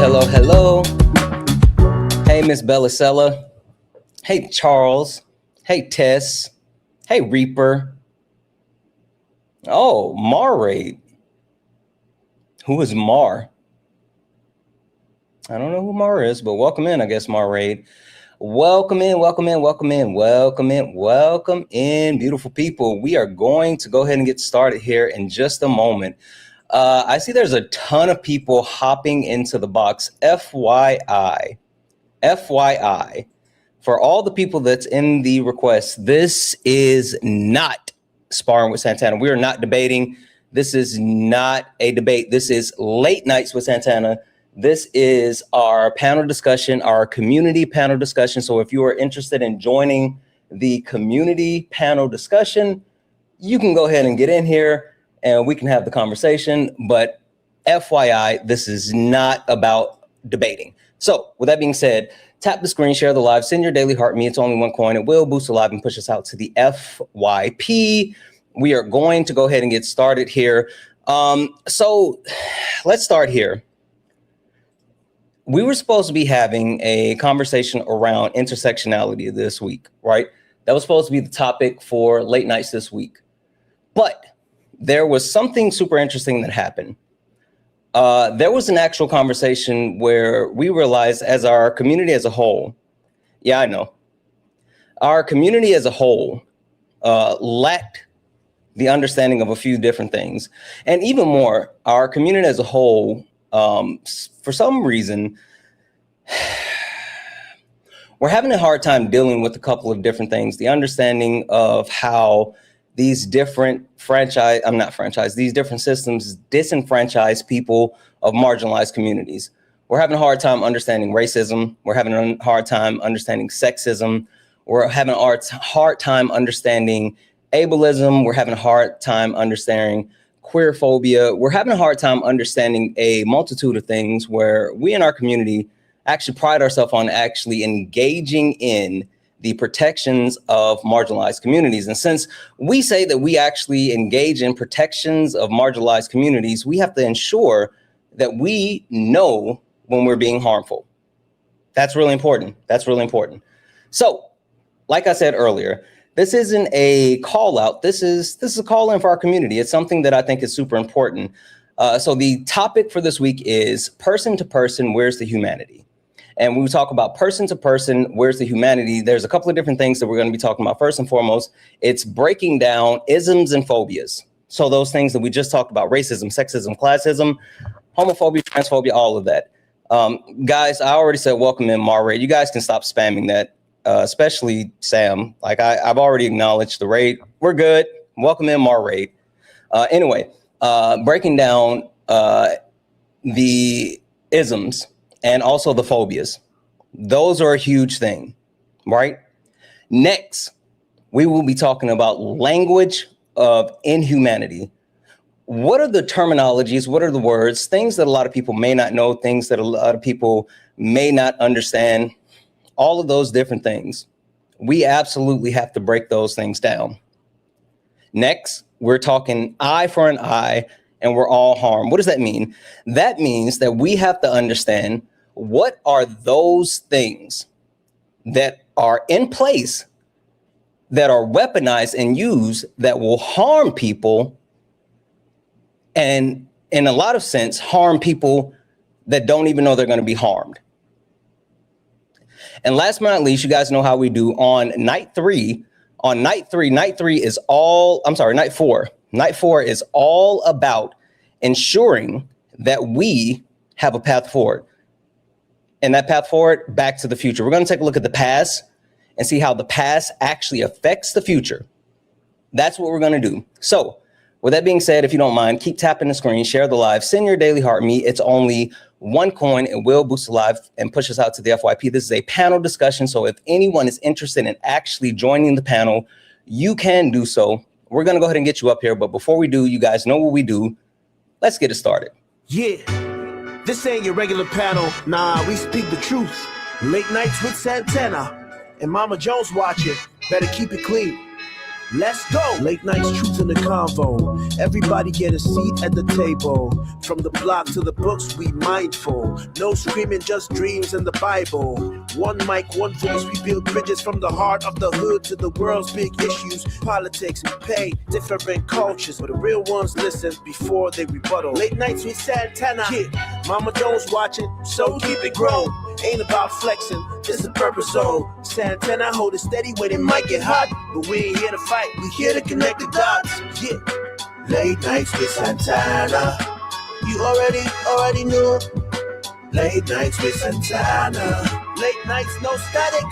hello. Hey, Miss Bellicella. Hey, Charles. Hey, Tess. Hey, Reaper. Oh, Marraid. Who is Mar? I don't know who Mar is, but welcome in, I guess, Marraid. Welcome in, beautiful people. We are going to go ahead and get started here in just a moment. I see there's a ton of people hopping into the box. FYI, for all the people that's in the request, this is not sparring with Santana. We are not debating. This is not a debate. This is Late Nights with Santana. This is our panel discussion, our community panel discussion. So if you are interested in joining the community panel discussion, you can go ahead and get in here and we can have the conversation. But FYI, this is not about debating. So with that being said, tap the screen, share the live, send your daily heart me. It's only one coin. It will boost the live and push us out to the FYP. We are going to go ahead and get started here. So let's start here. We were supposed to be having a conversation around intersectionality this week, right? That was supposed to be the topic for Late Nights this week. But there was something super interesting that happened. There was an actual conversation where we realized as our community as a whole, yeah, I know, our community as a whole lacked the understanding of a few different things. And even more, our community as a whole, for some reason, we're having a hard time dealing with a couple of different things. The understanding of how these different these different systems disenfranchise people of marginalized communities. We're having a hard time understanding racism. We're having a hard time understanding sexism. We're having a hard time understanding ableism. We're having a hard time understanding queerphobia. We're having a hard time understanding a multitude of things where we in our community actually pride ourselves on actually engaging in the protections of marginalized communities. And since we say that we actually engage in protections of marginalized communities, we have to ensure that we know when we're being harmful. That's really important. So, like I said earlier, this isn't a call out. This is a call in for our community. It's something that I think is super important. So the topic for this week is person to person, where's the humanity? And when we talk about person to person, where's the humanity? There's a couple of different things that we're going to be talking about. First and foremost, it's breaking down isms and phobias. So those things that we just talked about, racism, sexism, classism, homophobia, transphobia, all of that. Guys, I already said welcome in, Marraid. You guys can stop spamming that, especially Sam. Like I've already acknowledged the raid. We're good. Welcome in, Marraid. Anyway, breaking down the isms and also the phobias. Those are a huge thing, right? Next, we will be talking about language of inhumanity. What are the terminologies? What are the words? Things that a lot of people may not know, things that a lot of people may not understand, all of those different things. We absolutely have to break those things down. Next, we're talking eye for an eye and we're all harmed. What does that mean? That means that we have to understand what are those things that are in place that are weaponized and used that will harm people, and in a lot of sense, harm people that don't even know they're going to be harmed. And last but not least, you guys know how we do on night four. Night four is all about ensuring that we have a path forward. And that path forward, back to the future. We're going to take a look at the past and see how the past actually affects the future. That's what we're going to do. So with that being said, if you don't mind, keep tapping the screen, share the live, send your daily heart me. It's only one coin. It will boost the live and push us out to the FYP. This is a panel discussion. So if anyone is interested in actually joining the panel, you can do so. We're going to go ahead and get you up here. But before we do, you guys know what we do. Let's get it started. Yeah, this ain't your regular panel. Nah, we speak the truth. Late Nights with Santana and Mama Jones watching. Better keep it clean. Let's go! Late nights, truth in the convo. Everybody get a seat at the table. From the block to the books, we mindful. No screaming, just dreams and the Bible. One mic, one voice, we build bridges from the heart of the hood to the world's big issues. Politics, pay, different cultures. But the real ones listen before they rebuttal. Late nights with Santana. Yeah, Mama Jones watching, so keep it grown. Ain't about flexing, this is purpose zone. Santana, hold it steady when it might get hot. But we ain't here to fight, we here to connect the dots. Yeah. Late nights with Santana. You already knew. Late nights with Santana. Late nights, no static.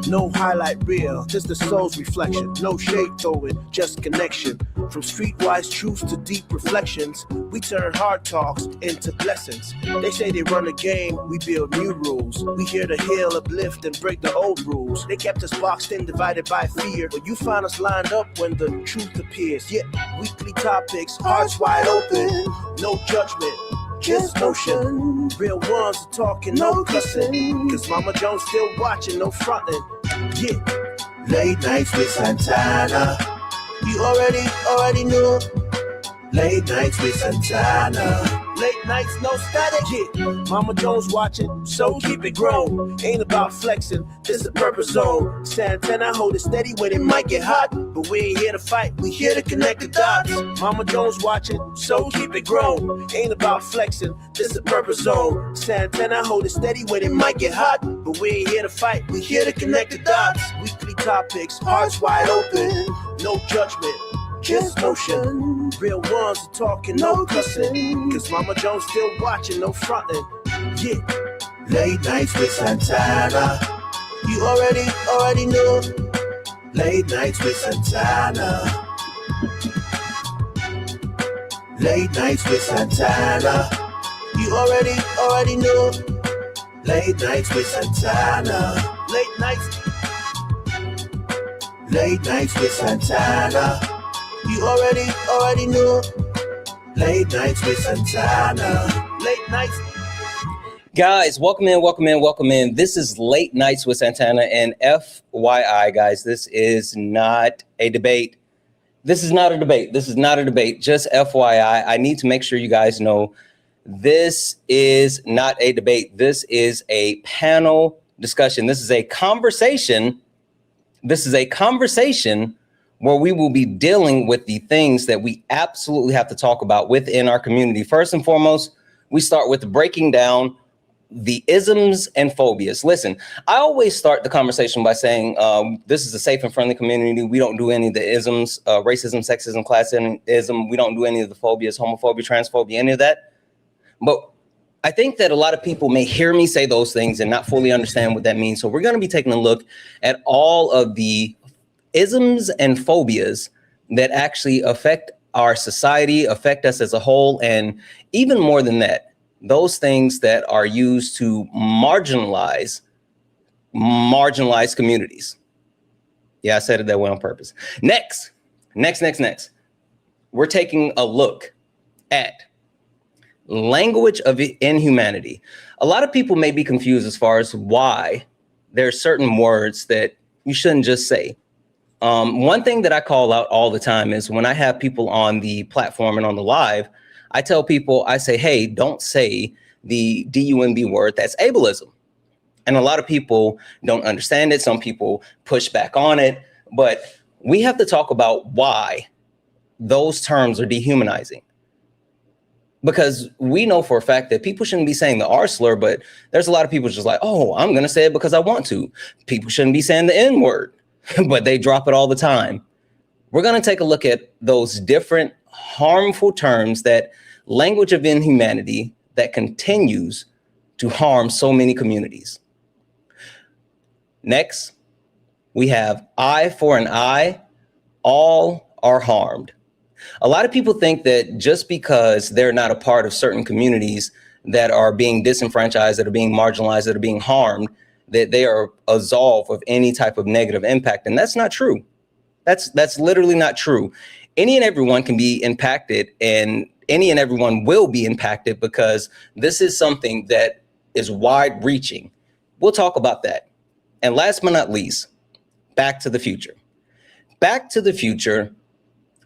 No highlight reel, just the soul's reflection. No shade throwing, just connection. From streetwise truths to deep reflections, we turn hard talks into blessings. They say they run a game, we build new rules. We here to heal, uplift, and break the old rules. They kept us boxed in, divided by fear. But you find us lined up when the truth appears. Yeah, weekly topics, hearts wide open. No judgment, just motion. Real ones are talking, no cussing. Cause Mama Jones still watching, no fronting. Yeah, late nights with Santana. You already knew. Late nights with Santana. Late nights, no static. Yeah, Mama Jones watching, so keep it grown. Ain't about flexing, this is purpose zone. Santana, hold it steady when it might get hot. But we ain't here to fight, we here to connect the dots. Mama Jones watching, so keep it grown. Ain't about flexing, this is purpose zone. Santana, hold it steady when it might get hot. But we ain't here to fight, we here to connect the dots. Weekly topics, hearts wide open. No judgment, just motion. Real ones are talking, no cussing. Cause Mama Jones still watching, no fronting. Yeah, late nights with Santana. You already knew. Late nights with Santana. Late nights with Santana. You already knew. Late nights with Santana. Late nights. Late nights with Santana. You already knew. Late nights with Santana. Late nights. Guys, welcome in. This is Late Nights with Santana, and FYI, guys, this is not a debate. This is not a debate. Just FYI, I need to make sure you guys know this is not a debate. This is a panel discussion. This is a conversation. Where we will be dealing with the things that we absolutely have to talk about within our community. First and foremost, we start with breaking down the isms and phobias. Listen, I always start the conversation by saying this is a safe and friendly community. We don't do any of the isms, racism, sexism, classism. We don't do any of the phobias, homophobia, transphobia, any of that. But I think that a lot of people may hear me say those things and not fully understand what that means. So we're going to be taking a look at all of the isms and phobias that actually affect our society, affect us as a whole, and even more than that, those things that are used to marginalize communities. Yeah, I said it that way on purpose. Next, we're taking a look at language of inhumanity. A lot of people may be confused as far as why there are certain words that you shouldn't just say. One thing that I call out all the time is when I have people on the platform and on the live, I tell people, I say, hey, don't say the DUMB word, that's ableism. And a lot of people don't understand it. Some people push back on it, but we have to talk about why those terms are dehumanizing. Because we know for a fact that people shouldn't be saying the R slur, but there's a lot of people just like, oh, I'm going to say it because I want to. People shouldn't be saying the N word. But they drop it all the time. We're going to take a look at those different harmful terms, that language of inhumanity that continues to harm so many communities. Next, we have eye for an eye, all are harmed. A lot of people think that just because they're not a part of certain communities that are being disenfranchised, that are being marginalized, that are being harmed, that they are absolved of any type of negative impact. And that's not true. That's literally not true. Any and everyone can be impacted, and any and everyone will be impacted, because this is something that is wide reaching. We'll talk about that. And last but not least, Back to the Future. Back to the Future,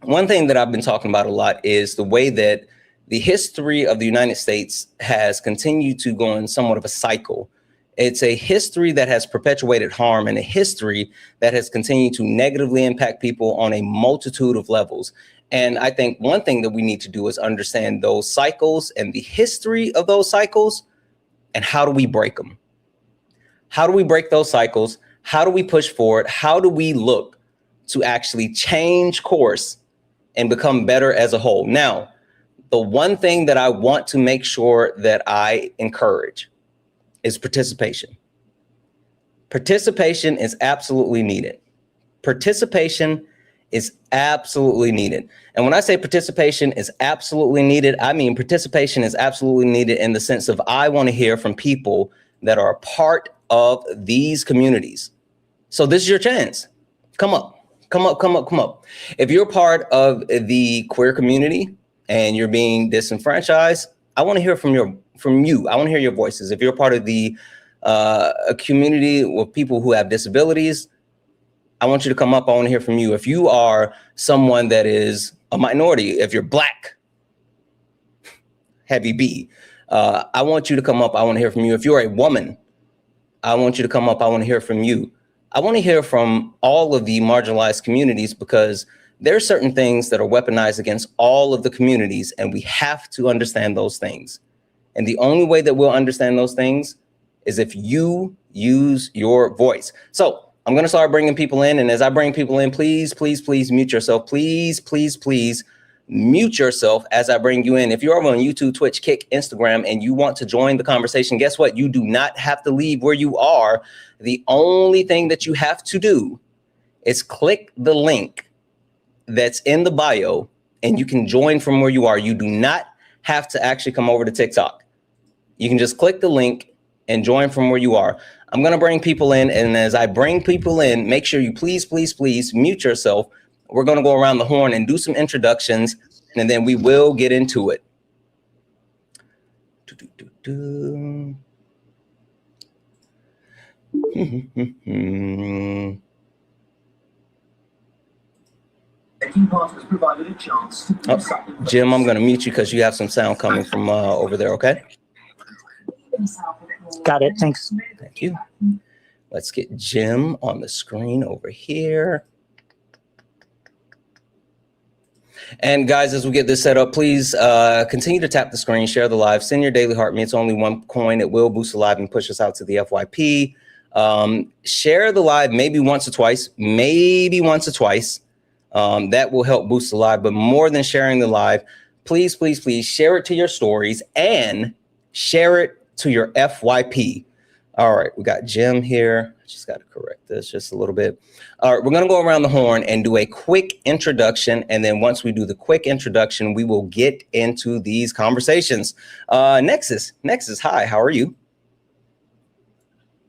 one thing that I've been talking about a lot is the way that the history of the United States has continued to go in somewhat of a cycle. It's a history that has perpetuated harm and a history that has continued to negatively impact people on a multitude of levels. And I think one thing that we need to do is understand those cycles and the history of those cycles, and how do we break them? How do we break those cycles? How do we push forward? How do we look to actually change course and become better as a whole? Now, the one thing that I want to make sure that I encourage is participation. Participation is absolutely needed. Participation is absolutely needed. And when I say participation is absolutely needed, I mean participation is absolutely needed in the sense of I want to hear from people that are a part of these communities. So this is your chance. Come up, come up, come up, come up. If you're part of the queer community and you're being disenfranchised, I want to hear from you. I want to hear your voices. If you're part of the a community with people who have disabilities, I want you to come up. I want to hear from you. If you are someone that is a minority, if you're Black, heavy B, I want you to come up. I want to hear from you. If you're a woman, I want you to come up. I want to hear from you. I want to hear from all of the marginalized communities, because there are certain things that are weaponized against all of the communities, and we have to understand those things. And the only way that we'll understand those things is if you use your voice. So I'm going to start bringing people in. And as I bring people in, please, please, please mute yourself. Please, please, please mute yourself as I bring you in. If you're over on YouTube, Twitch, Kick, Instagram, and you want to join the conversation, guess what? You do not have to leave where you are. The only thing that you have to do is click the link that's in the bio and you can join from where you are. You do not have to actually come over to TikTok. You can just click the link and join from where you are. I'm going to bring people in, and as I bring people in, make sure you please, please, please mute yourself. We're going to go around the horn and do some introductions, and then we will get into it. Jim, I'm going to mute you because you have some sound coming from over there, okay? Got it. Thanks. Thank you. Let's get Jim on the screen over here. And guys, as we get this set up, please continue to tap the screen, share the live, send your daily heart. It's only one coin. It will boost the live and push us out to the FYP. Share the live maybe once or twice, that will help boost the live. But more than sharing the live, please, please, please share it to your stories and share it to your FYP. All right, we got Jim here. I just got to correct this just a little bit. All right, we're going to go around the horn and do a quick introduction. And then once we do the quick introduction, we will get into these conversations. Nexus, hi, how are you?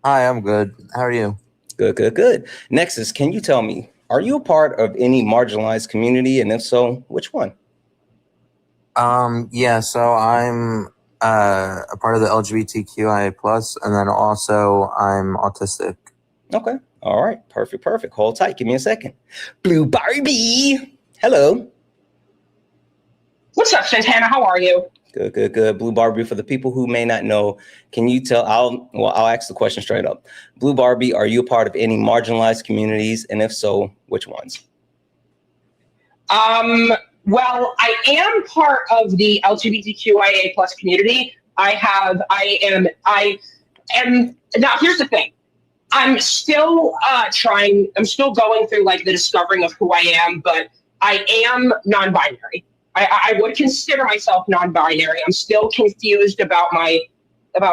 Hi, I'm good. How are you? Good, good, good. Nexus, can you tell me, are you a part of any marginalized community? And if so, which one? Yeah, so I'm a part of the LGBTQIA+, and then also I'm autistic. Okay. All right. Perfect. Perfect. Hold tight. Give me a second. Blue Barbie. Hello. What's up, Santana? How are you? Good, good, good. Blue Barbie, for the people who may not know, can you tell, I'll ask the question straight up. Blue Barbie, are you a part of any marginalized communities? And if so, which ones? Well, I am part of the LGBTQIA+ community. I am, now here's the thing. I'm still I'm still going through like the discovering of who I am, but I am non-binary. I would consider myself non-binary. I'm still confused about my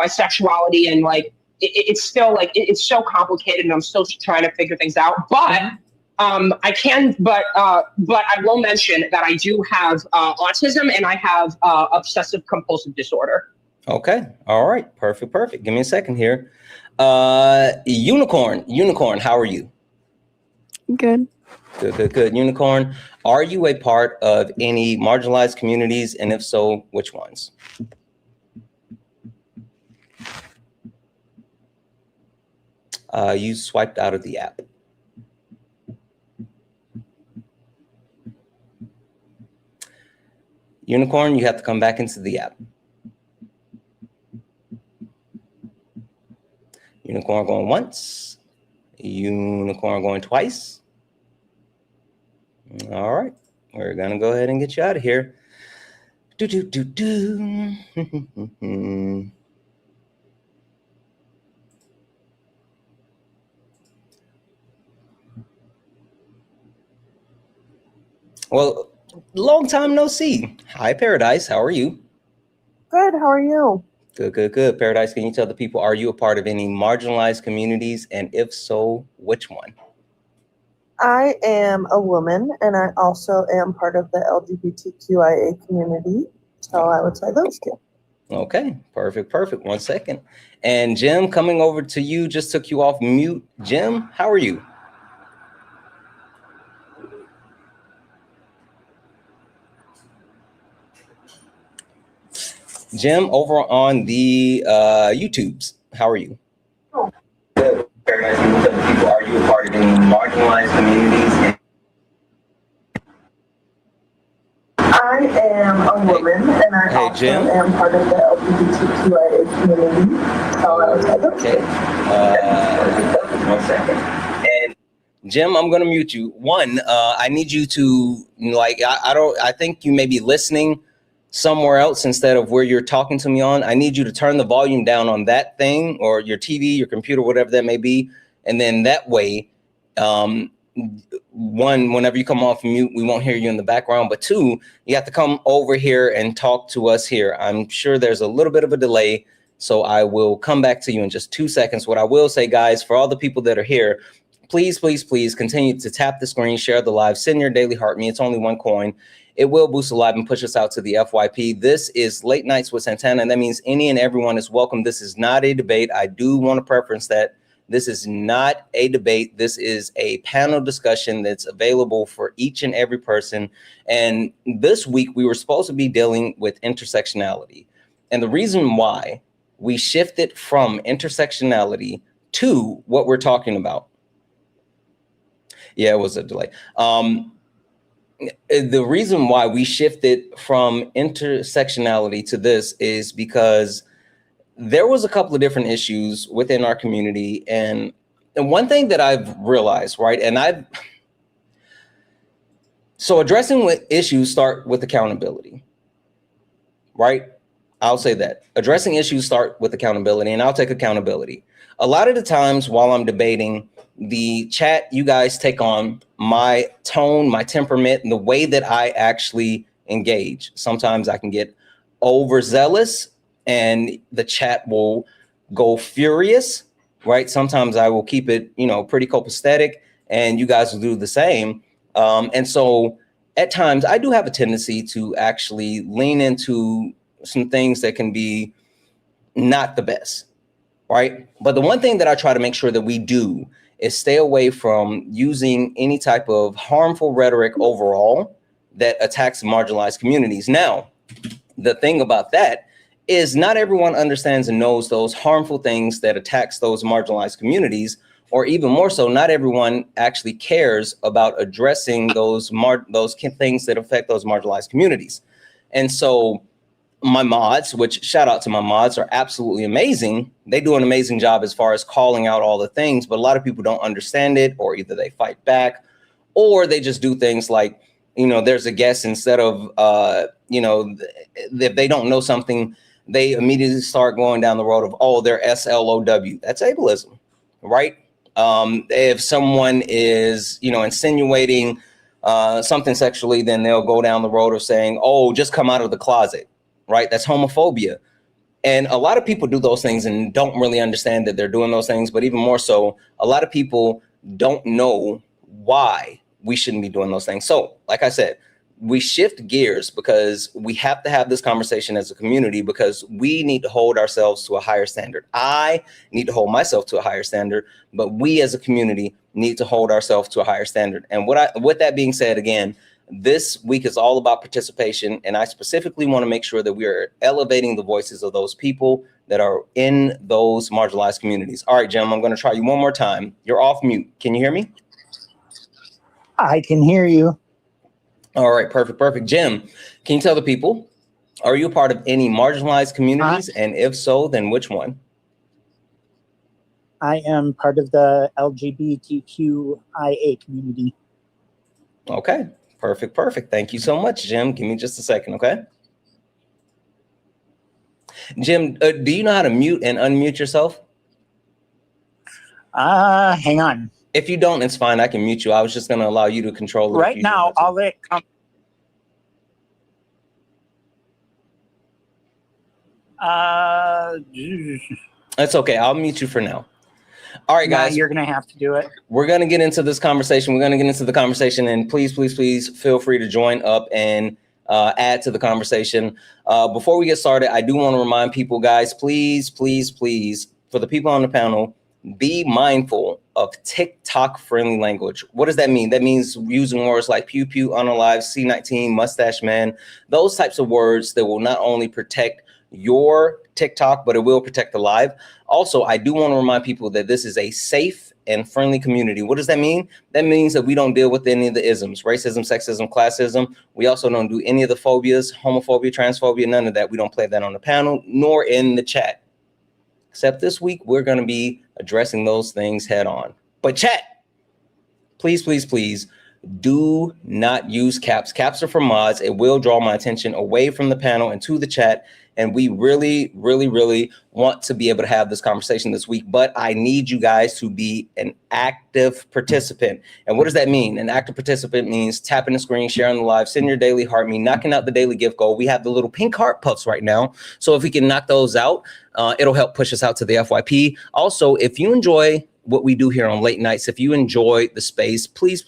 sexuality, and like it's still like it's so complicated, and I'm still trying to figure things out. But but I will mention that I do have autism, and I have obsessive compulsive disorder. Okay. All right. Perfect. Perfect. Give me a second here. Unicorn, how are you? Good. Good, good, good. Unicorn, are you a part of any marginalized communities? And if so, which ones? You swiped out of the app. Unicorn, you have to come back into the app. Unicorn going once. Unicorn going twice. All right, we're gonna go ahead and get you out of here. Well, long time no see. Hi, Paradise. How are you? Good. How are you? Good, good, good. Paradise, can you tell the people, are you a part of any marginalized communities? And if so, which one? I am a woman, and I also am part of the LGBTQIA community. So I would say those two. Okay, perfect, perfect. 1 second. And Jim, coming over to you, just took you off mute. Jim, how are you? Jim, over on the YouTubes, how are you? Oh. Good. Paradise, can you tell the people, are you a part of any marginalized communities? I am a woman, and I also Jim? am part of the LGBTQIA community. So I would say those Okay. two. 1 second. And Jim, I'm gonna mute you. One, I need you to I think you may be listening somewhere else instead of where you're talking to me on. I need you to turn the volume down on that thing, or your TV, your computer, whatever that may be. And then that way, one, whenever you come off mute, we won't hear you in the background. But two, you have to come over here and talk to us here. I'm sure there's a little bit of a delay, so I will come back to you in just 2 seconds. What I will say, guys, for all the people that are here, please, please, please continue to tap the screen, share the live, send your daily heart me. It's only 1 coin. It will boost the live and push us out to the FYP. This is Late Nights with Santana, and that means any and everyone is welcome. This is not a debate. I do want to preference that. This is not a debate. This is a panel discussion that's available for each and every person. And this week, we were supposed to be dealing with intersectionality. And the reason why we shifted from intersectionality to what we're talking about. Yeah, it was a delay. The reason why we shifted from intersectionality to this is because there was a couple of different issues within our community. And one thing that I've realized, right, so addressing issues start with accountability, right? I'll say that. Addressing issues start with accountability, and I'll take accountability. A lot of the times while I'm debating, the chat, you guys take on my tone, my temperament, and the way that I actually engage. Sometimes I can get overzealous and the chat will go furious, right? Sometimes I will keep it, pretty copacetic, and you guys will do the same. And so at times I do have a tendency to actually lean into some things that can be not the best, right? But the one thing that I try to make sure that we do is stay away from using any type of harmful rhetoric overall that attacks marginalized communities. Now, the thing about that is not everyone understands and knows those harmful things that attacks those marginalized communities, or even more so, not everyone actually cares about addressing those things that affect those marginalized communities. And so my mods, which shout out to my mods, are absolutely amazing. They do an amazing job as far as calling out all the things, but a lot of people don't understand it, or either they fight back, or they just do things like, there's a guess, instead of, if they don't know something, they immediately start going down the road of, oh, they're SLOW. That's ableism, right? If someone is, insinuating something sexually, then they'll go down the road of saying, oh, just come out of the closet. Right? That's homophobia. And a lot of people do those things and don't really understand that they're doing those things. But even more so, a lot of people don't know why we shouldn't be doing those things. So, like I said, we shift gears because we have to have this conversation as a community, because we need to hold ourselves to a higher standard. I need to hold myself to a higher standard, but we as a community need to hold ourselves to a higher standard. And with that being said, again, this week is all about participation, and I specifically want to make sure that we are elevating the voices of those people that are in those marginalized communities. All right, Jim, I'm going to try you one more time. You're off mute. Can you hear me? I can hear you. All right, perfect. Jim, can you tell the people, are you a part of any marginalized communities? And if so, then which one? I am part of the LGBTQIA community. Okay, perfect. Thank you so much, Jim. Give me just a second, okay? Jim, do you know how to mute and unmute yourself? Hang on. If you don't, it's fine. I can mute you. I was just going to allow you to control it. Right now, I'll let it come. That's okay. I'll mute you for now. All right, guys. You're going to have to do it. We're going to get into this conversation. And please feel free to join up and add to the conversation. Before we get started, I do want to remind people, guys, please, for the people on the panel, be mindful of TikTok friendly language. What does that mean? That means using words like pew pew, unalive, C19, mustache man, those types of words that will not only protect your TikTok, but it will protect the live. Also, I do want to remind people that this is a safe and friendly community. What does that mean? That means that we don't deal with any of the isms, racism, sexism, classism. We also don't do any of the phobias, homophobia, transphobia, none of that. We don't play that on the panel nor in the chat. Except this week, we're going to be addressing those things head on. But chat, please, do not use caps. Caps are for mods. It will draw my attention away from the panel and to the chat. And we really want to be able to have this conversation this week. But I need you guys to be an active participant. And what does that mean? An active participant means tapping the screen, sharing the live, sending your daily heart me, knocking out the daily gift goal. We have the little pink heart puffs right now. So if we can knock those out, it'll help push us out to the FYP. Also, if you enjoy what we do here on late nights, if you enjoy the space, please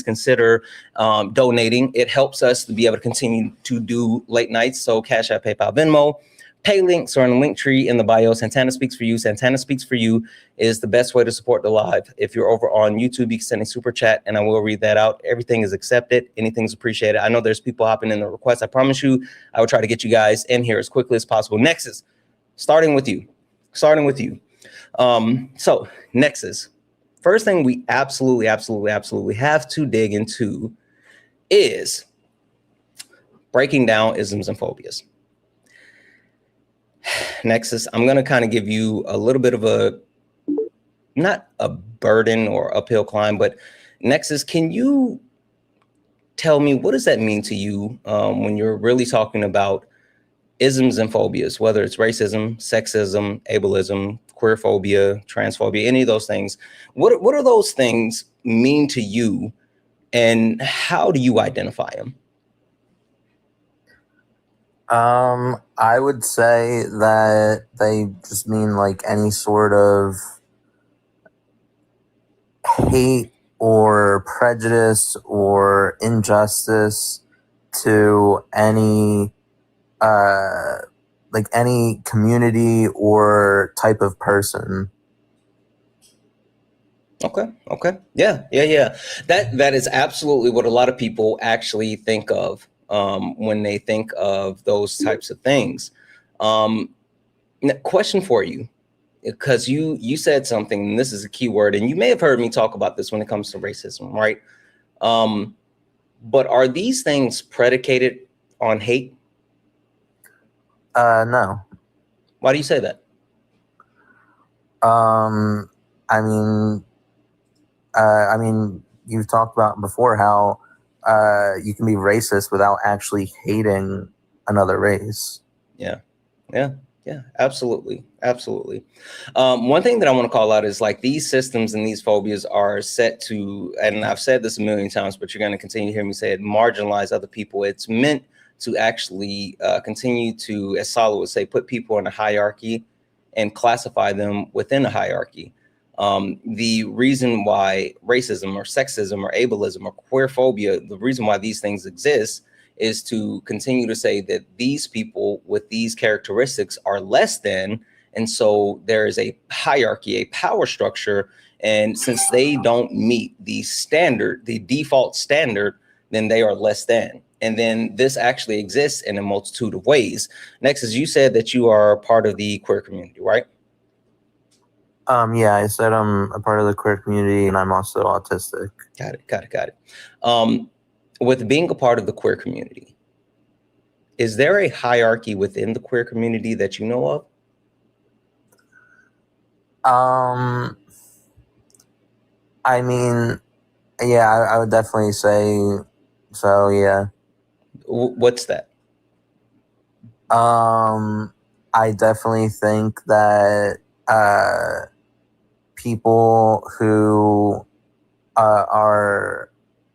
consider donating. It helps us to be able to continue to do late nights. So Cash App, PayPal, Venmo, pay links are in the link tree in the bio. Santana Speaks for You. Santana Speaks for You is the best way to support the live. If you're over on YouTube, you can send a super chat and I will read that out. Everything is accepted. Anything's appreciated. I know there's people hopping in the requests. I promise you, I will try to get you guys in here as quickly as possible. Nexus, starting with you. So Nexus, first thing we absolutely have to dig into is breaking down isms and phobias. Nexus, I'm going to kind of give you a little bit of a, not a burden or uphill climb, but Nexus, can you tell me, what does that mean to you when you're really talking about isms and phobias, whether it's racism, sexism, ableism, queerphobia, transphobia, any of those things? What do those things mean to you and how do you identify them? I would say that they just mean like any sort of hate or prejudice or injustice to any like any community or type of person. Okay. Yeah. That is absolutely what a lot of people actually think of when they think of those types of things. Question for you, because you said something, and this is a key word, and you may have heard me talk about this when it comes to racism, right? But are these things predicated on hate? No. Why do you say that? I mean, you've talked about before how you can be racist without actually hating another race. Yeah, absolutely. One thing that I want to call out is like these systems and these phobias are set to, and I've said this a million times, but you're going to continue to hear me say it, marginalize other people. It's meant to actually continue to, as Sala would say, put people in a hierarchy and classify them within a hierarchy. The reason why racism or sexism or ableism or queerphobia, the reason why these things exist is to continue to say that these people with these characteristics are less than, and so there is a hierarchy, a power structure, and since they don't meet the standard, the default standard, then they are less than. And then this actually exists in a multitude of ways. Next, as you said that you are part of the queer community, right? Yeah, I said I'm a part of the queer community and I'm also autistic. Got it. with being a part of the queer community, is there a hierarchy within the queer community that you know of? I mean, yeah, I would definitely say so. Yeah. What's that? I definitely think that people who are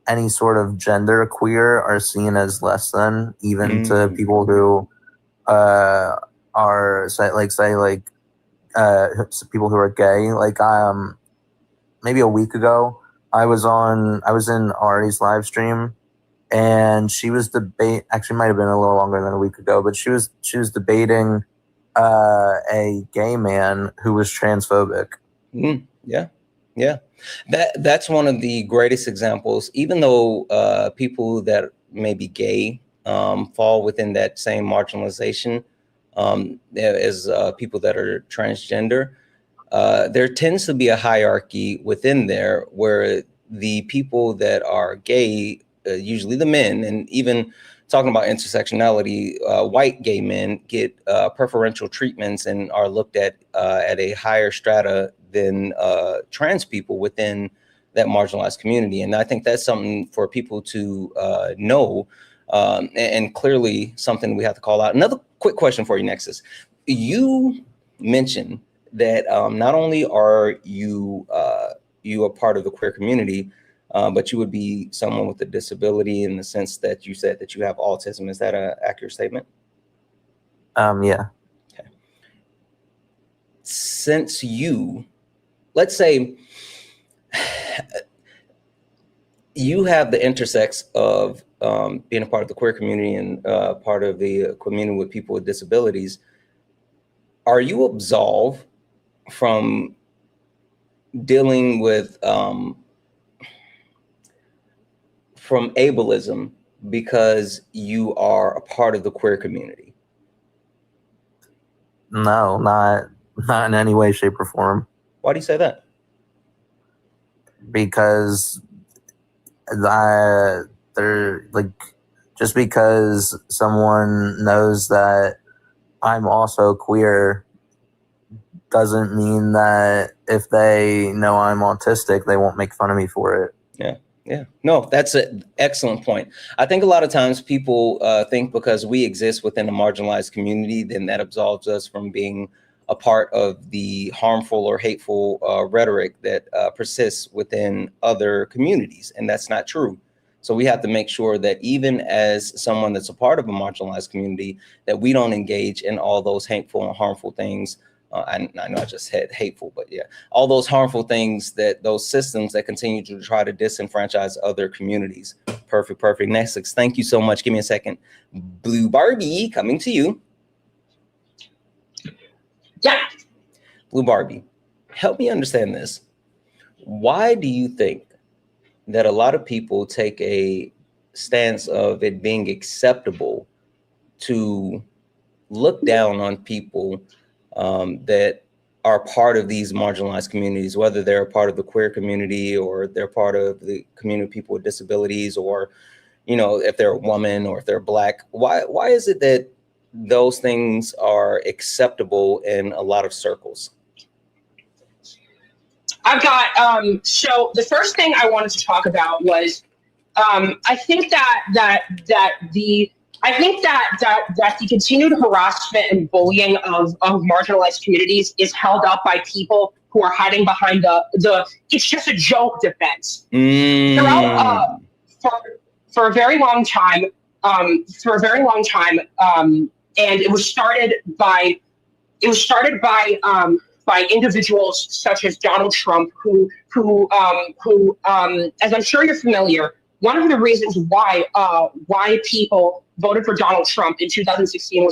any sort of gender queer are seen as less than, even to people who are say people who are gay. Like maybe a week ago, I was in Ari's live stream, and she was actually might have been a little longer than a week ago, but she was debating a gay man who was transphobic. Yeah. That's one of the greatest examples. Even though people that may be gay fall within that same marginalization as people that are transgender, there tends to be a hierarchy within there where the people that are gay, usually the men, and even talking about intersectionality, white gay men get preferential treatments and are looked at a higher strata than trans people within that marginalized community. And I think that's something for people to know, and clearly something we have to call out. Another quick question for you, Nexus. You mentioned that not only are you a part of the queer community, but you would be someone with a disability in the sense that you said that you have autism. Is that an accurate statement? Yeah. Okay. Since let's say you have the intersex of being a part of the queer community and part of the community with people with disabilities, are you absolved from dealing with from ableism because you are a part of the queer community? No, not in any way, shape, or form. Why do you say that? Because they're like, just because someone knows that I'm also queer doesn't mean that if they know I'm autistic, they won't make fun of me for it. Yeah. No, that's an excellent point. I think a lot of times people think because we exist within a marginalized community, then that absolves us from being a part of the harmful or hateful rhetoric that persists within other communities. And that's not true. So we have to make sure that even as someone that's a part of a marginalized community, that we don't engage in all those hateful and harmful things. I know I just said hateful, but yeah, all those harmful things, that those systems that continue to try to disenfranchise other communities. Perfect. Netflix, thank you so much. Give me a second. Blue Barbie, coming to you. Yeah. Blue Barbie, help me understand this. Why do you think that a lot of people take a stance of it being acceptable to look down on people that are part of these marginalized communities, whether they're a part of the queer community or they're part of the community of people with disabilities, or, you know, if they're a woman or if they're Black? Why is it that those things are acceptable in a lot of circles? I've got, so the first thing I wanted to talk about was, I think that the continued harassment and bullying of marginalized communities is held up by people who are hiding behind the it's just a joke defense. Throughout, for a very long time, and it was started by individuals such as Donald Trump, who as I'm sure you're familiar, one of the reasons why people voted for Donald Trump in 2016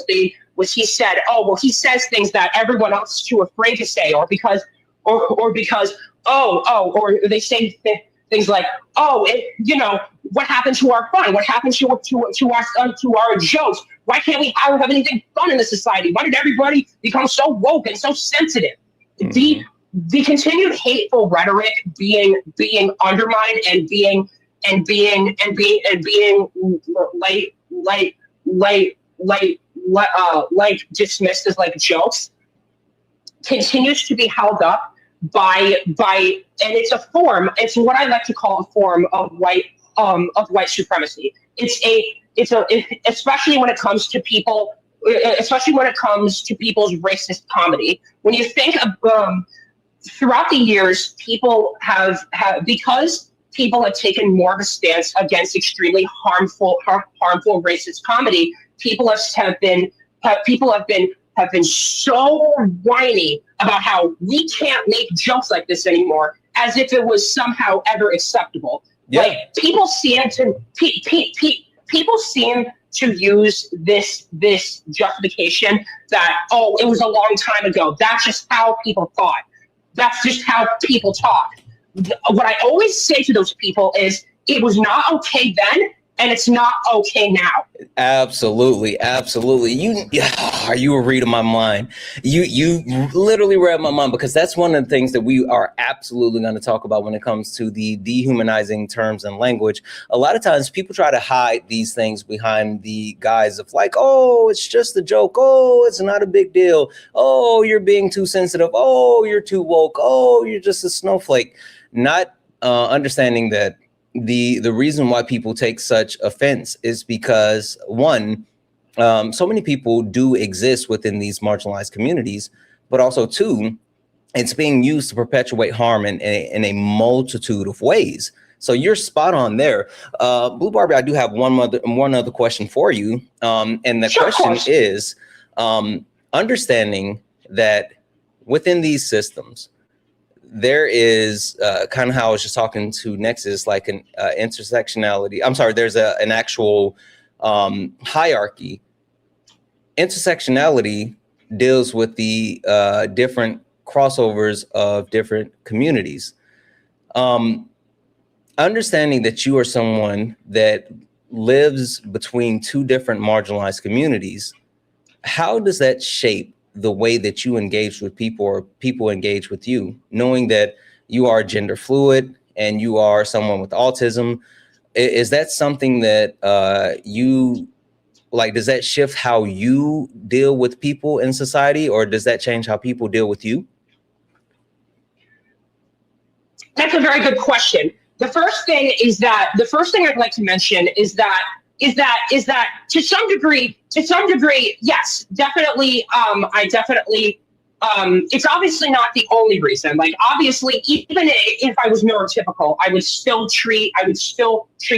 was he said, oh, well, he says things that everyone else is too afraid to say, or they say things like, oh, what happened to our fun? What happened to our jokes? Why can't we have anything fun in the society? Why did everybody become so woke and so sensitive? Mm-hmm. The continued hateful rhetoric being undermined and being and being like dismissed as like jokes continues to be held up by and it's what I like to call a form of white supremacy. Especially when it comes to people's racist comedy. When you think of throughout the years, people have because people have taken more of a stance against extremely harmful racist comedy. People have been so whiny about how we can't make jokes like this anymore, as if it was somehow ever acceptable. Yeah. Like people seem to use this justification that, oh, it was a long time ago. That's just how people thought. That's just how people talk. What I always say to those people is, it was not okay then, and it's not okay now. Absolutely. You were reading my mind. You literally read my mind, because that's one of the things that we are absolutely going to talk about when it comes to the dehumanizing terms and language. A lot of times people try to hide these things behind the guise of like, oh, it's just a joke. Oh, it's not a big deal. Oh, you're being too sensitive. Oh, you're too woke. Oh, you're just a snowflake. Not understanding that the reason why people take such offense is because, one, so many people do exist within these marginalized communities, but also, two, it's being used to perpetuate harm in a multitude of ways. So you're spot on there. Blue Barbie, I do have one other question for you. And the question is, understanding that within these systems, there is kind of how I was just talking to Nexus, like an intersectionality. I'm sorry, there's an actual hierarchy. Intersectionality deals with the different crossovers of different communities. Understanding that you are someone that lives between two different marginalized communities, how does that shape the way that you engage with people or people engage with you, knowing that you are gender fluid and you are someone with autism? Is that something that you like? Does that shift how you deal with people in society, or does that change how people deal with you? That's a very good question. The first thing I'd like to mention is that to some degree, yes, definitely. It's obviously not the only reason. Like, obviously, even if I was neurotypical, I would still treat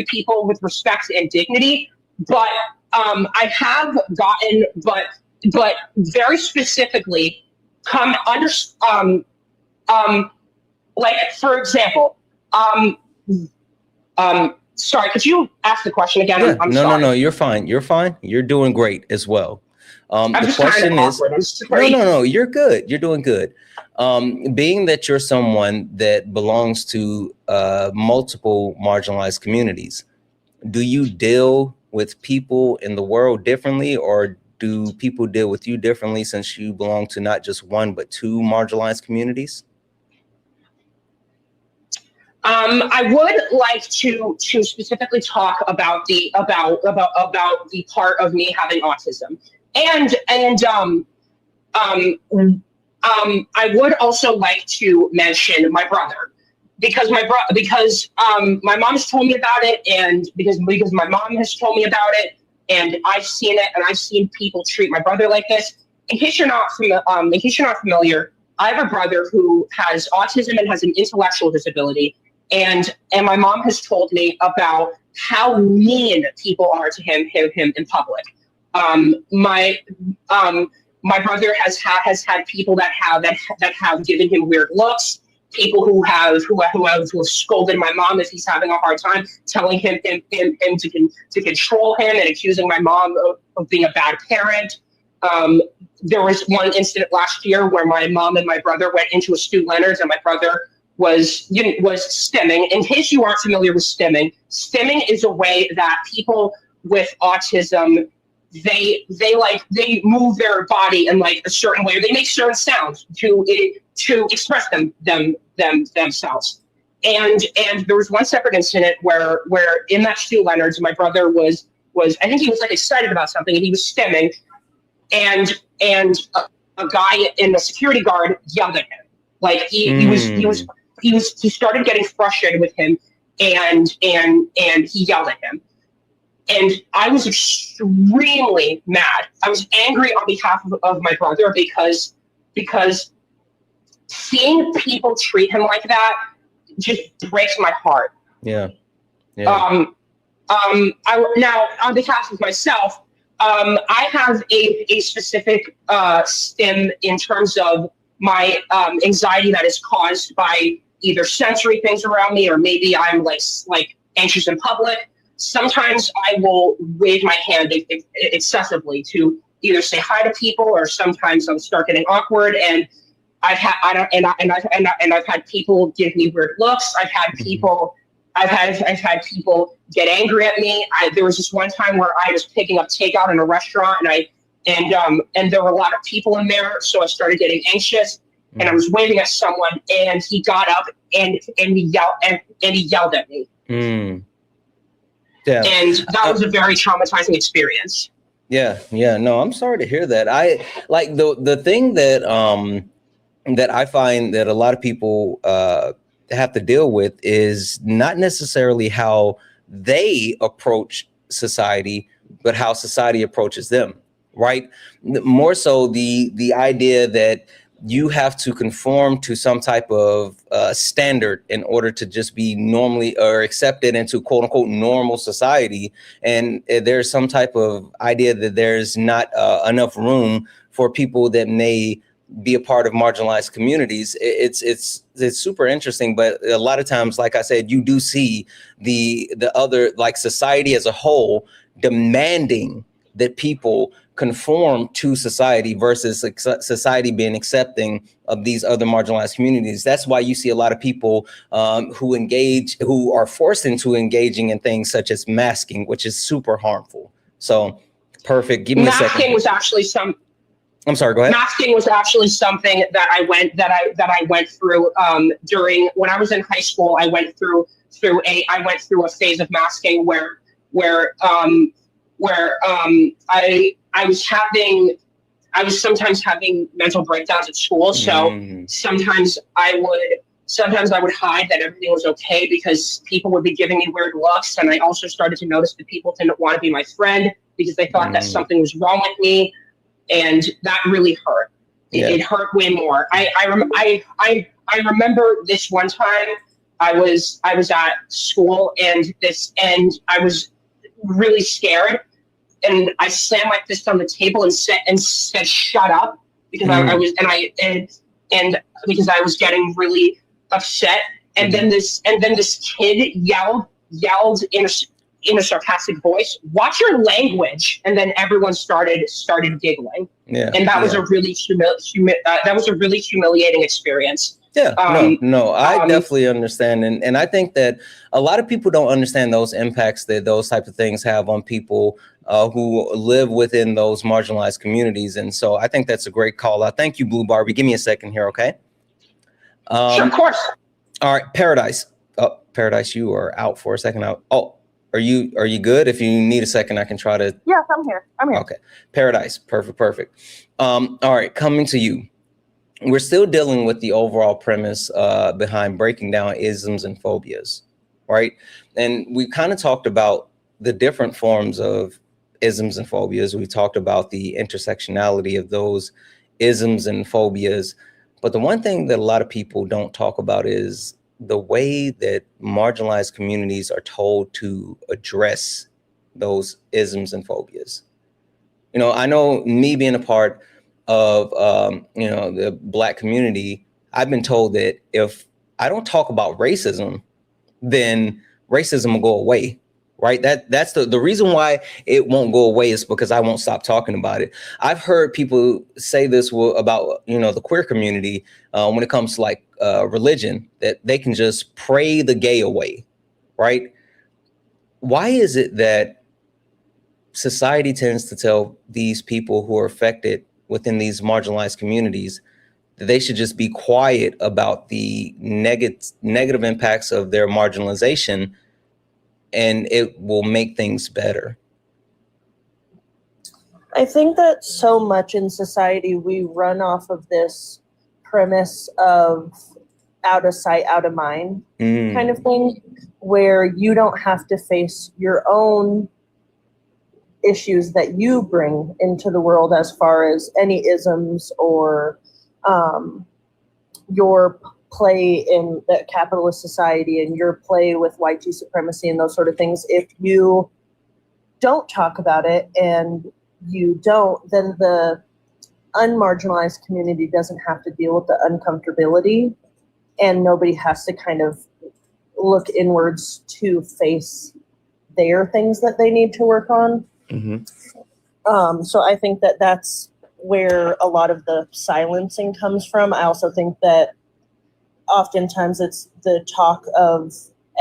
people with respect and dignity. But I have gotten, but very specifically, like, for example, sorry, could you ask the question again? Yeah, I'm sorry. No, you're fine. You're doing great as well. The question is, no, you're good. You're doing good. Being that you're someone that belongs to multiple marginalized communities, do you deal with people in the world differently, or do people deal with you differently since you belong to not just one, but two marginalized communities? I would like to specifically talk about the part of me having autism, and I would also like to mention my brother, because my mom's told me about it, and because my mom has told me about it, and I've seen it, and I've seen people treat my brother like this. In case you're not familiar, I have a brother who has autism and has an intellectual disability. And my mom has told me about how mean people are to him in public. My brother has had people that have given him weird looks. People who have scolded my mom if he's having a hard time, telling him to control him and accusing my mom of being a bad parent. There was one incident last year where my mom and my brother went into a Stu Leonard's, and my brother was stimming. In case you aren't familiar with stimming is a way that people with autism, they move their body in like a certain way, or they make certain sounds to express themselves. and there was one separate incident where in that Stu Leonard's, my brother was I think he was like excited about something, and he was stimming, and a guy in the security guard yelled at him. Like he started getting frustrated with him, and he yelled at him. And I was extremely mad. I was angry on behalf of my brother because seeing people treat him like that just breaks my heart. Yeah. Now, on behalf of myself, I have a specific stim in terms of my anxiety that is caused by either sensory things around me, or maybe I'm like anxious in public. Sometimes I will wave my hand excessively to either say hi to people, or sometimes I'll start getting awkward. And I've had people give me weird looks. I've had people get angry at me. There was this one time where I was picking up takeout in a restaurant, and there were a lot of people in there, so I started getting anxious, and I was waving at someone, and he got up and he yelled at me. Yeah. And that was a very traumatizing experience. Yeah. No, I'm sorry to hear that. I like the thing that that I find that a lot of people have to deal with is not necessarily how they approach society, but how society approaches them, right? More so the idea that you have to conform to some type of standard in order to just be normally or accepted into quote unquote normal society. And there's some type of idea that there's not enough room for people that may be a part of marginalized communities. It's super interesting, but a lot of times, like I said, you do see the other, like society as a whole, demanding that people conform to society versus society being accepting of these other marginalized communities. That's why you see a lot of people who are forced into engaging in things such as masking, which is super harmful. So perfect. Give me a second. Masking was actually I'm sorry, go ahead. Masking was actually something that I went through during when I was in high school. I went through a phase of masking where I was sometimes having mental breakdowns at school. So sometimes I would hide that everything was okay because people would be giving me weird looks, and I also started to notice that people didn't want to be my friend because they thought that something was wrong with me. And that really hurt. It hurt way more. I remember this one time I was at school and I was really scared, and I slammed my fist on the table and said shut up because because I was getting really upset. And then this kid yelled in a sarcastic voice, "Watch your language!" And then everyone started giggling. Yeah, and that was a really humiliating experience. Yeah, I definitely understand, and I think that a lot of people don't understand those impacts that those types of things have on people who live within those marginalized communities. And so I think that's a great call out. Thank you, Blue Barbie. Give me a second here, okay? Sure, of course. All right, Paradise. Oh, Paradise, you are out for a second. Oh. Are you good? If you need a second, I can try to. Yeah, I'm here. Okay. Paradise. Perfect. All right. Coming to you. We're still dealing with the overall premise behind breaking down isms and phobias, right? And we kind of talked about the different forms of isms and phobias. We talked about the intersectionality of those isms and phobias. But the one thing that a lot of people don't talk about is the way that marginalized communities are told to address those isms and phobias. You know, I know me being a part of, the Black community, I've been told that if I don't talk about racism, then racism will go away, right? That's the reason why it won't go away is because I won't stop talking about it. I've heard people say this about, the queer community when it comes to like religion, that they can just pray the gay away, right? Why is it that society tends to tell these people who are affected within these marginalized communities that they should just be quiet about the negative impacts of their marginalization, and it will make things better? I think that so much in society we run off of this premise of out of sight, out of mind kind of thing, where you don't have to face your own issues that you bring into the world as far as any isms or your play in the capitalist society and your play with white supremacy and those sort of things. If you don't talk about it and you don't, then the unmarginalized community doesn't have to deal with the uncomfortability, and nobody has to kind of look inwards to face their things that they need to work on. So I think that that's where a lot of the silencing comes from. I also think that oftentimes it's the talk of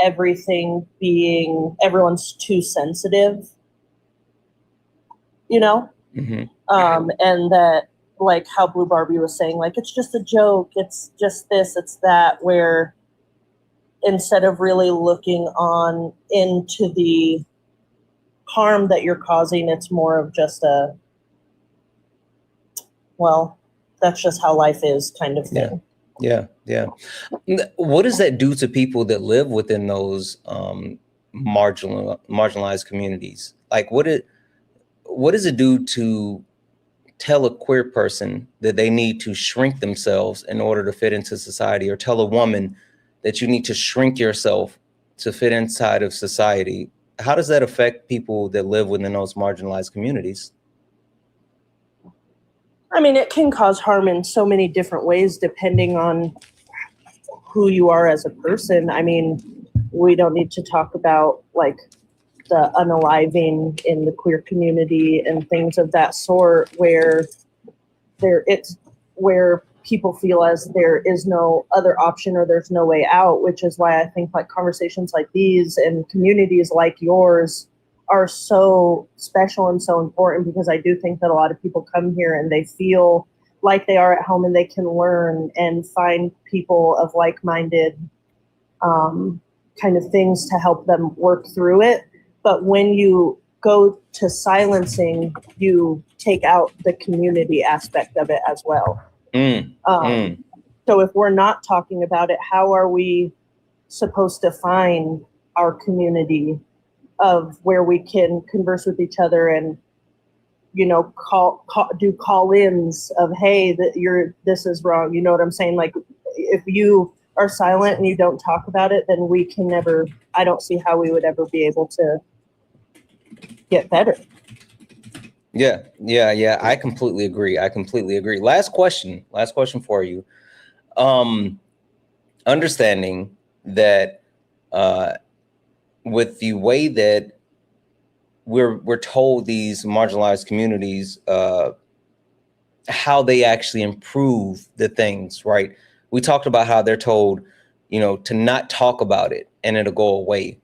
everything being, everyone's too sensitive, you know? And that, like how Blue Barbie was saying, like, it's just a joke, it's just this, it's that, where instead of really looking on into the harm that you're causing, it's more of just a, well, that's just how life is kind of thing. Yeah. What does that do to people that live within those marginalized communities? Like, what does it do to tell a queer person that they need to shrink themselves in order to fit into society, or tell a woman that you need to shrink yourself to fit inside of society? How does that affect people that live within those marginalized communities? I mean, it can cause harm in so many different ways depending on who you are as a person. I mean, we don't need to talk about like the unaliving in the queer community and things of that sort, where where people feel as there is no other option or there's no way out, which is why I think like conversations like these and communities like yours are so special and so important, because I do think that a lot of people come here and they feel like they are at home and they can learn and find people of like-minded kind of things to help them work through it. But when you go to silencing, you take out the community aspect of it as well. So if we're not talking about it, how are we supposed to find our community of where we can converse with each other and, you know, do call-ins of, hey, this is wrong. You know what I'm saying? Like, if you are silent and you don't talk about it, then we can never, I don't see how we would ever be able to get better. Yeah. I completely agree. Last question for you. Understanding that with the way that we're told these marginalized communities, how they actually improve the things, right? We talked about how they're told, you know, to not talk about it and it'll go away.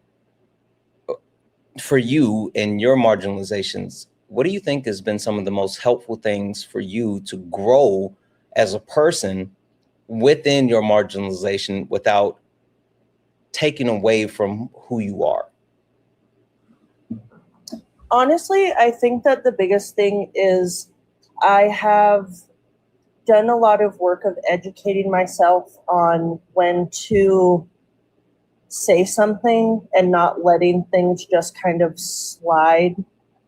For you and your marginalizations, what do you think has been some of the most helpful things for you to grow as a person within your marginalization without taking away from who you are? Honestly, I think that the biggest thing is I have done a lot of work of educating myself on when to say something and not letting things just kind of slide,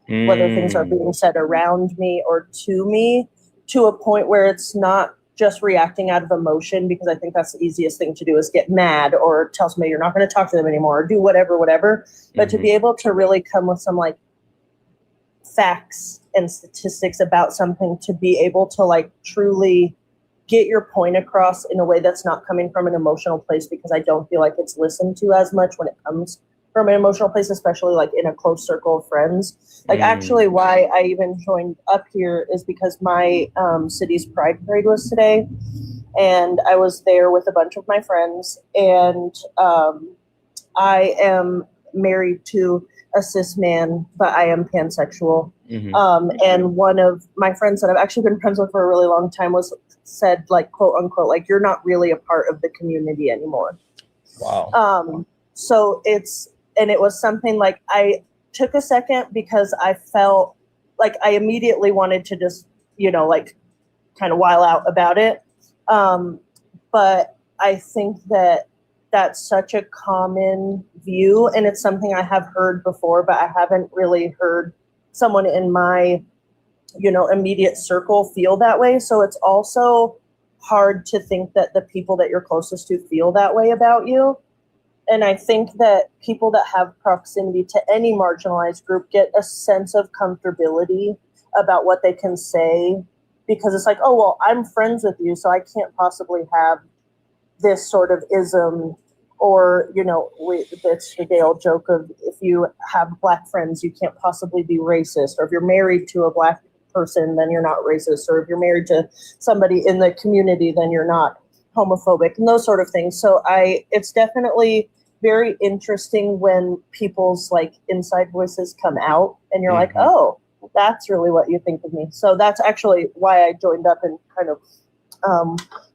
whether things are being said around me or to me, to a point where it's not just reacting out of emotion, because I think that's the easiest thing to do is get mad or tell somebody you're not going to talk to them anymore or do whatever. But to be able to really come with some like facts and statistics about something, to be able to like truly get your point across in a way that's not coming from an emotional place, because I don't feel like it's listened to as much when it comes from an emotional place, especially like in a close circle of friends. Like actually why I even joined up here is because my city's Pride Parade was today, and I was there with a bunch of my friends, and I am married to a cis man, but I am pansexual. Mm-hmm. And one of my friends that I've actually been friends with for a really long time said, like, quote unquote, like, you're not really a part of the community anymore. Wow. So it was something like I took a second because I felt like I immediately wanted to just, like kind of while out about it. But I think that that's such a common view, and it's something I have heard before, but I haven't really heard someone in my, immediate circle feel that way. So it's also hard to think that the people that you're closest to feel that way about you. And I think that people that have proximity to any marginalized group get a sense of comfortability about what they can say, because it's like, oh, well, I'm friends with you, so I can't possibly have this sort of ism. Or, it's the day old joke of, if you have Black friends, you can't possibly be racist. Or if you're married to a Black person, then you're not racist. Or if you're married to somebody in the community, then you're not homophobic, and those sort of things. So it's definitely very interesting when people's like inside voices come out and you're like, oh, that's really what you think of me. So that's actually why I joined up, and kind of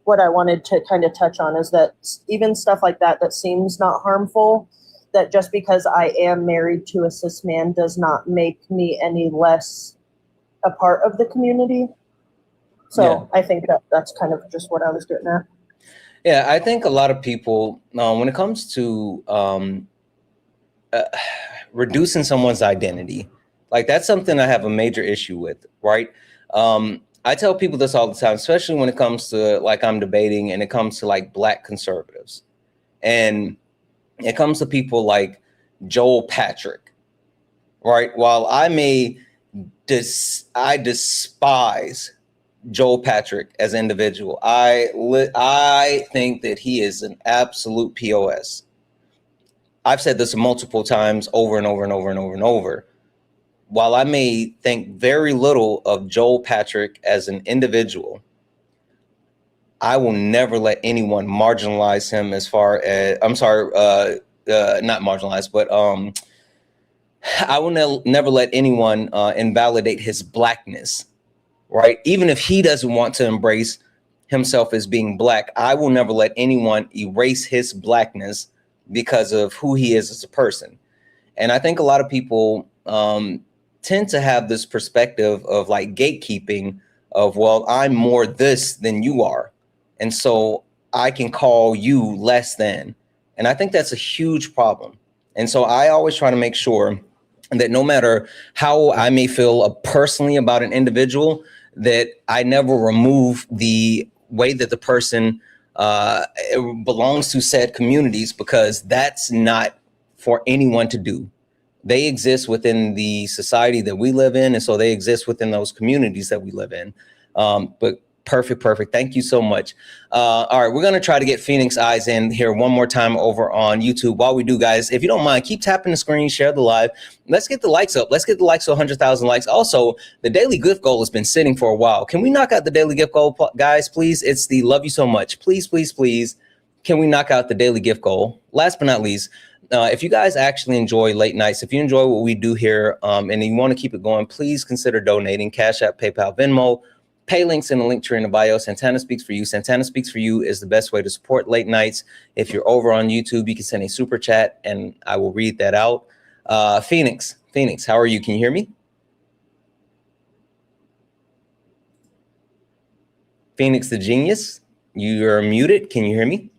what I wanted to kind of touch on is that even stuff like that seems not harmful, that just because I am married to a cis man does not make me any less a part of the community. So I think that's kind of just what I was getting at. Yeah, I think a lot of people, when it comes to reducing someone's identity, like that's something I have a major issue with, right? I tell people this all the time, especially when it comes to, like, I'm debating and it comes to like Black conservatives, and it comes to people like Joel Patrick, right? While I despise Joel Patrick as an individual, I think that he is an absolute POS. I've said this multiple times over and over and over and over and over. While I may think very little of Joel Patrick as an individual, I will never let anyone marginalize him as far as, not marginalize, but I will never let anyone invalidate his Blackness, right? Even if he doesn't want to embrace himself as being Black, I will never let anyone erase his Blackness because of who he is as a person. And I think a lot of people tend to have this perspective of like gatekeeping of, well, I'm more this than you are, and so I can call you less than. And I think that's a huge problem. And so I always try to make sure that no matter how I may feel personally about an individual, that I never remove the way that the person belongs to said communities, because that's not for anyone to do. They exist within the society that we live in, and so they exist within those communities that we live in. But perfect. Thank you so much. All right, we're gonna try to get Phoenix Eyes in here one more time over on YouTube. While we do, guys, if you don't mind, keep tapping the screen, share the live. Let's get the likes up. Let's get the likes to 100,000 likes. Also, the daily gift goal has been sitting for a while. Can we knock out the daily gift goal, guys, please? It's the love you so much. Please. Can we knock out the daily gift goal? Last but not least, if you guys actually enjoy late nights, if you enjoy what we do here, and you want to keep it going, please consider donating. Cash App, PayPal, Venmo, pay links in the link tree in the bio. Santana Speaks For You. Santana Speaks For You is the best way to support late nights. If you're over on YouTube, you can send a super chat and I will read that out. Phoenix, how are you? Can you hear me? Phoenix the Genius, you're muted. Can you hear me?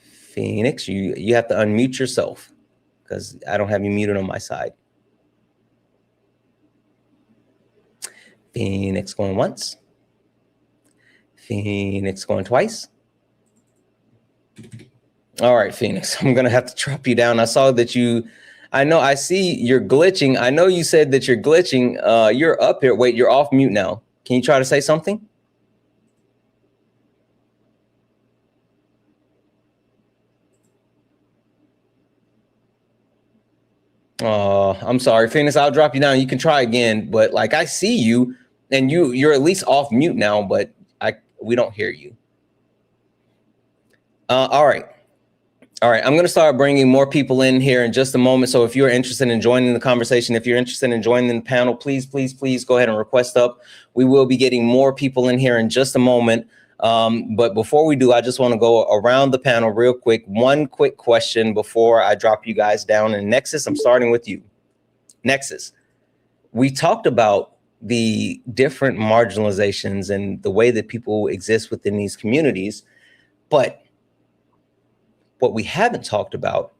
Phoenix, you have to unmute yourself because I don't have you muted on my side. Phoenix going once. Phoenix going twice. All right, Phoenix, I'm going to have to drop you down. I saw that I see you're glitching. I know you said that you're glitching. You're up here. Wait, you're off mute now. Can you try to say something? Oh, I'm sorry, Phoenix. I'll drop you down. You can try again, but like I see you, and you're at least off mute now, but we don't hear you. All right. I'm going to start bringing more people in here in just a moment. So if you're interested in joining the conversation, if you're interested in joining the panel, please go ahead and request up. We will be getting more people in here in just a moment. But before we do, I just want to go around the panel real quick. One quick question before I drop you guys down. And Nexus, I'm starting with you. Nexus, we talked about the different marginalizations and the way that people exist within these communities, but what we haven't talked about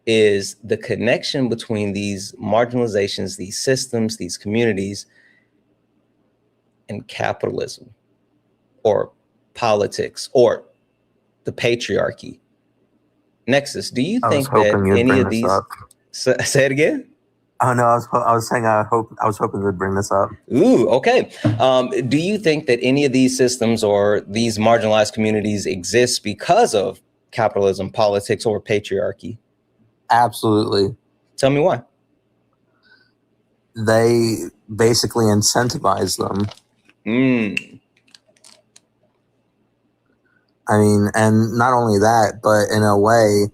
is the connection between these marginalizations, these systems, these communities, and capitalism, or politics, or the patriarchy. Nexus, do you think that any of these... Say it again? Oh no, I was saying I was hoping to bring this up. Ooh, okay. Do you think that any of these systems or these marginalized communities exist because of capitalism, politics, or patriarchy? Absolutely. Tell me why. They basically incentivize them. I mean, and not only that, but in a way,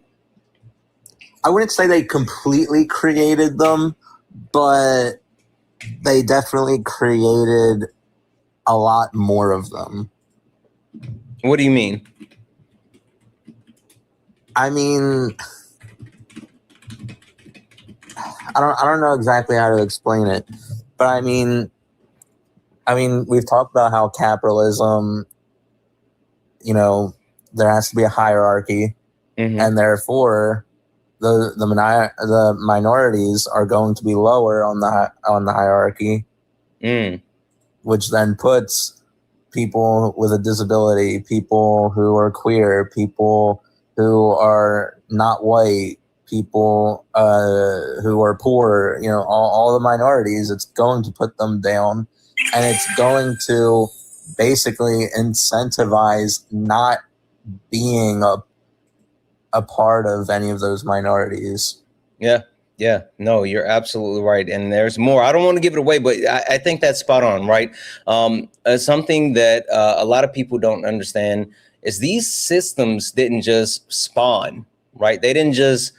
I wouldn't say they completely created them, but they definitely created a lot more of them. What do you mean? I mean, I don't know exactly how to explain it, but I mean, we've talked about how capitalism, you know, there has to be a hierarchy, and therefore the minorities are going to be lower on the hierarchy, which then puts people with a disability, people who are queer, people who are not white, people who are poor, you know, all the minorities, it's going to put them down, and it's going to basically incentivize not being a part of any of those minorities. Yeah, no, you're absolutely right. And there's more. I don't want to give it away, but I think that's spot on, right? Something that a lot of people don't understand is these systems didn't just spawn, right? They didn't just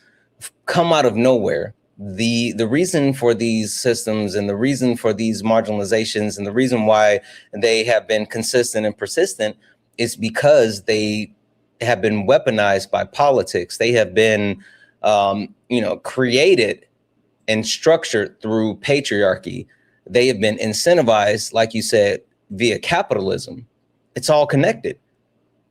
come out of nowhere. The reason for these systems and the reason for these marginalizations and the reason why they have been consistent and persistent is because they have been weaponized by politics. They have been, created and structured through patriarchy. They have been incentivized, like you said, via capitalism. It's all connected.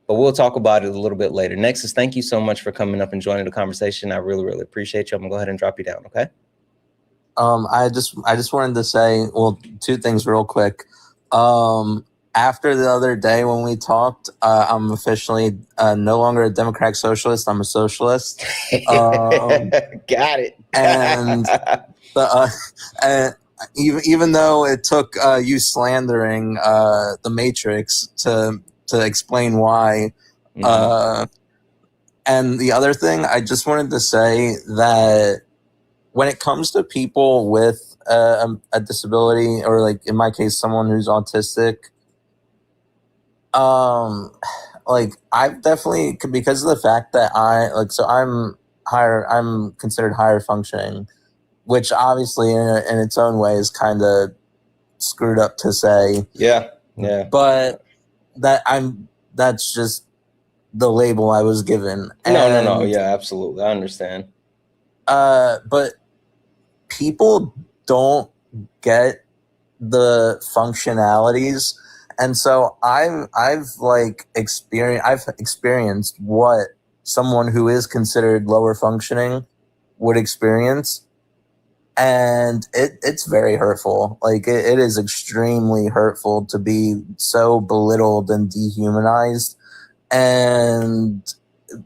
But we'll talk about it a little bit later. Nexus, thank you so much for coming up and joining the conversation. I really, really appreciate you. I'm gonna go ahead and drop you down, okay? I just wanted to say, well, two things real quick. After the other day when we talked, I'm officially no longer a Democratic Socialist. I'm a socialist. Got it. And even though it took you slandering the Matrix to explain why. And the other thing, I just wanted to say that when it comes to people with a disability, or like in my case, someone who's autistic, like I've definitely, because of the fact that I'm considered higher functioning, which obviously in its own way is kind of screwed up to say. Yeah. But that's just the label I was given. No. Yeah, absolutely. I understand. But people don't get the functionalities. And so I've experienced what someone who is considered lower functioning would experience. And it's very hurtful. Like it is extremely hurtful to be so belittled and dehumanized, and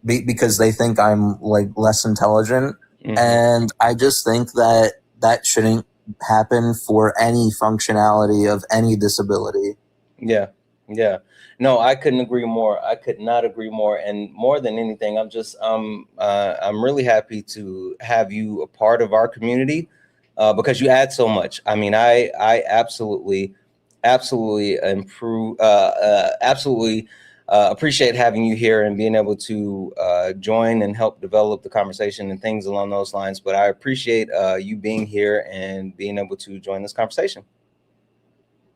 because they think I'm like less intelligent. And I just think that shouldn't happen for any functionality of any disability. Yeah. No, I couldn't agree more. I could not agree more. And more than anything, I'm really happy to have you a part of our community because you add so much. I mean, I absolutely appreciate having you here and being able to join and help develop the conversation and things along those lines. But I appreciate you being here and being able to join this conversation.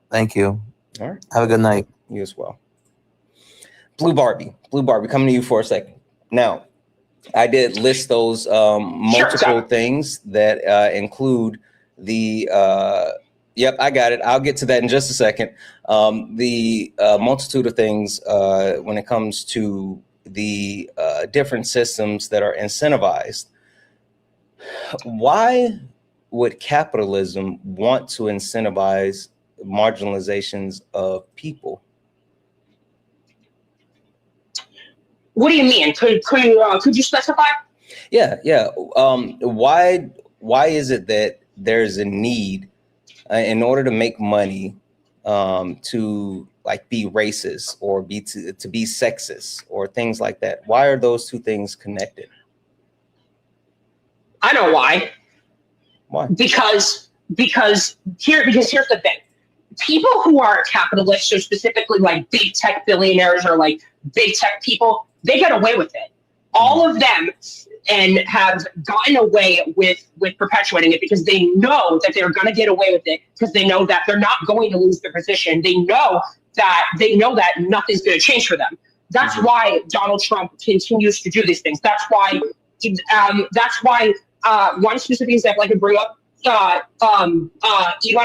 Thank you. All right. Have a good night. You as well. Blue Barbie, coming to you for a second. Now, I did list those multiple things that include the, yep, I got it. I'll get to that in just a second. The multitude of things when it comes to the different systems that are incentivized. Why would capitalism want to incentivize marginalizations of people? What do you mean? Could you specify? Yeah. Why is it that there's a need in order to make money to like be racist or to be sexist or things like that? Why are those two things connected? I know why. Why? Because here's the thing. People who are capitalists, so specifically like big tech billionaires or like big tech people, they get away with it. All of them and have gotten away with perpetuating it because they know that they're going to get away with it because they know that they're not going to lose their position. They know that nothing's going to change for them. That's why Donald Trump continues to do these things. That's why one specific example I could bring up, Elon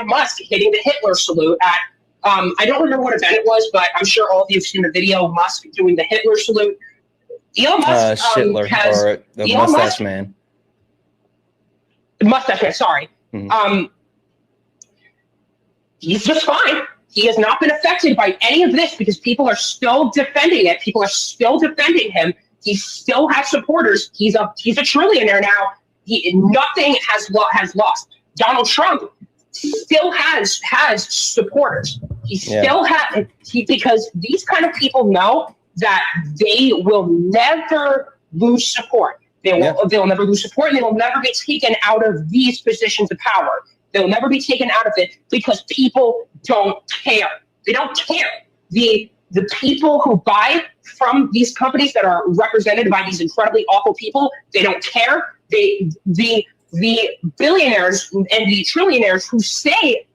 Musk hitting the Hitler salute at, I don't remember what event it was, but I'm sure all of you have seen the video, Musk doing the Hitler salute. Elon Musk Schindler, or the Mustache Man. Mustache Man, sorry. He's just fine. He has not been affected by any of this because people are still defending it. People are still defending him. He still has supporters. He's a trillionaire now. Nothing has lost. Donald Trump still has supporters. He still has because these kind of people know that they will never lose support. They will never lose support, and they will never be taken out of these positions of power. They will never be taken out of it because people don't care. They don't care. The people who buy from these companies that are represented by these incredibly awful people, they don't care. The billionaires and the trillionaires who say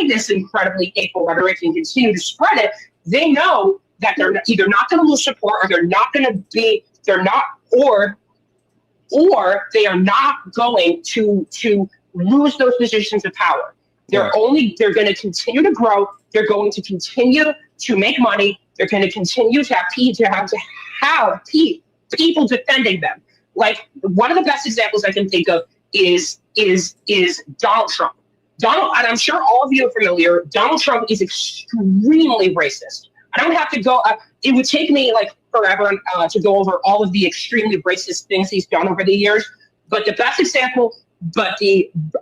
this incredibly hateful rhetoric and continue to spread it, they know that they're either not going to lose support or they are not going to lose those positions of power. They're going to continue to grow. They're going to continue to make money. They're going to continue to have people defending them. Like one of the best examples I can think of is Donald Trump. And I'm sure all of you are familiar. Donald Trump is extremely racist. I don't have to go. It would take me like forever to go over all of the extremely racist things he's done over the years. But the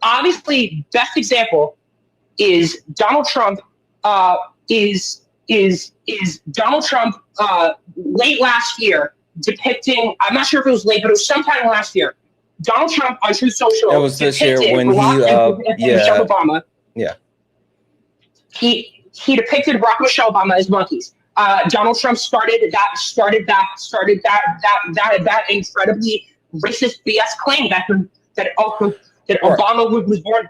obviously best example is Donald Trump. Is Donald Trump late last year depicting? I'm not sure if it was late, but it was sometime last year. Donald Trump on Truth Social. It was this year when Michelle Obama. Yeah. He depicted Barack and Michelle Obama as monkeys. Donald Trump started that incredibly racist BS claim that Obama was born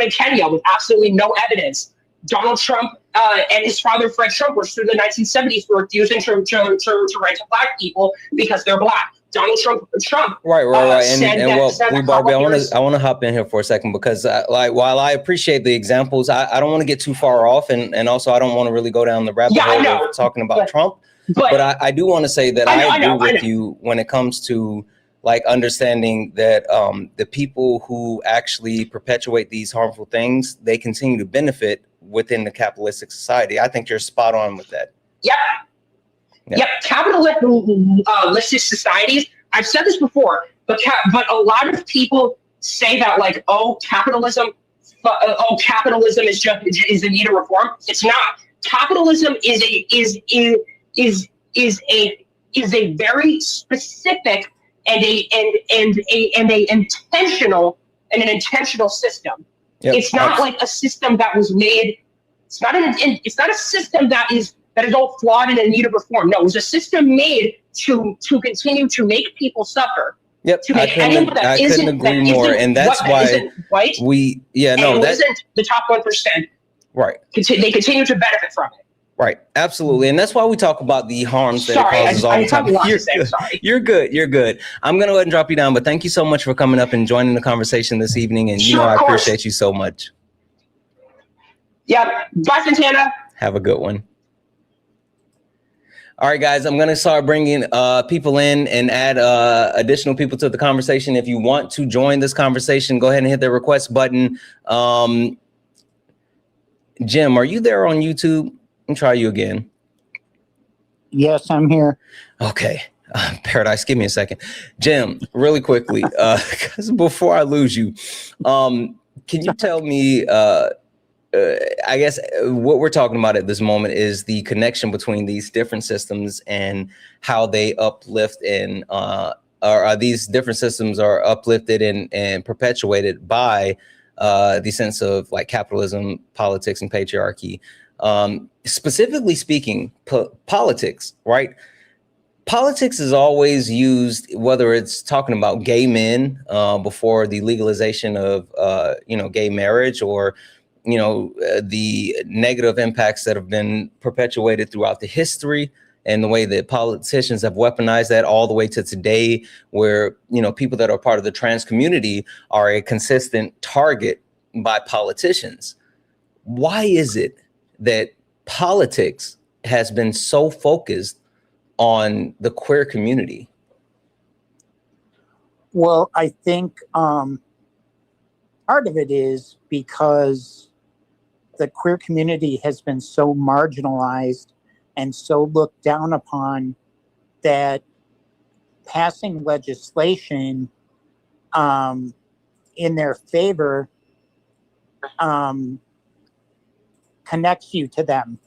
in Kenya with absolutely no evidence. Donald Trump and his father Fred Trump were through the 1970s were refusing to rent to black people because they're black. Donald Trump. Right. And Barbie, I want to hop in here for a second because while I appreciate the examples, I don't want to get too far off, and also I don't want to really go down the rabbit hole of talking about Trump. But I do want to say that I agree with you when it comes to like understanding that the people who actually perpetuate these harmful things, they continue to benefit within the capitalistic society. I think you're spot on with that. Yep, capitalistic societies. I've said this before, but a lot of people say that like, capitalism is in need of reform. It's not. Capitalism is a very specific and an intentional system. Yep. It's not like a system that was made. It's not a system that that is all flawed and in need of reform. No, it was a system made to continue to make people suffer. Yep, To make anyone that couldn't agree more, and that's why isn't white isn't the top 1%. Right. They continue to benefit from it. Right, absolutely, and that's why we talk about the harms that it causes all the time. You're good. You're good. I'm gonna go ahead and drop you down, but thank you so much for coming up and joining the conversation this evening. And I appreciate you so much. Yeah. Bye, Santana. Have a good one. All right, guys, I'm going to start bringing people in and add additional people to the conversation. If you want to join this conversation, go ahead and hit the request button. Jim, are you there on YouTube? Let me try you again. Yes, I'm here. Okay. Paradise, give me a second. Jim, really quickly, because before I lose you, can you tell me, I guess what we're talking about at this moment is the connection between these different systems and how they uplift and these different systems are uplifted and perpetuated by the sense of like capitalism, politics, and patriarchy. Specifically speaking, politics, right? Politics is always used, whether it's talking about gay men before the legalization of gay marriage, or the negative impacts that have been perpetuated throughout the history and the way that politicians have weaponized that all the way to today, where, people that are part of the trans community are a consistent target by politicians. Why is it that politics has been so focused on the queer community? Well, I think part of it is because the queer community has been so marginalized and so looked down upon that passing legislation in their favor connects you to them,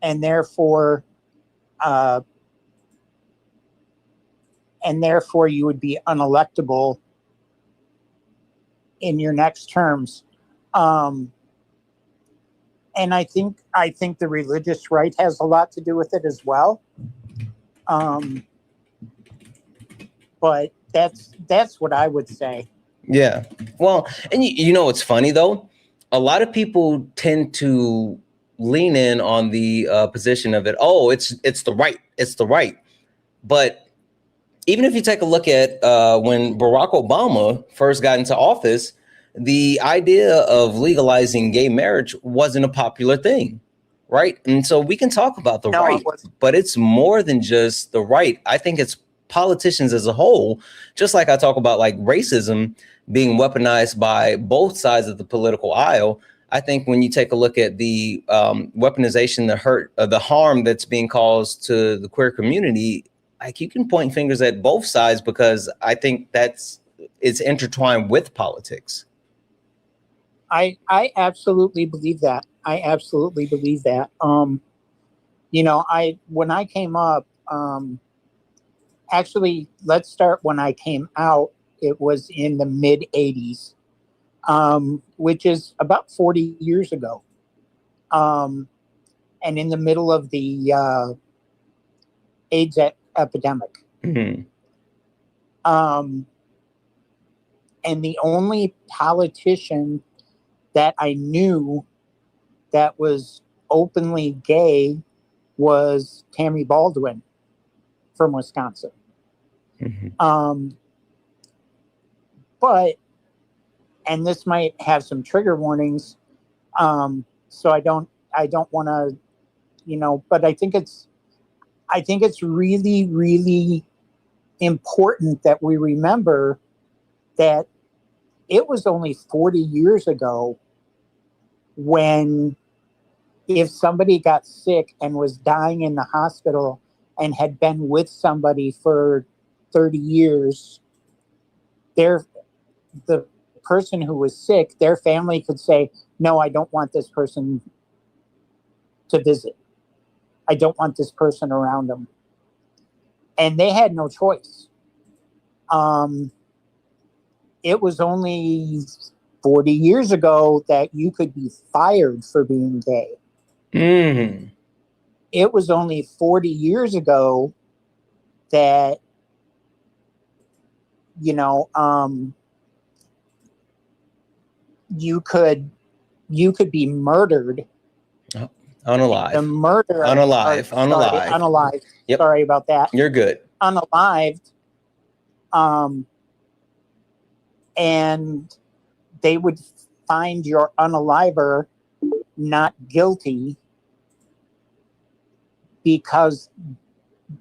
and therefore you would be unelectable in your next terms. And I think the religious right has a lot to do with it as well. But that's what I would say. Yeah. Well, and it's funny though, a lot of people tend to lean in on the position of it. Oh, it's the right. It's the right. But even if you take a look at when Barack Obama first got into office, the idea of legalizing gay marriage wasn't a popular thing, right? And so we can talk about the right, but it's more than just the right. I think it's politicians as a whole, just like I talk about like racism being weaponized by both sides of the political aisle. I think when you take a look at the weaponization, the harm that's being caused to the queer community, like you can point fingers at both sides, because I think it's intertwined with politics. I absolutely believe that. When I came up, actually, let's start when I came out. It was in the mid 80s, which is about 40 years ago. And in the middle of the AIDS epidemic. Mm-hmm. And the only politician that I knew that was openly gay was Tammy Baldwin from Wisconsin. Mm-hmm. But, and this might have some trigger warnings, so I don't want to, but I think it's really, really important that we remember that it was only 40 years ago when, if somebody got sick and was dying in the hospital and had been with somebody for 30 years, the person who was sick, their family could say, no, I don't want this person to visit. I don't want this person around them. And they had no choice. It was only 40 years ago that you could be fired for being gay. Mm-hmm. it was only 40 years ago that, you know, you could be murdered. Unalive. The murder. Unalive. Unalive. Unalive. Yep. Sorry about that. You're good. Unalived. And they would find your unaliver not guilty because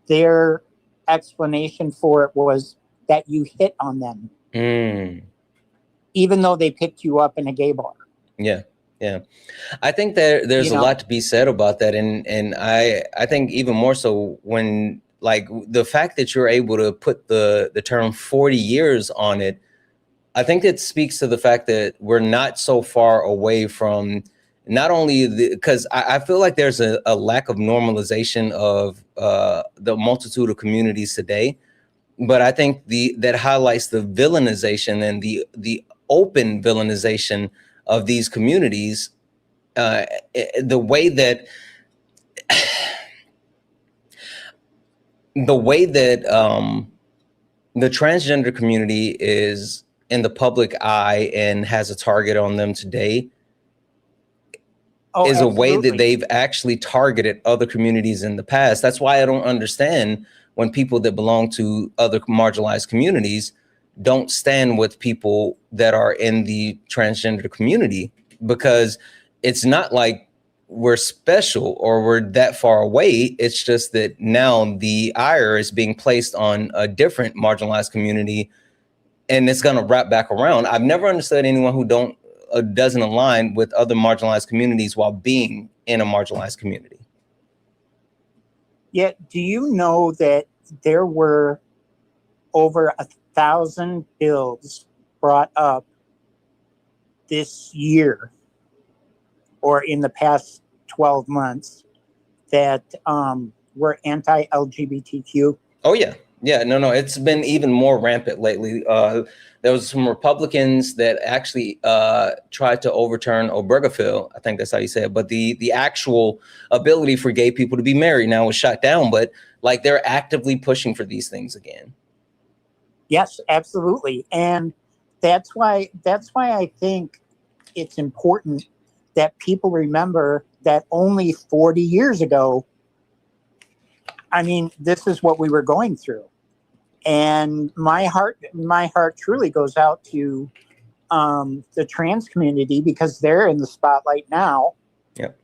their explanation for it was that you hit on them. Even though they picked you up in a gay bar. Yeah. Yeah. I think there's a lot to be said about that. And I think even more so when, like, the fact that you're able to put the term 40 years on it, I think it speaks to the fact that we're not so far away from not only because I feel like there's a lack of normalization of the multitude of communities today, but I think that highlights the villainization and the open villainization of these communities, the way that the transgender community is in the public eye and has a target on them today is a way that they've actually targeted other communities in the past. That's why I don't understand when people that belong to other marginalized communities don't stand with people that are in the transgender community, because it's not like we're special or we're that far away. It's just that now the ire is being placed on a different marginalized community, and it's going to wrap back around. I've never understood anyone who doesn't align with other marginalized communities while being in a marginalized community. Yeah. Do you know that there were over 1,000 bills brought up this year or in the past 12 months that were anti-LGBTQ? Oh, yeah. Yeah, no, it's been even more rampant lately. There was some Republicans that actually tried to overturn Obergefell, I think that's how you say it, but the actual ability for gay people to be married now was shot down, but like they're actively pushing for these things again. Yes, absolutely. And that's why I think it's important that people remember that only 40 years ago, I mean, this is what we were going through. And my heart truly goes out to the trans community because they're in the spotlight now. Yep.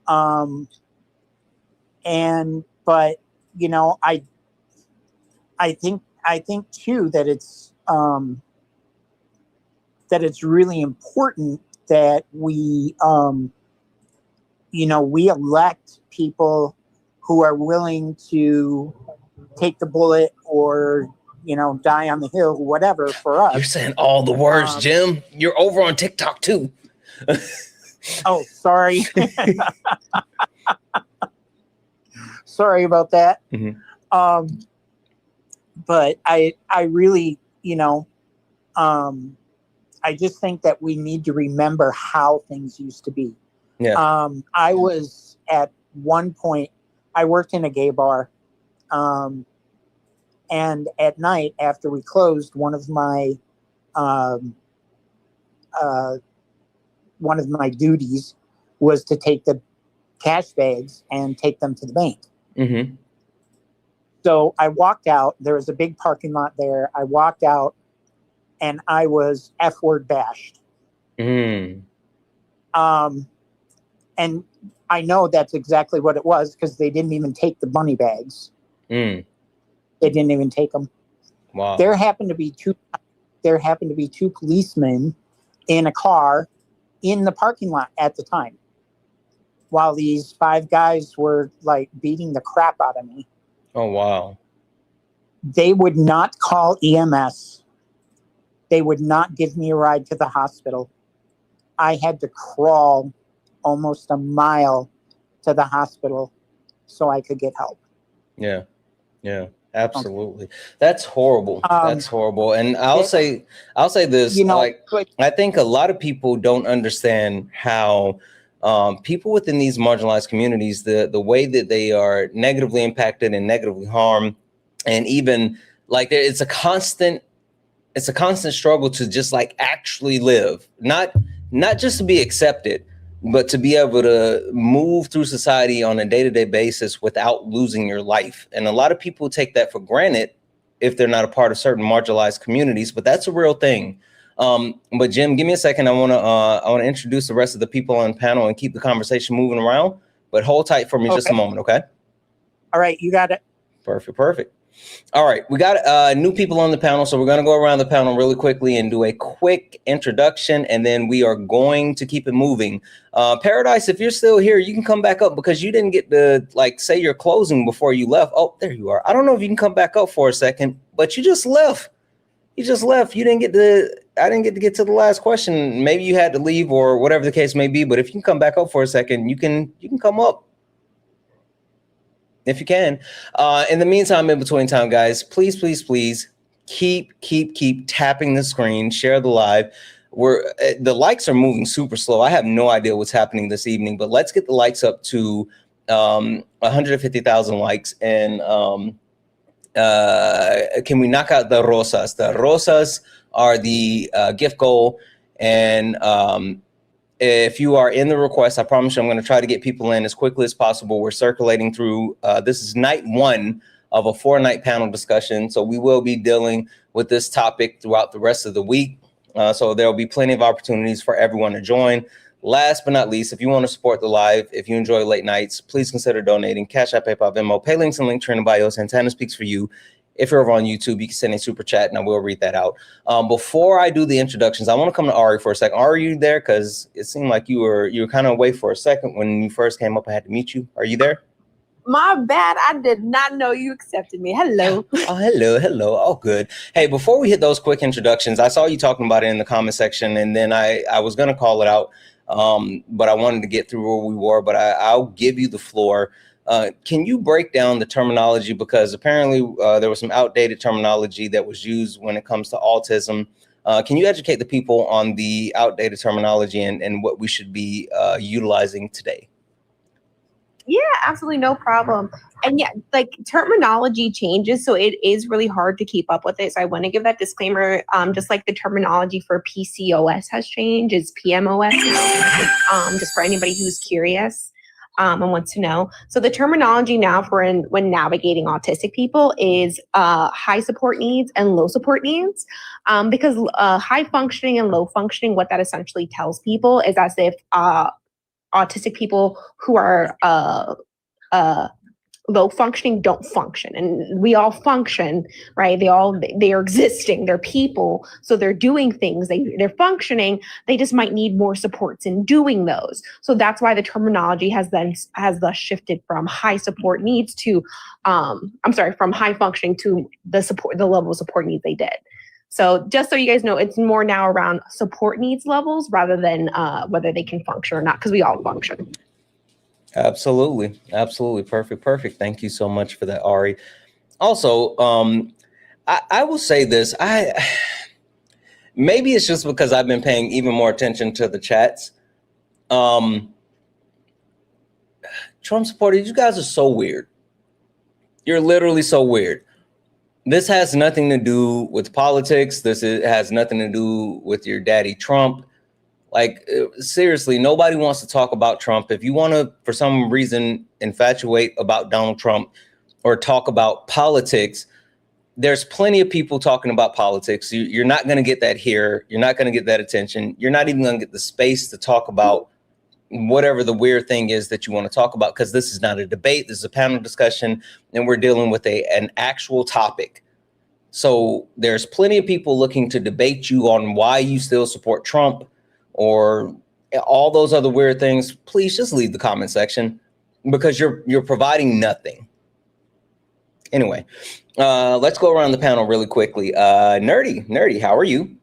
But you know, I think too that it's really important that we we elect people who are willing to take the bullet or die on the hill, whatever, for us. You're saying all the words, Jim. You're over on TikTok too. Oh, sorry. Sorry about that. Mm-hmm. But I really, I just think that we need to remember how things used to be. Yeah. I was at one point, I worked in a gay bar. And at night after we closed, one of my duties was to take the cash bags and take them to the bank. Mm-hmm. So I walked out. There was a big parking lot there. I walked out and I was F-word bashed. Mm. And I know that's exactly what it was because they didn't even take the money bags. Mm. They didn't even take them. Wow. There happened to be two policemen in a car in the parking lot at the time, while these 5 guys were like beating the crap out of me. Oh, wow. They would not call EMS. They would not give me a ride to the hospital. I had to crawl almost a mile to the hospital so I could get help. Yeah. Yeah. Absolutely. That's horrible. That's horrible. And I'll say this, I think a lot of people don't understand how people within these marginalized communities, the way that they are negatively impacted and negatively harmed, and even like it's a constant struggle to just like actually live, not just to be accepted, but to be able to move through society on a day-to-day basis without losing your life. And a lot of people take that for granted if they're not a part of certain marginalized communities, but that's a real thing. But Jim, give me a second. I want to introduce the rest of the people on the panel and keep the conversation moving around, but hold tight for me just a moment. Okay. All right. You got it. Perfect. All right, we got new people on the panel, so we're going to go around the panel really quickly and do a quick introduction, and then we are going to keep it moving. Paradise, if you're still here, you can come back up because you didn't get to like say your closing before you left. Oh, there you are. I don't know if you can come back up for a second, but you just left. You didn't get to. I didn't get to the last question. Maybe you had to leave or whatever the case may be. But if you can come back up for a second, you can come up. If you can. In the meantime, in between time, guys, please keep tapping the screen, share the live. The likes are moving super slow. I have no idea what's happening this evening, but let's get the likes up to 150,000 likes. And can we knock out the rosas? The rosas are the gift goal. And if you are in the request, I promise you I'm going to try to get people in as quickly as possible. We're circulating through. This is night 1 of a 4-night panel discussion. So we will be dealing with this topic throughout the rest of the week. So there will be plenty of opportunities for everyone to join. Last but not least, if you want to support the live, if you enjoy late nights, please consider donating. Cash App, PayPal, Venmo, pay links and link tree in the bio. Santana speaks for you. If you're over on YouTube, you can send a super chat and I will read that out. Before I do the introductions, I want to come to Ari for a second. Ari, are you there? Because it seemed like you were kind of away for a second when you first came up. I had to meet you. Are you there? My bad. I did not know you accepted me. Hello. Oh, hello. Oh, good. Hey, before we hit those quick introductions, I saw you talking about it in the comment section, and then I was going to call it out, but I wanted to get through where we were, but I'll give you the floor. Can you break down the terminology? Because apparently there was some outdated terminology that was used when it comes to autism. Can you educate the people on the outdated terminology and what we should be utilizing today? Yeah, absolutely. No problem. And yeah, like terminology changes. So it is really hard to keep up with it. So I want to give that disclaimer. Just like the terminology for PCOS has changed, it's PMOS now, just for anybody who's curious. And wants to know. So the terminology now for when navigating autistic people is high support needs and low support needs, because high functioning and low functioning, what that essentially tells people is as if autistic people who are low functioning don't function, and we all function, right? They are existing, they're people, so they're doing things, they're functioning, they just might need more supports in doing those. So that's why the terminology has thus shifted from high support needs to from high functioning to the level of support needs they did. So just so you guys know, it's more now around support needs levels rather than whether they can function or not, because we all function. Absolutely. Perfect. Thank you so much for that, Ari. Also, I will say this. Maybe it's just because I've been paying even more attention to the chats. Trump supporters, you guys are so weird. You're literally so weird. This has nothing to do with politics. Has nothing to do with your daddy Trump. Like, seriously, nobody wants to talk about Trump. If you want to, for some reason, infatuate about Donald Trump or talk about politics, there's plenty of people talking about politics. You're not going to get that here. You're not going to get that attention. You're not even going to get the space to talk about whatever the weird thing is that you want to talk about, because this is not a debate. This is a panel discussion, and we're dealing with an actual topic. So there's plenty of people looking to debate you on why you still support Trump or all those other weird things. Please just leave the comment section, because you're providing nothing. Anyway, let's go around the panel really quickly. Nerdy, how are you?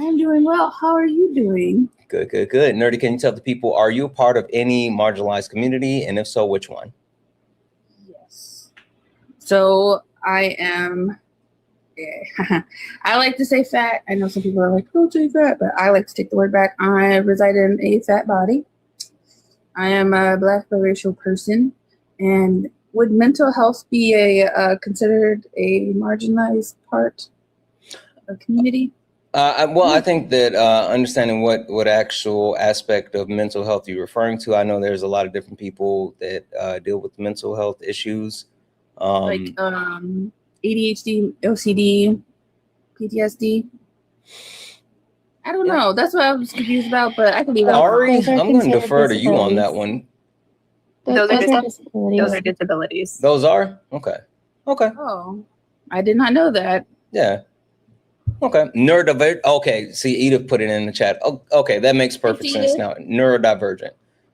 I'm doing well. How are you doing? Good. Nerdy, can you tell the people, are you a part of any marginalized community? And if so, which one? Yes. So I am, I like to say fat. I know some people are like, don't say fat, but I like to take the word back. I reside in a fat body. I am a Black biracial person, and would mental health be considered a marginalized part of community? I think that understanding what actual aspect of mental health you're referring to, I know there's a lot of different people that deal with mental health issues. Like ADHD, OCD, PTSD. I don't know. That's what I was confused about, but I can leave it out. Ari, Those are I'm going to considered defer to you on that disabilities. one. Those are disabilities. Those are disabilities. Those are? Okay. Oh, I did not know that. Yeah. Okay. Neurodivergent. Okay. See, Edith put it in the chat. Oh, okay. That makes perfect sense now. Neurodivergent.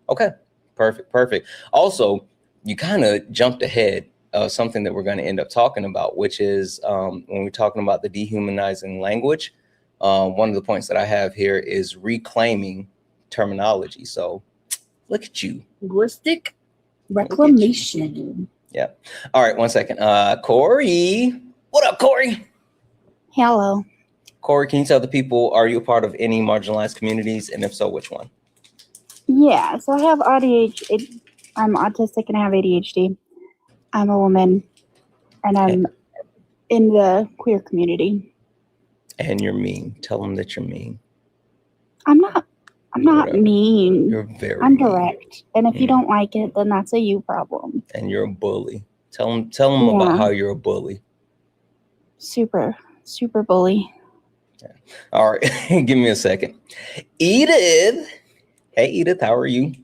Okay. Perfect. Also, you kind of jumped ahead of something that we're going to end up talking about, which is when we're talking about the dehumanizing language. One of the points that I have here is reclaiming terminology. So look at you. Linguistic reclamation. Yeah. All right. 1 second. Corey. What up, Corey? Hello. Corey, can you tell the people, are you a part of any marginalized communities? And if so, which one? Yeah, so I have ADHD. I'm autistic and I have ADHD. I'm a woman and I'm in the queer community. And you're mean. Tell them that you're mean. I'm not Whatever. mean. You're very I'm mean. direct. And if you don't like it, then that's a you problem. And you're a bully. Tell them about how you're a bully. Super bully. Yeah. All right. Give me a second. Edith. Hey, Edith, how are you?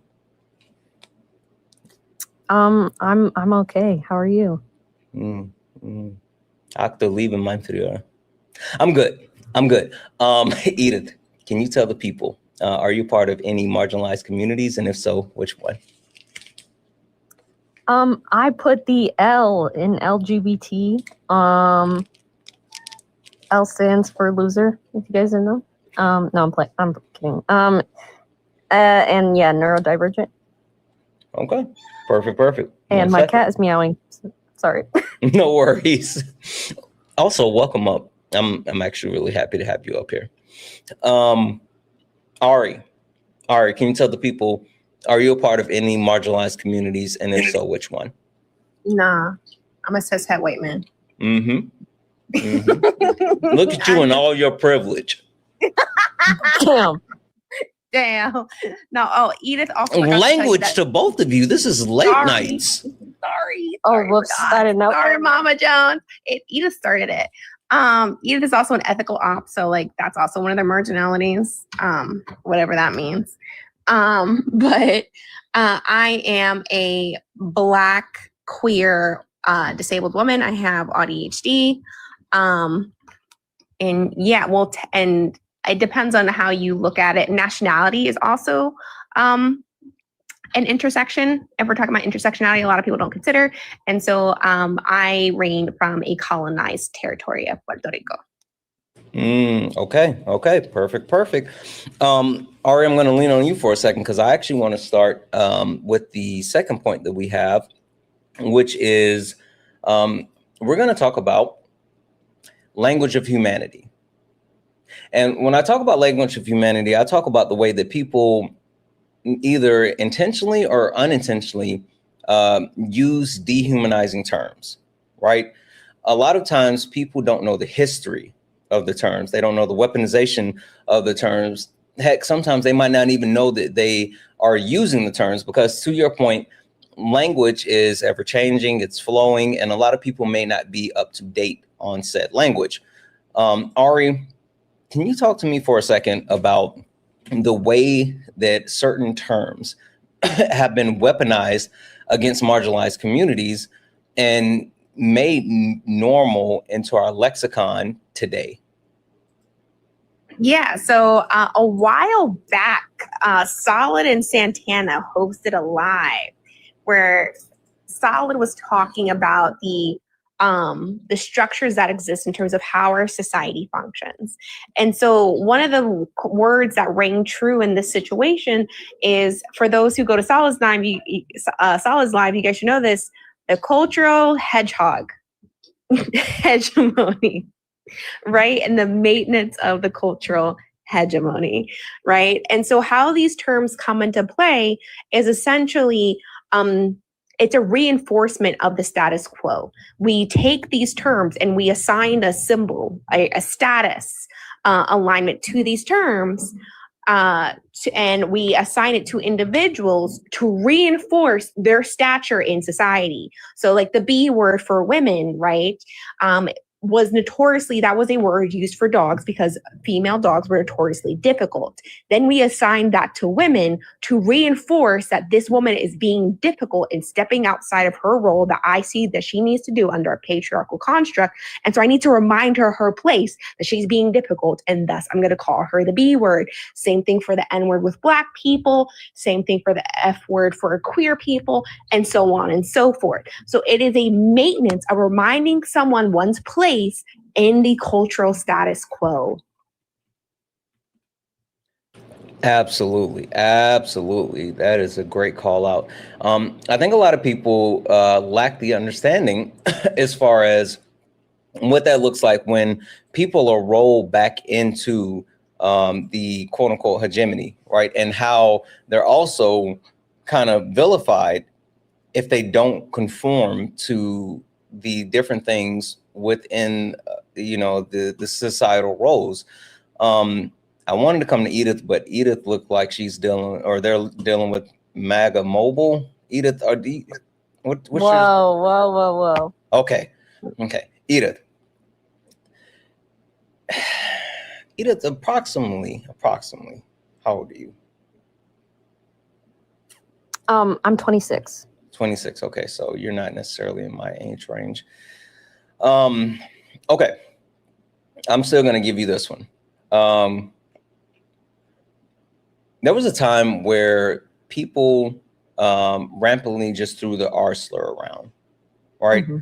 I'm okay. How are you? Actor leaving my inferior. I'm good. Edith, can you tell the people, are you part of any marginalized communities? And if so, which one? I put the L in LGBT. L stands for loser, if you guys don't know. No, I'm kidding. And yeah, neurodivergent. Okay. Perfect. And my cat is meowing. Sorry. No worries. Also, welcome up. I'm actually really happy to have you up here. Ari, can you tell the people, are you a part of any marginalized communities? And if so, which one? Nah, I'm a cishet white man. Look at you and all your privilege. Damn. No, Edith also. Language to both of you. This is late nights. Sorry. Oh, whoops. I didn't know. Sorry, Mama Jones. Edith started it. Edith is also an ethical op, so like that's also one of their marginalities, whatever that means. But I am a Black queer disabled woman. I have ADHD. And yeah, well, and it depends on how you look at it. Nationality is also an intersection. If we're talking about intersectionality, a lot of people don't consider. And so I reign from a colonized territory of Puerto Rico. Okay. Perfect. Ari, I'm going to lean on you for a second because I actually want to start with the second point that we have, which is we're going to talk about language of humanity. And when I talk about language of humanity, I talk about the way that people either intentionally or unintentionally use dehumanizing terms, right? A lot of times people don't know the history of the terms. They don't know the weaponization of the terms. Heck, sometimes they might not even know that they are using the terms because, to your point, language is ever changing, it's flowing, and a lot of people may not be up to date on said language. Ari, can you talk to me for a second about the way that certain terms have been weaponized against marginalized communities and made normal into our lexicon today? Yeah, so a while back, Solid and Santana hosted a live where Solid was talking about the structures that exist in terms of how our society functions. And so one of the words that rang true in this situation is, for those who go to Solid's live, you guys should know this, the cultural hedgehog hegemony, right? And the maintenance of the cultural hegemony, right? And so how these terms come into play is essentially it's a reinforcement of the status quo. We take these terms and we assign a symbol, a status alignment to these terms, and we assign it to individuals to reinforce their stature in society. So like the B word for women, right? Was notoriously, that was a word used for dogs because female dogs were notoriously difficult. Then we assigned that to women to reinforce that this woman is being difficult and stepping outside of her role that I see that she needs to do under a patriarchal construct. And so I need to remind her place that she's being difficult, and thus I'm going to call her the B word. Same thing for the N word with Black people, same thing for the F word for queer people, and so on and so forth. So it is a maintenance of reminding someone one's place in the cultural status quo. Absolutely. That is a great call out. I think a lot of people lack the understanding as far as what that looks like when people are rolled back into the quote unquote hegemony, right? And how they're also kind of vilified if they don't conform to the different things within, the societal roles. I wanted to come to Edith, but Edith looked like they're dealing with MAGA Mobile. Edith, Whoa. Okay. Edith, approximately, how old are you? I'm 26. 26. Okay, so you're not necessarily in my age range. Okay, I'm still gonna give you this one. There was a time where people rampantly just threw the R slur around, right? Mm-hmm.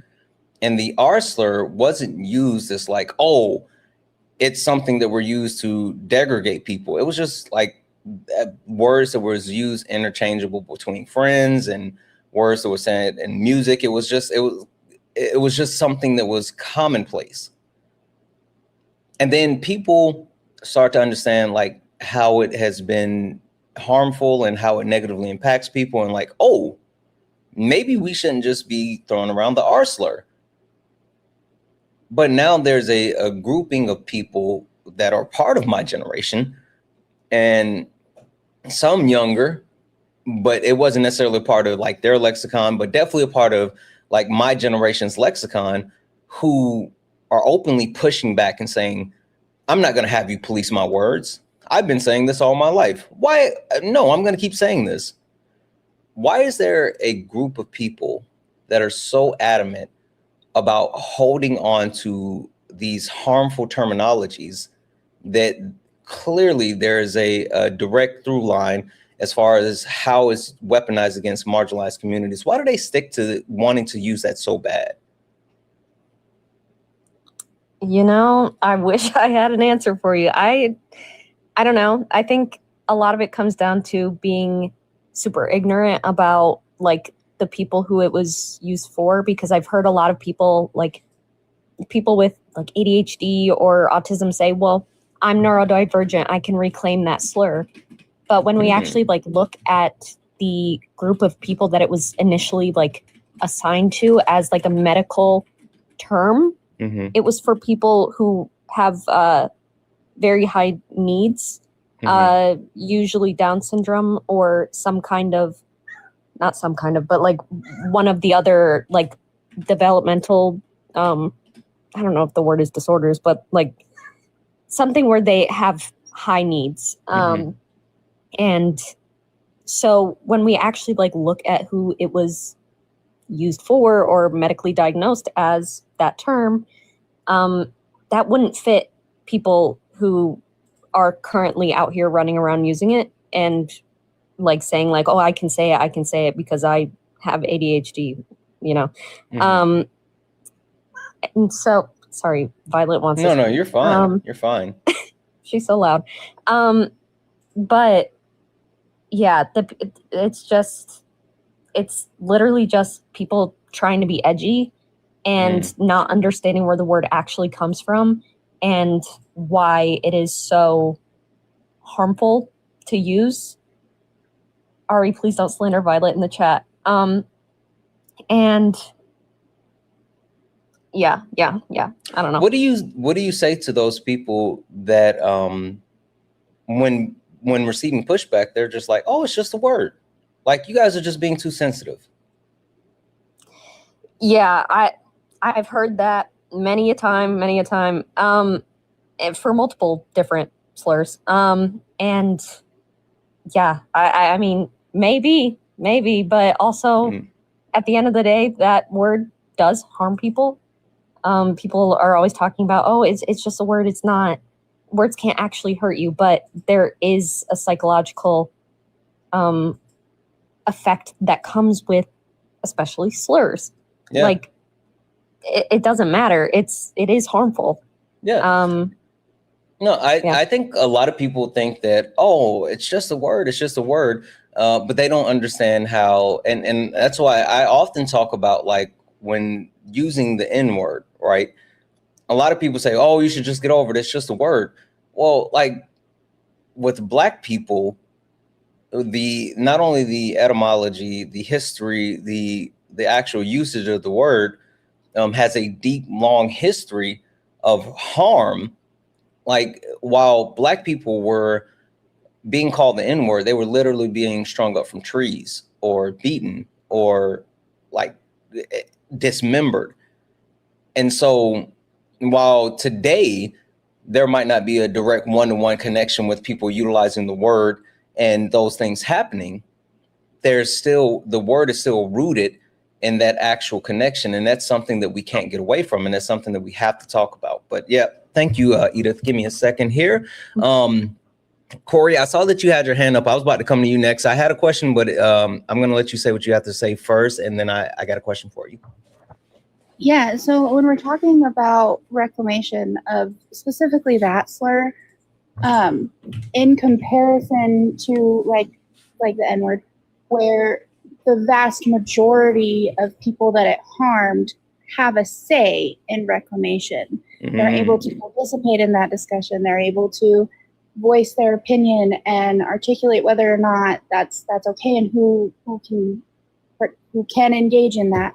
And the R slur wasn't used as like, oh, it's something that we're used to degrade people. It was just like words that was used interchangeable between friends and words that were said in music. It was just something that was commonplace. And then people start to understand like how it has been harmful and how it negatively impacts people, and like, oh, maybe we shouldn't just be throwing around the R slur. But now there's a grouping of people that are part of my generation, and some younger, but it wasn't necessarily part of like their lexicon, but definitely a part of like my generation's lexicon, who are openly pushing back and saying, I'm not going to have you police my words. I've been saying this all my life. Why? No, I'm going to keep saying this. Why is there a group of people that are so adamant about holding on to these harmful terminologies that clearly there is a direct through line as far as how it's weaponized against marginalized communities? Why do they stick to wanting to use that so bad? I wish I had an answer for you. I don't know. I think a lot of it comes down to being super ignorant about like the people who it was used for, because I've heard a lot of people with like ADHD or autism say, well, I'm neurodivergent, I can reclaim that slur. But when we actually like look at the group of people that it was initially like assigned to as like a medical term, it was for people who have very high needs, usually Down syndrome or but like one of the other like developmental, I don't know if the word is disorders, but like something where they have high needs. And so when we actually like look at who it was used for or medically diagnosed as that term, that wouldn't fit people who are currently out here running around using it and like saying like, oh, I can say it because I have ADHD, And so, sorry, Violet wants to. No, you're fine. You're fine. She's so loud. But yeah, it's literally just people trying to be edgy and not understanding where the word actually comes from and why it is so harmful to use. Ari, please don't slander Violet in the chat. And yeah. I don't know. What do you say to those people that when receiving pushback, they're just like, oh, it's just a word. Like, you guys are just being too sensitive. Yeah, I've heard that many a time, and for multiple different slurs. And yeah, I mean, maybe, but also at the end of the day, that word does harm people. People are always talking about, oh, it's just a word. It's not, words can't actually hurt you, but there is a psychological effect that comes with especially slurs. Yeah. Like, it doesn't matter. It is harmful. Yeah. No, I think a lot of people think that, oh, it's just a word. It's just a word. But they don't understand how, and that's why I often talk about, like, when using the N word, right? A lot of people say, oh, you should just get over it. It's just a word. Well, like, with Black people, not only the etymology, the history, the actual usage of the word has a deep, long history of harm. Like, while Black people were being called the N-word, they were literally being strung up from trees or beaten or, like, dismembered. And so while today there might not be a direct one-to-one connection with people utilizing the word and those things happening, there's still, the word is still rooted in that actual connection. And that's something that we can't get away from. And that's something that we have to talk about. But yeah, thank you, Edith. Give me a second here. Corey, I saw that you had your hand up. I was about to come to you next. I had a question, but I'm going to let you say what you have to say first. And then I got a question for you. Yeah, so when we're talking about reclamation of specifically that slur, in comparison to like the N-word, where the vast majority of people that it harmed have a say in reclamation. They're able to participate in that discussion. They're able to voice their opinion and articulate whether or not that's okay and who can engage in that.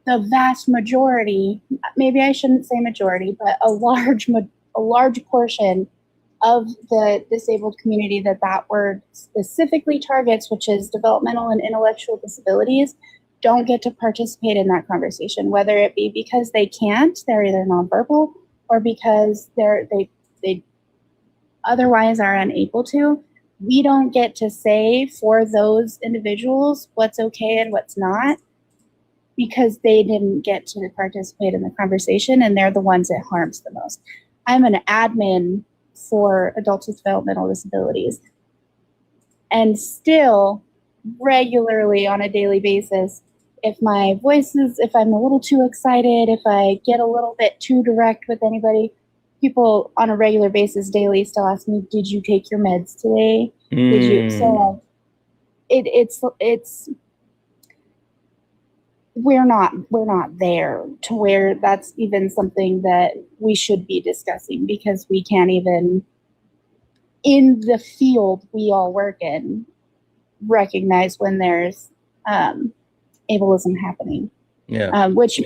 The vast majority, maybe I shouldn't say majority, but a large portion of the disabled community that word specifically targets, which is developmental and intellectual disabilities, don't get to participate in that conversation, whether it be because they can't, they're either nonverbal, or because they otherwise are unable to. We don't get to say for those individuals what's okay and what's not, because they didn't get to participate in the conversation, and they're the ones it harms the most. I'm an admin for adults with developmental disabilities, and still regularly on a daily basis, if I'm a little too excited, if I get a little bit too direct with anybody, people on a regular basis daily still ask me, did you take your meds today? Did you? So it's we're not there to where that's even something that we should be discussing, because we can't even, in the field we all work in, recognize when there's ableism happening. Yeah. Which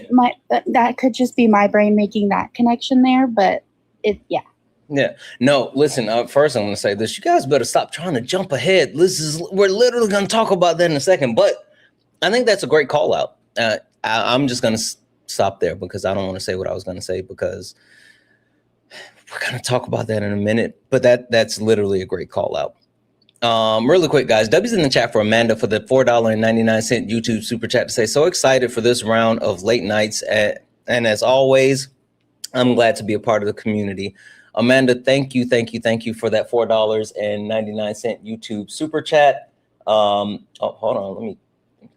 that could just be my brain making that connection there, but yeah. No, listen, first I'm going to say this. You guys better stop trying to jump ahead. We're literally going to talk about that in a second, but I think that's a great call out. I'm just going to stop there because I don't want to say what I was going to say, because we're going to talk about that in a minute, but that's literally a great call out. Really quick, guys, W's in the chat for Amanda for the $4.99 YouTube super chat to say, so excited for this round of late nights. And as always, I'm glad to be a part of the community. Amanda, thank you for that $4.99 YouTube super chat. Oh, hold on, let me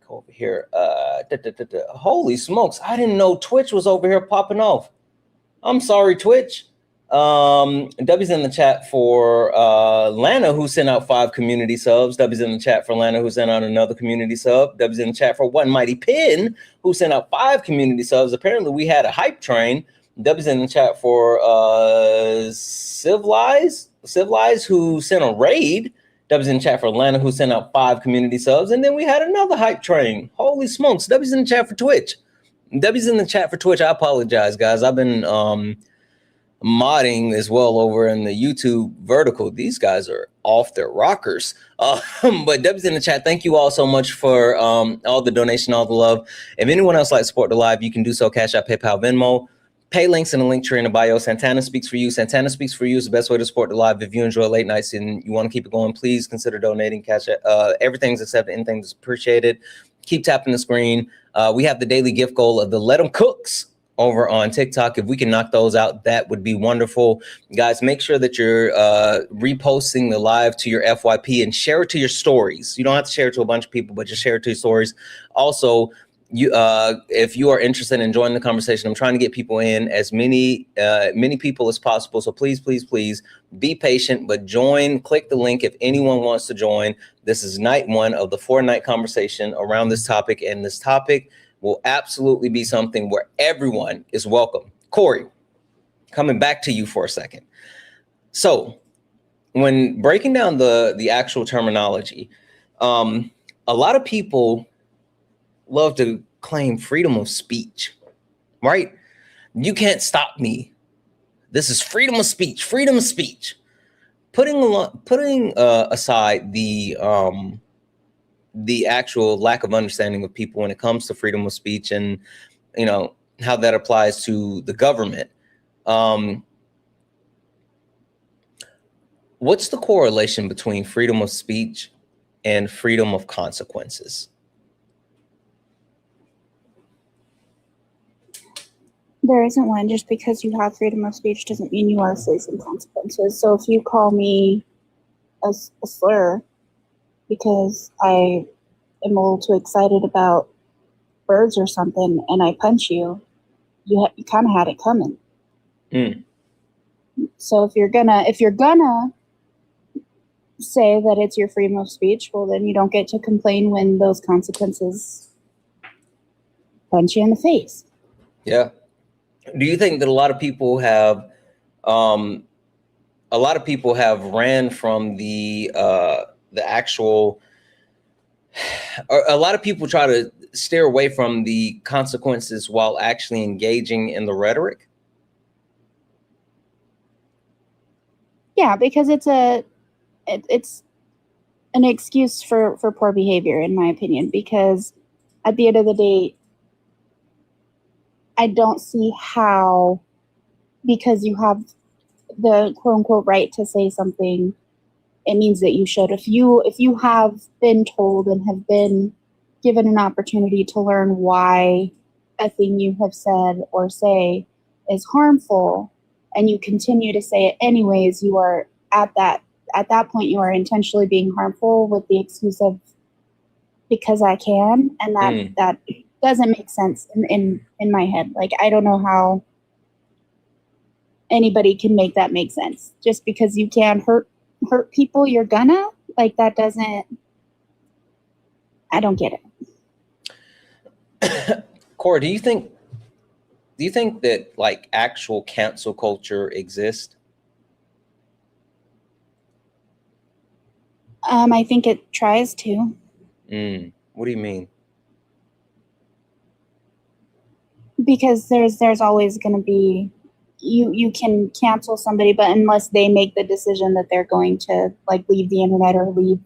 go over here. Holy smokes, I didn't know Twitch was over here popping off. I'm sorry, Twitch. W's in the chat for Lana, who sent out 5 community subs. W's in the chat for Lana, who sent out another community sub. W's in the chat for One Mighty Pin, who sent out 5 community subs. Apparently we had a hype train. W's in the chat for Civilized, who sent a raid. W's in the chat for Atlanta, who sent out 5 community subs. And then we had another hype train. Holy smokes. W's in the chat for Twitch. W's in the chat for Twitch. I apologize, guys. I've been modding as well over in the YouTube vertical. These guys are off their rockers. But W's in the chat. Thank you all so much for all the donation, all the love. If anyone else like to support the live, you can do so. Cash App, PayPal, Venmo. Pay links in the link tree in the bio. Santana Speaks For You. Santana Speaks For You is the best way to support the live. If you enjoy late nights and you want to keep it going, please consider donating. Cash App. Everything's accepted. Anything's appreciated. Keep tapping the screen. We have the daily gift goal of the Let 'Em Cooks over on TikTok. If we can knock those out, that would be wonderful. Guys, make sure that you're reposting the live to your FYP and share it to your stories. You don't have to share it to a bunch of people, but just share it to your stories. Also, if you are interested in joining the conversation, I'm trying to get people in, as many people as possible. So please be patient, but join. Click the link if anyone wants to join. This is night 1 of the 4-night conversation around this topic, and this topic will absolutely be something where everyone is welcome. Corey, coming back to you for a second. So when breaking down the actual terminology, a lot of people love to claim freedom of speech, right? You can't stop me. This is freedom of speech, freedom of speech. Putting aside the actual lack of understanding of people when it comes to freedom of speech and, you know, how that applies to the government. What's the correlation between freedom of speech and freedom of consequences? There isn't one. Just because you have freedom of speech doesn't mean you are facing consequences. So if you call me a slur because I am a little too excited about birds or something and I punch you, you kind of had it coming. So if you're gonna say that it's your freedom of speech, well, then you don't get to complain when those consequences punch you in the face. Yeah. Do you think that a lot of people have ran from the actual, or a lot of people try to steer away from the consequences while actually engaging in the rhetoric? Yeah, because it's an excuse for poor behavior, in my opinion, because at the end of the day, I don't see how, because you have the quote unquote right to say something, it means that you should. If you have been told and have been given an opportunity to learn why a thing you have said or say is harmful, and you continue to say it anyways, you are at that point you are intentionally being harmful with the excuse of because I can, and that doesn't make sense in my head. Like, I don't know how anybody can make that make sense. Just because you can hurt people, you're gonna, like, that doesn't, I don't get it. Cora, do you think that like actual cancel culture exists? I think it tries to. What do you mean? Because there's always going to be, you can cancel somebody, but unless they make the decision that they're going to like leave the internet or leave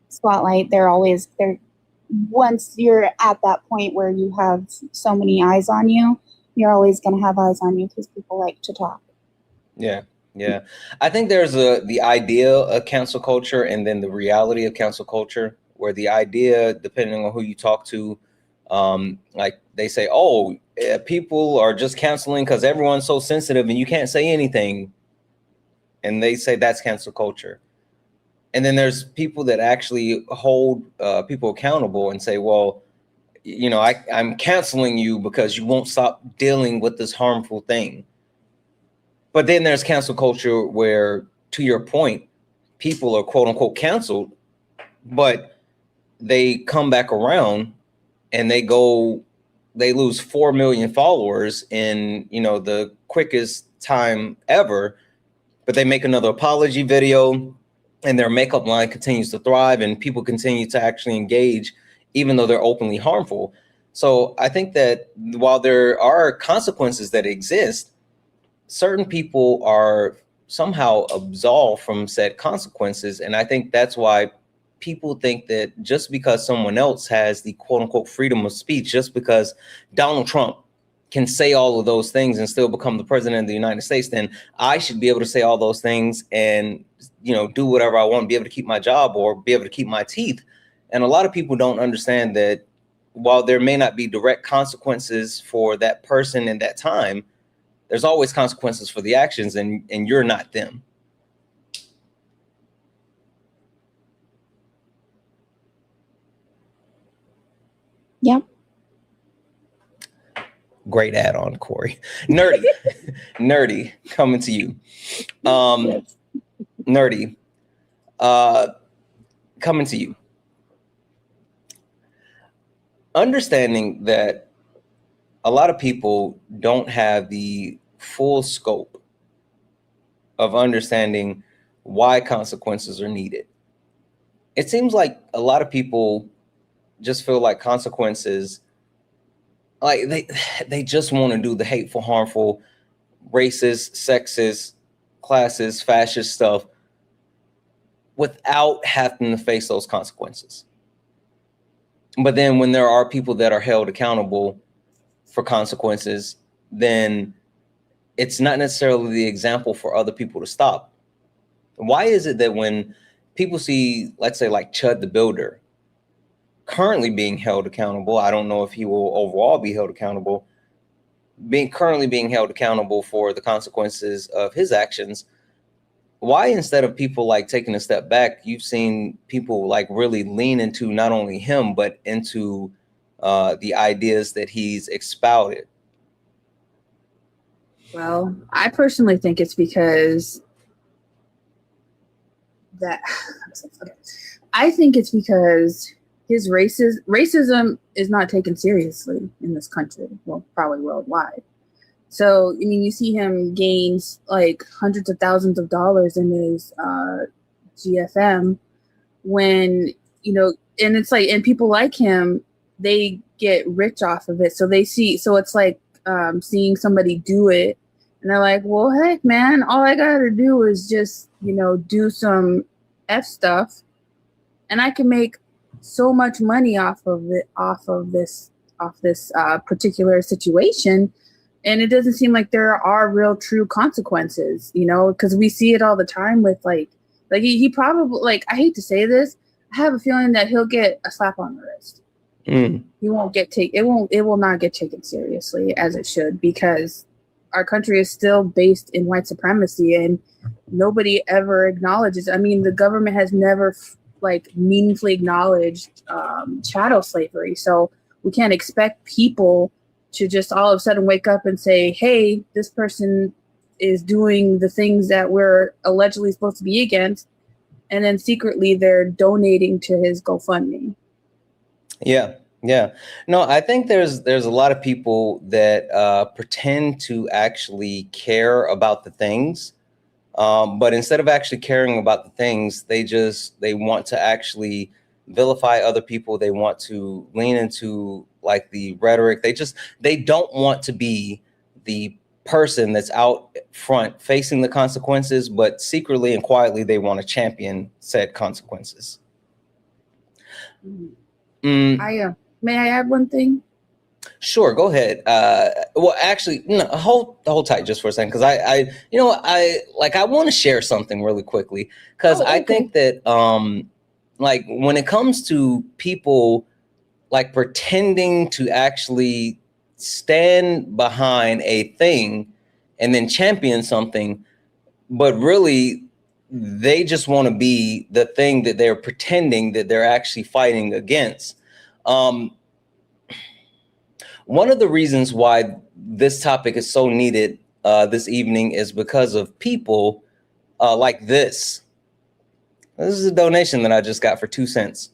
Spotlight, they're once you're at that point where you have so many eyes on you, you're always going to have eyes on you because people like to talk. Yeah. I think there's the idea of cancel culture and then the reality of cancel culture, where the idea, depending on who you talk to, like they say, oh, people are just canceling because everyone's so sensitive and you can't say anything. And they say that's cancel culture. And then there's people that actually hold people accountable and say, well, you know, I'm canceling you because you won't stop dealing with this harmful thing. But then there's cancel culture where, to your point, people are quote unquote canceled, but they come back around and they lose 4 million followers in, you know, the quickest time ever, but they make another apology video and their makeup line continues to thrive and people continue to actually engage, even though they're openly harmful. So I think that while there are consequences that exist, certain people are somehow absolved from said consequences. And I think that's why people think that just because someone else has the quote unquote freedom of speech, just because Donald Trump can say all of those things and still become the president of the United States, then I should be able to say all those things and, you know, do whatever I want, be able to keep my job or be able to keep my teeth. And a lot of people don't understand that while there may not be direct consequences for that person in that time, there's always consequences for the actions, and you're not them. Yep. Great add-on, Corey. Nerdy. Nerdy, coming to you. Nerdy, coming to you. Understanding that a lot of people don't have the full scope of understanding why consequences are needed. It seems like a lot of people just feel like consequences, like they just want to do the hateful, harmful, racist, sexist, classist, fascist stuff without having to face those consequences. But then when there are people that are held accountable for consequences, then it's not necessarily the example for other people to stop. Why is it that when people see, let's say like Chud the Builder currently being held accountable, I don't know if he will overall be held accountable, currently being held accountable for the consequences of his actions, why instead of people like taking a step back, you've seen people like really lean into not only him, but into the ideas that he's expounded? Well, I personally think it's because I think it's because his racism is not taken seriously in this country. Well, probably worldwide. So, I mean, you see him gains like hundreds of thousands of dollars in his GFM when, you know, and it's like, and people like him, they get rich off of it. So it's like seeing somebody do it and they're like, well, heck, man, all I got to do is just, you know, do some F stuff and I can make so much money off of this particular situation. And it doesn't seem like there are real true consequences, you know, because we see it all the time with like he probably, like, I hate to say this, I have a feeling that he'll get a slap on the wrist. He won't get it will not get taken seriously as it should, because our country is still based in white supremacy and nobody ever acknowledges. I mean, the government has never like meaningfully acknowledged chattel slavery. So we can't expect people to just all of a sudden wake up and say, hey, this person is doing the things that we're allegedly supposed to be against. And then secretly they're donating to his GoFundMe. Yeah. No, I think there's a lot of people that pretend to actually care about the things. But instead of actually caring about the things, they want to actually vilify other people. They want to lean into like the rhetoric. They don't want to be the person that's out front facing the consequences, but secretly and quietly they want to champion said consequences. May I add one thing? Sure, go ahead. Well, actually, no, hold tight just for a second, because I want to share something really quickly, because I think that like when it comes to people like pretending to actually stand behind a thing and then champion something, but really they just want to be the thing that they're pretending that they're actually fighting against. One of the reasons why this topic is so needed this evening is because of people like this. This is a donation that I just got for 2 cents.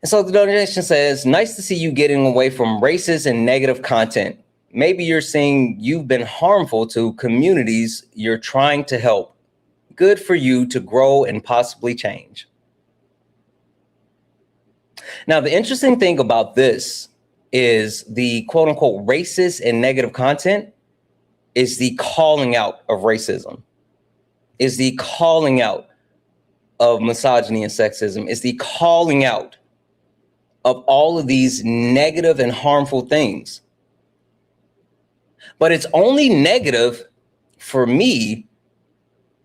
And so the donation says, nice to see you getting away from racist and negative content. maybe you're seeing you've been harmful to communities you're trying to help. Good for you to grow and possibly change. Now, the interesting thing about this is the quote unquote racist and negative content is the calling out of racism, is the calling out of misogyny and sexism, is the calling out of all of these negative and harmful things. But it's only negative for me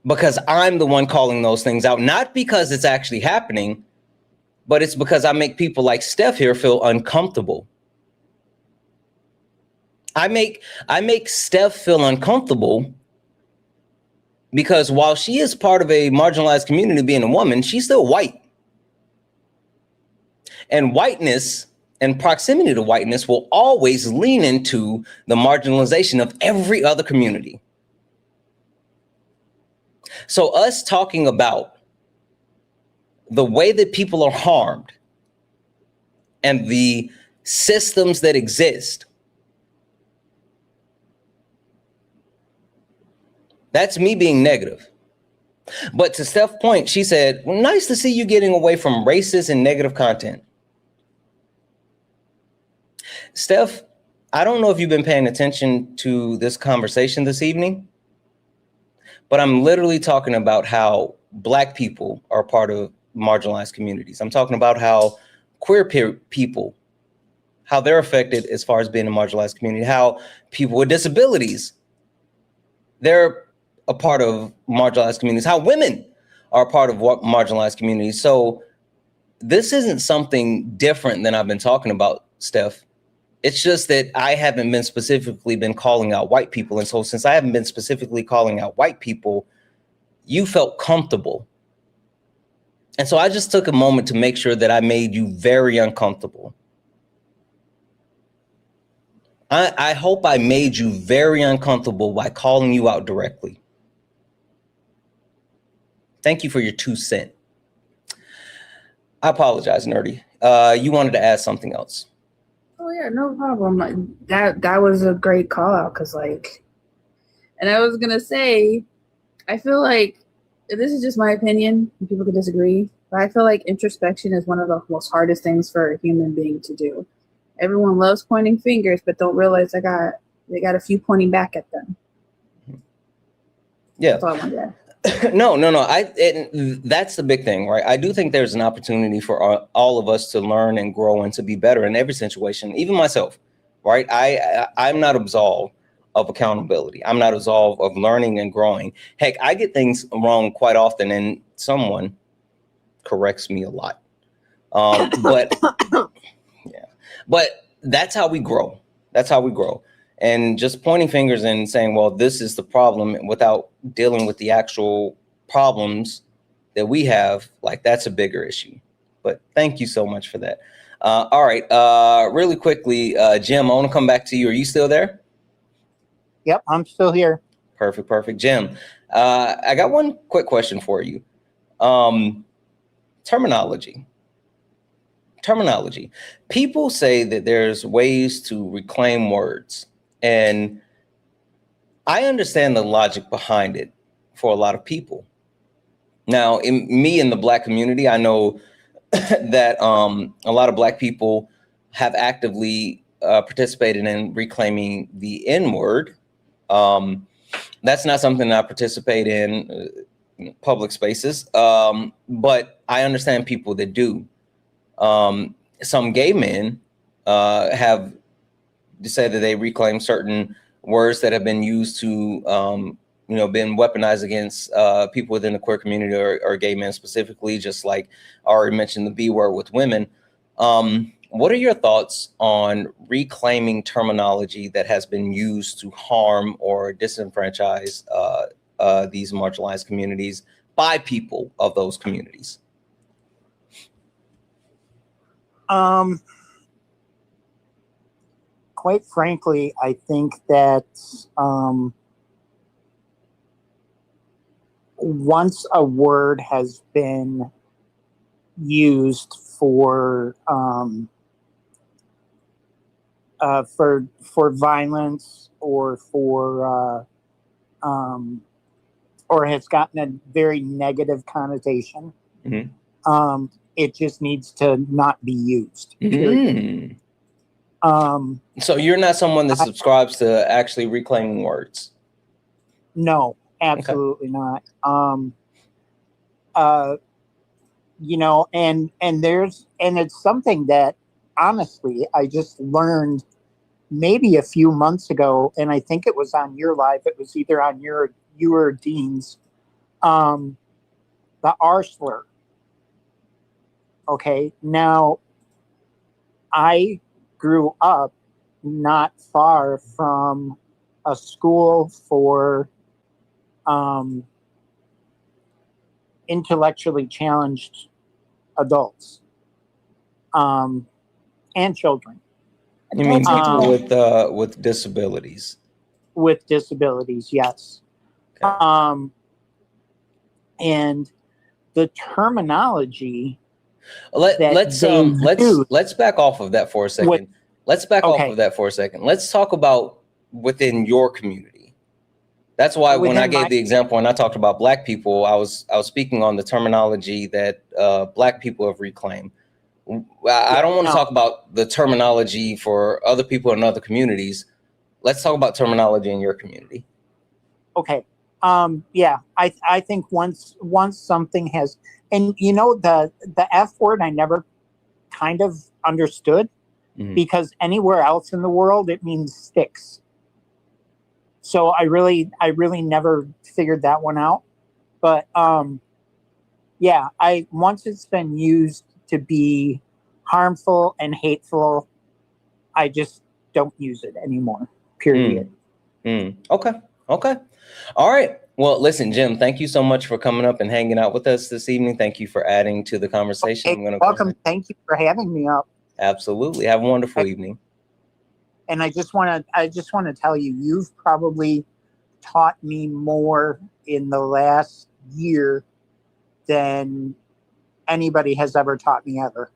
because I'm the one calling those things out, not because it's actually happening, but it's because I make people like Steph here feel uncomfortable. I make Steph feel uncomfortable because while she is part of a marginalized community being a woman, she's still white. And whiteness and proximity to whiteness will always lean into the marginalization of every other community. So us talking about the way that people are harmed and the systems that exist, that's me being negative. But to Steph's point, she said, well, nice to see you getting away from racist and negative content. Steph, I don't know if you've been paying attention to this conversation this evening, but I'm literally talking about how Black people are part of marginalized communities. I'm talking about how queer people, how they're affected as far as being a marginalized community, how people with disabilities, they're a part of marginalized communities, how women are a part of marginalized communities. So this isn't something different than I've been talking about, Steph. It's just that I haven't been specifically been calling out white people. And so since I haven't been specifically calling out white people, you felt comfortable. And so I just took a moment to make sure that I made you very uncomfortable. I hope I made you very uncomfortable by calling you out directly. Thank you for your 2 cents. I apologize, Nerdy. You wanted to add something else. Oh yeah, no problem. That was a great call out because and I was gonna say, I feel like this is just my opinion. People can disagree, but I feel like introspection is one of the most hardest things for a human being to do. Everyone loves pointing fingers, but don't realize they got a few pointing back at them. Yeah. That's all I wanted to add. No. That's the big thing, right? I do think there's an opportunity for all of us to learn and grow and to be better in every situation, even myself, right? I'm not absolved of accountability. I'm not absolved of learning and growing. Heck, I get things wrong quite often and someone corrects me a lot. But yeah, but that's how we grow. That's how we grow. And just pointing fingers and saying, well, this is the problem without dealing with the actual problems that we have, like that's a bigger issue. But thank you so much for that. All right, really quickly, Jim, I want to come back to you. Are you still there? Yep, I'm still here. Perfect. Jim, I got one quick question for you. Terminology. People say that there's ways to reclaim words. And I understand the logic behind it for a lot of people. Now, in the Black community, I know that a lot of Black people have actively participated in reclaiming the N-word. That's not something that I participate in public spaces, but I understand people that do. Some gay men have said that they reclaim certain words that have been used to, been weaponized against people within the queer community or gay men specifically, just like I already mentioned the B word with women. What are your thoughts on reclaiming terminology that has been used to harm or disenfranchise these marginalized communities by people of those communities? Quite frankly, I think that once a word has been used for for violence or for or has gotten a very negative connotation. Mm-hmm. It just needs to not be used. Period. So you're not someone that subscribes to actually reclaiming words? No, absolutely not. You know, and it's something that honestly I just learned maybe a few months ago, and I think it was on your live. It was either on you or Dean's. The R slur. Okay, now I grew up not far from a school for intellectually challenged adults and children. You mean people with disabilities? With disabilities, yes. Okay. And the terminology. Let's back off of that for a second. Let's talk about within your community. That's why when I gave the example and I talked about Black people, I was speaking on the terminology that Black people have reclaimed. I don't want to talk about the terminology for other people in other communities. Let's talk about terminology in your community. Okay. Yeah, I think once something has, and you know, the F word I never kind of understood, because anywhere else in the world it means sticks. So I really never figured that one out. But yeah, once it's been used to be harmful and hateful, I just don't use it anymore. Period. Okay. All right. Well, listen, Jim, thank you so much for coming up and hanging out with us this evening. Thank you for adding to the conversation. Okay, welcome. Thank you for having me up. Absolutely. Have a wonderful evening. And I just want to tell you, you've probably taught me more in the last year than anybody has ever taught me ever.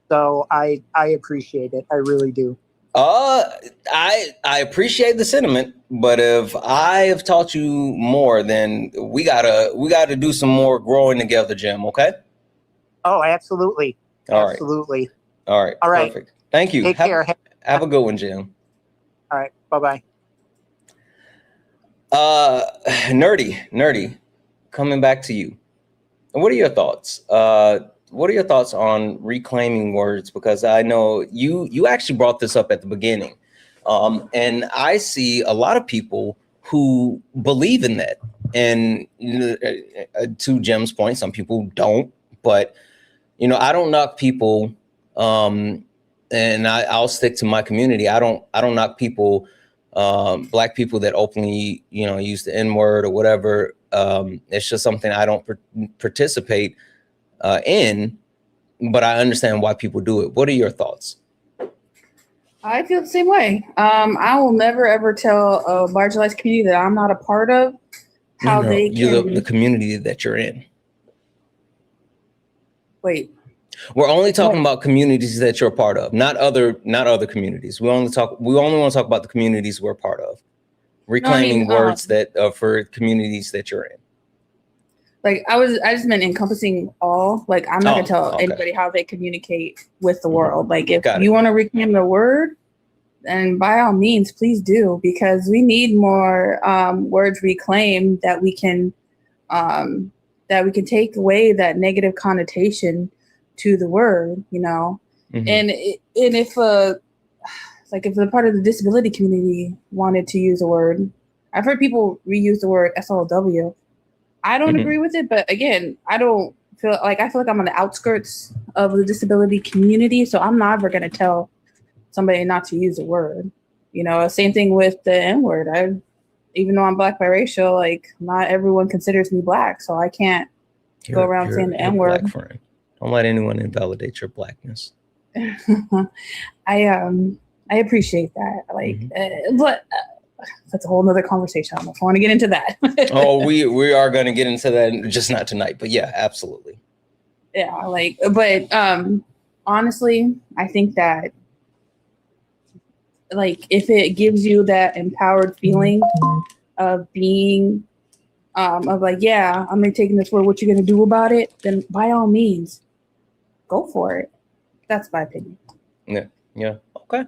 So I appreciate it. I really do. I appreciate the sentiment, but if I have taught you more, then we gotta do some more growing together, Jim. Okay? Oh, absolutely. All absolutely. All right. Perfect. Thank you. Take care. Have a good one, Jim. All right. Bye-bye. Nerdy, coming back to you. What are your thoughts? What are your thoughts on reclaiming words? Because I know you actually brought this up at the beginning. And I see a lot of people who believe in that. And to Jim's point, some people don't. But, you know, I don't knock people. And I'll stick to my community. I don't knock people, Black people that openly, you know, use the N-word or whatever. It's just something I don't participate in, but I understand why people do it. What are your thoughts? I feel the same way. I will never ever tell a marginalized community that I'm not a part of how they can. The community that you're in. Wait. We're only talking about communities that you're a part of, not other communities. We only want to talk about the communities we're a part of. Reclaiming words that for communities that you're in. Like I just meant encompassing all. Like I'm not gonna tell anybody how they communicate with the world. Like if you want to reclaim the word, then by all means, please do, because we need more words reclaimed that we can take away that negative connotation to the word, you know. And if the part of the disability community wanted to use a word, I've heard people reuse the word SLW. I don't agree with it, but again, I feel like I'm on the outskirts of the disability community, so I'm never gonna tell somebody not to use a word. You know, same thing with the N-word. Even though I'm Black biracial, like not everyone considers me Black, so I can't go around saying the N-word. Don't let anyone invalidate your Blackness. I appreciate that. Like, but that's a whole nother conversation. I don't know if I want to get into that. we are going to get into that, just not tonight. But yeah, absolutely. Yeah, but honestly, I think that like if it gives you that empowered feeling of being of like, yeah, I'm taking this forward, what you gonna do about it, then by all means go for it. That's my opinion. Yeah. Okay.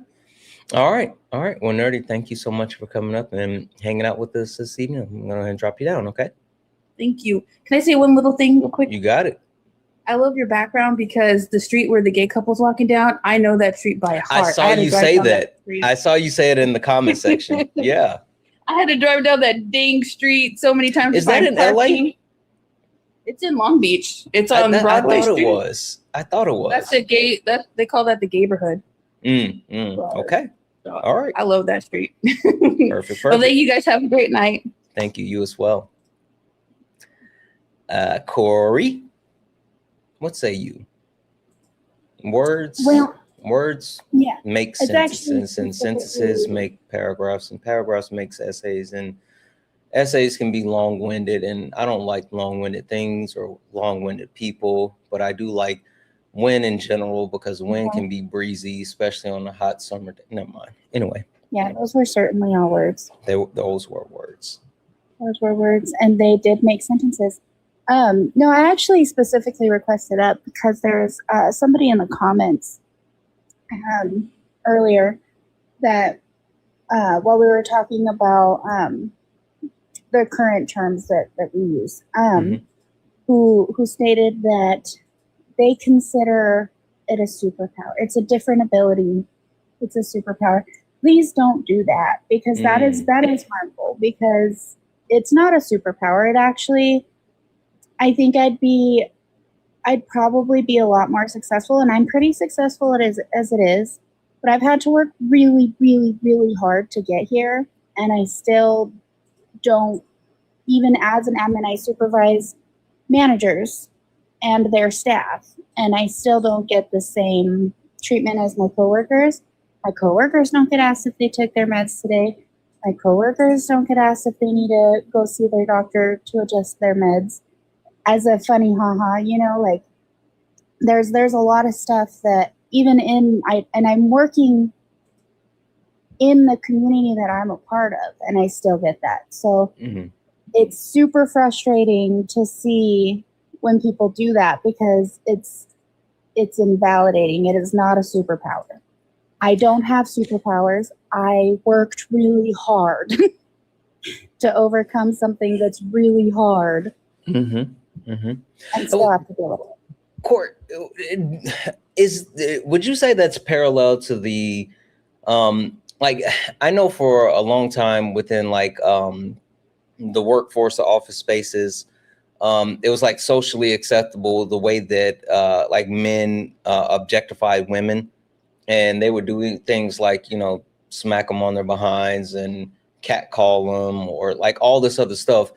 All right. Well, Nerdy, thank you so much for coming up and hanging out with us this evening. I'm going to drop you down, okay? Thank you. Can I say one little thing real quick? You got it. I love your background because the street where the gay couple's walking down, I know that street by heart. I saw you say that. I saw you say it in the comment section. Yeah. I had to drive down that dang street so many times. Is that in LA? It's in Long Beach. It's on Broadway Street. I thought it was. That's the gay. They call that the gayborhood. Okay. All right. I love that street. Perfect. Well, thank you guys. Have a great night. Thank you. You as well. Corey, what say you? Words. Well, words yeah, make sentences, and sentences make paragraphs, and paragraphs makes essays, and essays can be long-winded, and I don't like long-winded things or long-winded people, but I do like wind in general because wind can be breezy, especially on a hot summer day. Never mind. Anyway. Yeah, those were certainly all words. Those were words. Those were words, and they did make sentences. No, I actually specifically requested up because there's somebody in the comments earlier that while we were talking about the current terms that we use, who stated that they consider it a superpower. It's a different ability. It's a superpower. Please don't do that because that is harmful because it's not a superpower. It actually, I think I'd probably be a lot more successful, and I'm pretty successful as it is, but I've had to work really, really, really hard to get here, and I still don't, even as an admin, I supervise managers and their staff, and I still don't get the same treatment as my coworkers. My coworkers don't get asked if they took their meds today. My coworkers don't get asked if they need to go see their doctor to adjust their meds. As a funny haha, like there's a lot of stuff that even I'm working in the community that I'm a part of, and I still get that. So it's super frustrating to see when people do that because it's invalidating. It is not a superpower. I don't have superpowers. I worked really hard to overcome something that's really hard. And still have to deal with it. Court, would you say that's parallel to the like I know for a long time within like the workforce, the office spaces, it was like socially acceptable the way that like men objectified women, and they would do things like smack them on their behinds and catcall them or like all this other stuff.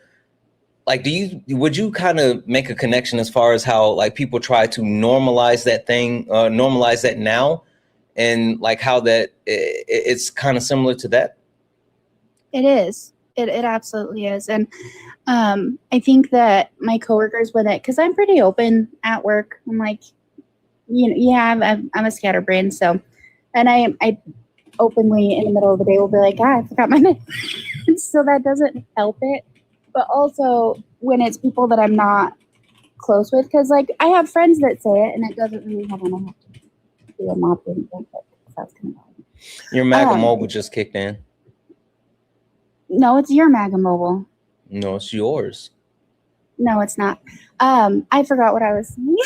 Like, would you kind of make a connection as far as how like people try to normalize that thing, normalize that now, and like how that it's kind of similar to that? It is. It absolutely is. And I think that my coworkers with it, because I'm pretty open at work. I'm like, I'm a scatterbrain. So, and I openly in the middle of the day will be like, I forgot my name. So that doesn't help it. But also when it's people that I'm not close with, because like I have friends that say it and it doesn't really have an have to do a mop in that's kind of bad. Your MAGA mobile just kicked in. No, it's your MAGA mobile. No, it's yours. No, it's not. I forgot what I was saying.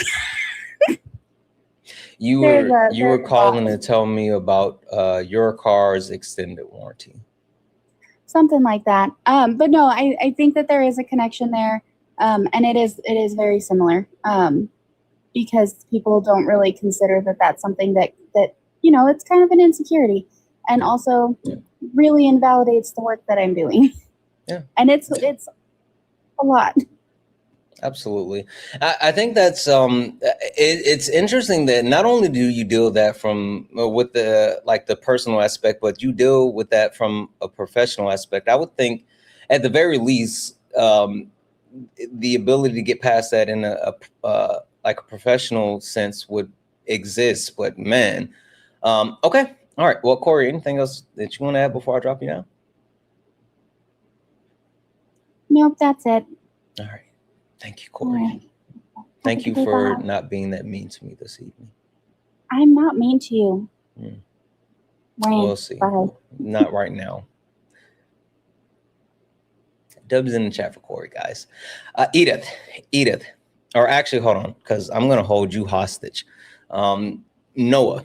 You were calling to tell me about your car's extended warranty. Something like that. But no, I think that there is a connection there. And it is very similar. Because people don't really consider that that's something that it's kind of an insecurity, and also really invalidates the work that I'm doing. Yeah. And it's a lot. Absolutely. I think that's it's interesting that not only do you deal with that from with the personal aspect, but you deal with that from a professional aspect. I would think at the very least the ability to get past that in a professional sense would exist, but man. Okay. All right. Well, Corey, anything else that you want to add before I drop you down? Nope, that's it. All right. Thank you, Corey. Right. Thank you for not being that mean to me this evening. I'm not mean to you. Mm. When? We'll see. Bye. Not right now. Dubs in the chat for Corey, guys. Edith, or actually, hold on, because I'm going to hold you hostage. Noah,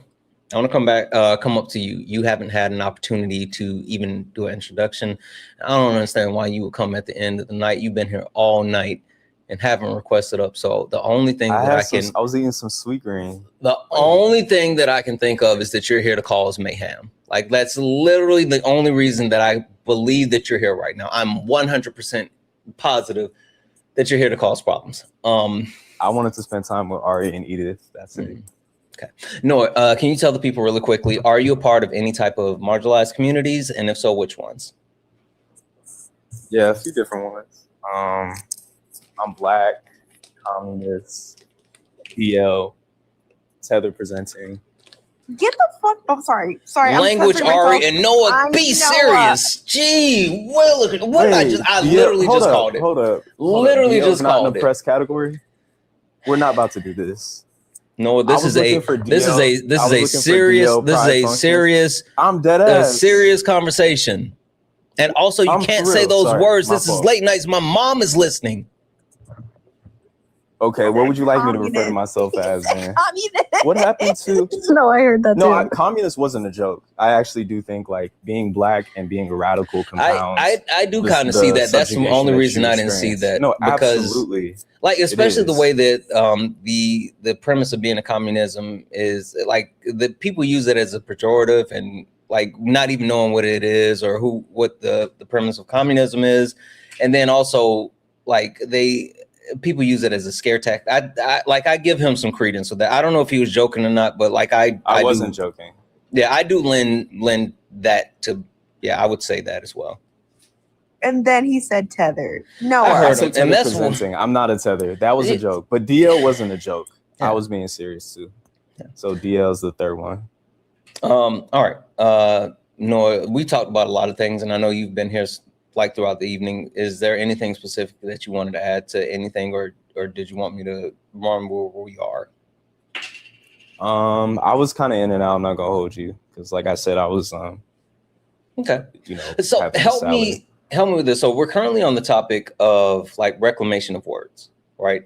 I want to come up to you. You haven't had an opportunity to even do an introduction. I don't understand why you would come at the end of the night. You've been here all night and haven't requested up. So the only thing I was eating some sweet green. The only thing that I can think of is that you're here to cause mayhem. Like, that's literally the only reason that I believe that you're here right now. I'm 100% positive that you're here to cause problems. I wanted to spend time with Ari and Edith. That's it. Okay. Noah, can you tell the people really quickly, are you a part of any type of marginalized communities? And if so, which ones? Yeah, a few different ones. I'm Black, communist, DL, tether presenting. Get the fuck. I'm sorry. Language, Ari, and Noah, be serious. Gee, well, what did I just? I literally just called it. Hold up. Literally just not called in the press category. We're not about to do this. No, this is a serious. I'm dead ass. A serious conversation. And also, you can't say those words. This is late nights. My mom is listening. Okay, what would you like me to refer to myself as, man? What happened to? No, I heard that too. Communist wasn't a joke. I actually do think like being Black and being a radical compounds. I do kind of see that. That's the only reason I didn't see that. No, because, absolutely. Like, especially the way that the premise of being a communism is, like, the people use it as a pejorative and like not even knowing what it is or what the premise of communism is, and then also like people use it as a scare tactic. I give him some credence with that. I don't know if he was joking or not, but like I wasn't joking. Yeah, I do lend that to. Yeah, I would say that as well. And then he said tethered. No, I heard him. And that's presenting. I'm not a tether. That was a joke, but DL wasn't a joke. Yeah. I was being serious too. Yeah. So DL's the third one. All right. Noah, we talked about a lot of things, and I know you've been here like throughout the evening. Is there anything specific that you wanted to add to anything, or did you want me to run where we are? I was kind of in and out. I'm not gonna hold you because, like I said, I was okay. You know, so help me with this. So we're currently on the topic of like reclamation of words, right?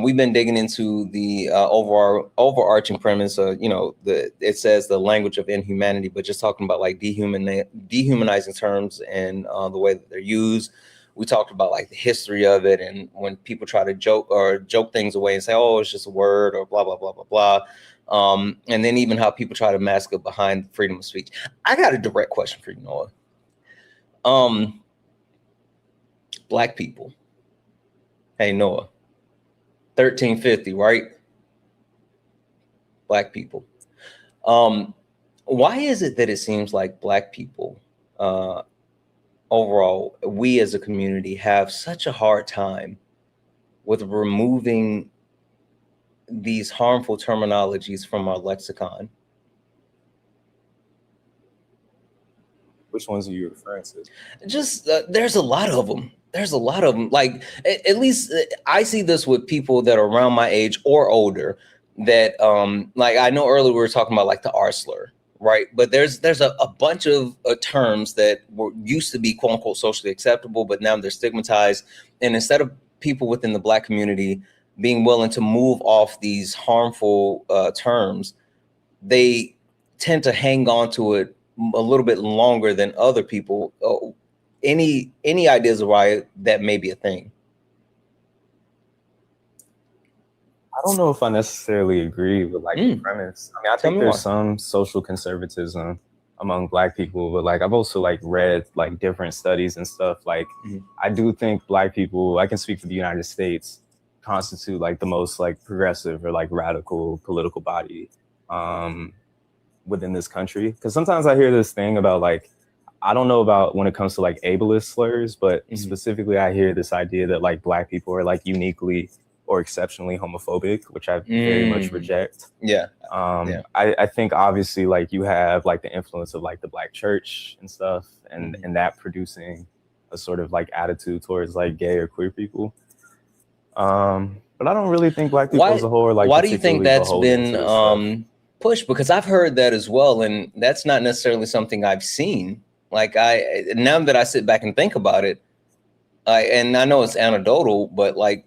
We've been digging into the overarching premise of, it says the language of inhumanity, but just talking about like dehumanizing terms and the way that they're used. We talked about like the history of it, and when people try to joke things away and say, oh, it's just a word or blah, blah, blah, blah, blah. And then even how people try to mask it behind freedom of speech. I got a direct question for you, Noah. Black people. Hey, Noah. 1350, right? Black people. Why is it that it seems like Black people, overall, we as a community have such a hard time with removing these harmful terminologies from our lexicon? Which ones are you referring to? Just there's a lot of them. There's a lot of them. Like, at least I see this with people that are around my age or older that, like, I know earlier we were talking about like the R slur, right? But there's a bunch of terms that used to be quote unquote socially acceptable, but now they're stigmatized. And instead of people within the Black community being willing to move off these harmful terms, they tend to hang on to it a little bit longer than other people. Any ideas of why that may be a thing? I don't know if I necessarily agree with like the premise. I mean, I think there's some social conservatism among Black people, but like I've also like read like different studies and stuff. Like I do think Black people, I can speak for the United States, constitute like the most like progressive or like radical political body within this country. Because sometimes I hear this thing about like, I don't know about when it comes to like ableist slurs, but specifically I hear this idea that like Black people are like uniquely or exceptionally homophobic, which I very much reject. Yeah. I think obviously like you have like the influence of like the Black church and stuff, and that producing a sort of like attitude towards like gay or queer people. But I don't really think Black people as a whole are like. Why do you think that's been pushed? Because I've heard that as well, and that's not necessarily something I've seen. Like now that I sit back and think about it, and I know it's anecdotal, but like,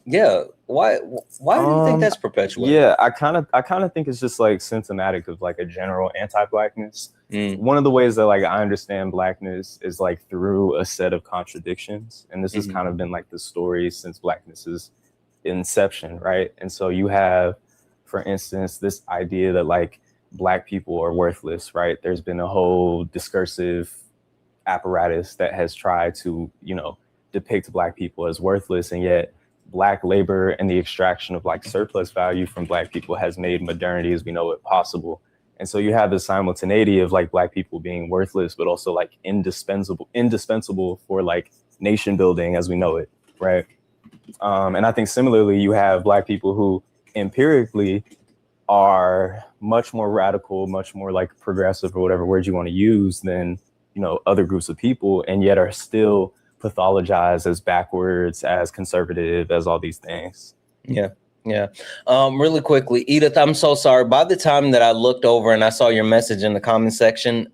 yeah, why do you think that's perpetuated? Yeah, I kind of think it's just like symptomatic of like a general anti-Blackness. One of the ways that like I understand Blackness is like through a set of contradictions, and this has kind of been like the story since Blackness's inception, right? And so you have, for instance, this idea that like Black people are worthless, right? There's been a whole discursive apparatus that has tried to, you know, depict Black people as worthless, and yet Black labor and the extraction of like surplus value from Black people has made modernity as we know it possible. And so you have the simultaneity of like Black people being worthless, but also like indispensable for like nation building as we know it, right? And I think similarly, you have Black people who empirically are much more radical, much more like progressive, or whatever word you want to use, than, you know, other groups of people, and yet are still pathologized as backwards, as conservative, as all these things. Yeah. Really quickly, Edith, I'm so sorry. By the time that I looked over and I saw your message in the comment section,